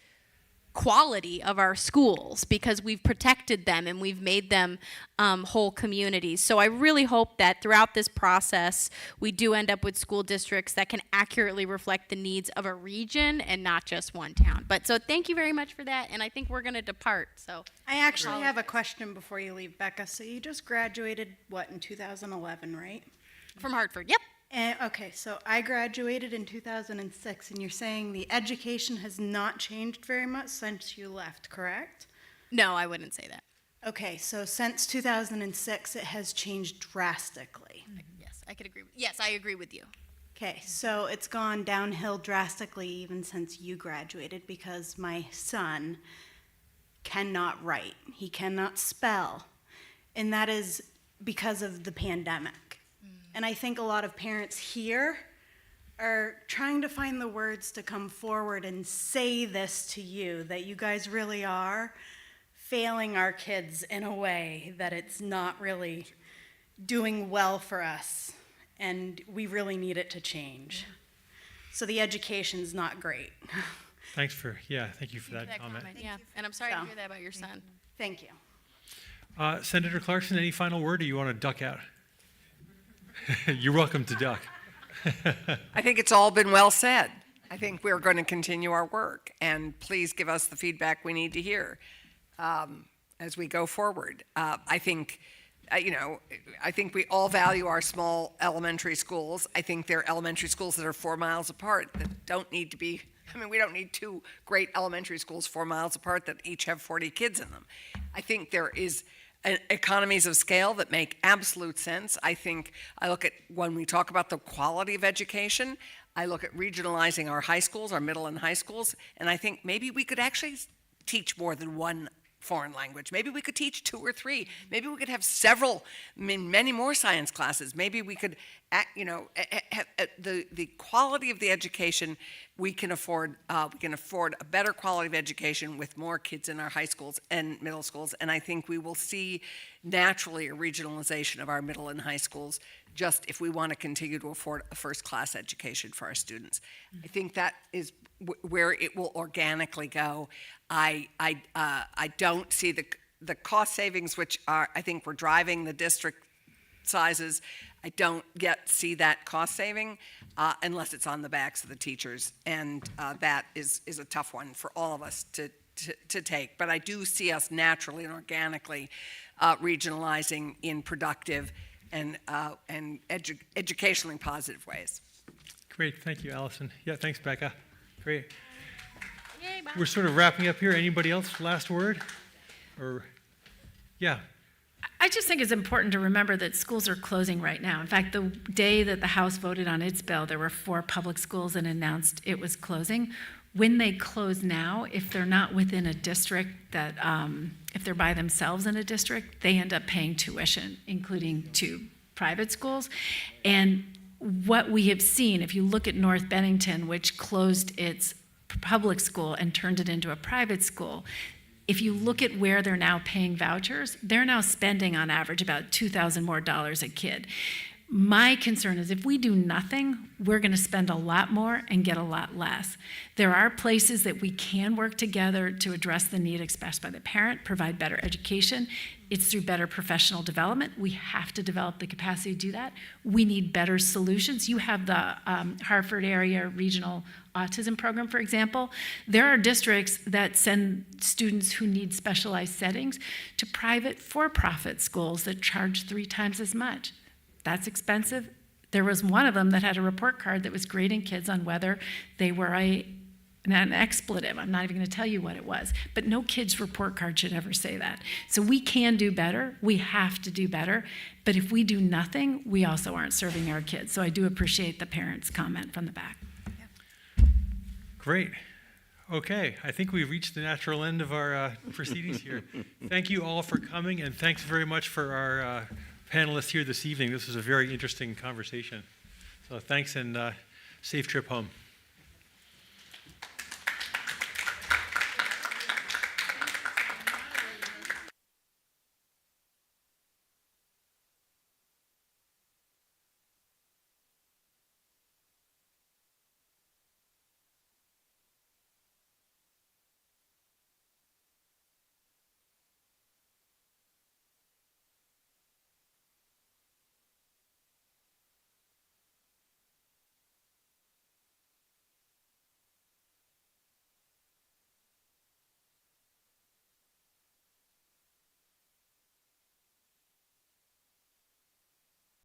quality of our schools, because we've protected them and we've made them whole communities. So I really hope that throughout this process, we do end up with school districts that can accurately reflect the needs of a region and not just one town. But so thank you very much for that, and I think we're going to depart. So I actually have a question before you leave, Becca. So you just graduated, what, in 2011, right? From Hartford, yep. Okay, so I graduated in 2006, and you're saying the education has not changed very much since you left, correct? No, I wouldn't say that. Okay, so since 2006, it has changed drastically. Yes, I could agree. Yes, I agree with you. Okay, so it's gone downhill drastically even since you graduated, because my son cannot write. He cannot spell. And that is because of the pandemic. And I think a lot of parents here are trying to find the words to come forward and say this to you, that you guys really are failing our kids in a way that it's not really doing well for us, and we really need it to change. So the education's not great. Thank you for that comment. Yeah, and I'm sorry to hear that about your son. Thank you. Senator Clarkson, any final word, or you want to duck out? You're welcome to duck. I think it's all been well said. I think we're going to continue our work, and please give us the feedback we need to hear as we go forward. I think we all value our small elementary schools. I think there are elementary schools that are 4 miles apart that don't need to be. We don't need two great elementary schools 4 miles apart that each have 40 kids in them. I think there is economies of scale that make absolute sense. I look at, when we talk about the quality of education, I look at regionalizing our high schools, our middle and high schools, and I think maybe we could actually teach more than one foreign language. Maybe we could teach 2 or 3. Maybe we could have several, many more science classes. Maybe we could, the quality of the education, we can afford a better quality of education with more kids in our high schools and middle schools. And I think we will see naturally a regionalization of our middle and high schools, just if we want to continue to afford a first-class education for our students. I think that is where it will organically go. I don't see the cost savings, which are, I think, we're driving the district sizes. I don't yet see that cost saving unless it's on the backs of the teachers, and that is a tough one for all of us to take. But I do see us naturally and organically regionalizing in productive and educationally positive ways. Great, thank you, Allison. Yeah, thanks, Becca. Great. Yay, bye. We're sort of wrapping up here. Anybody else? Last word? Yeah. I just think it's important to remember that schools are closing right now. In fact, the day that the House voted on its bill, there were 4 public schools that announced it was closing. When they close now, if they're not within a district that, if they're by themselves in a district, they end up paying tuition, including 2 private schools. And what we have seen, if you look at North Bennington, which closed its public school and turned it into a private school, if you look at where they're now paying vouchers, they're now spending on average about $2,000 more a kid. My concern is if we do nothing, we're going to spend a lot more and get a lot less. There are places that we can work together to address the need expressed by the parent, provide better education. It's through better professional development. We have to develop the capacity to do that. We need better solutions. You have the Hartford Area Regional Autism Program, for example. There are districts that send students who need specialized settings to private for-profit schools that charge 3 times as much. That's expensive. There was one of them that had a report card that was grading kids on whether they were an expletive. I'm not even going to tell you what it was, but no kid's report card should ever say that. So we can do better. We have to do better. But if we do nothing, we also aren't serving our kids. So I do appreciate the parents' comment from the back. Great. Okay, I think we've reached the natural end of our proceedings here. Thank you all for coming, and thanks very much for our panelists here this evening. This was a very interesting conversation. So thanks, and safe trip home.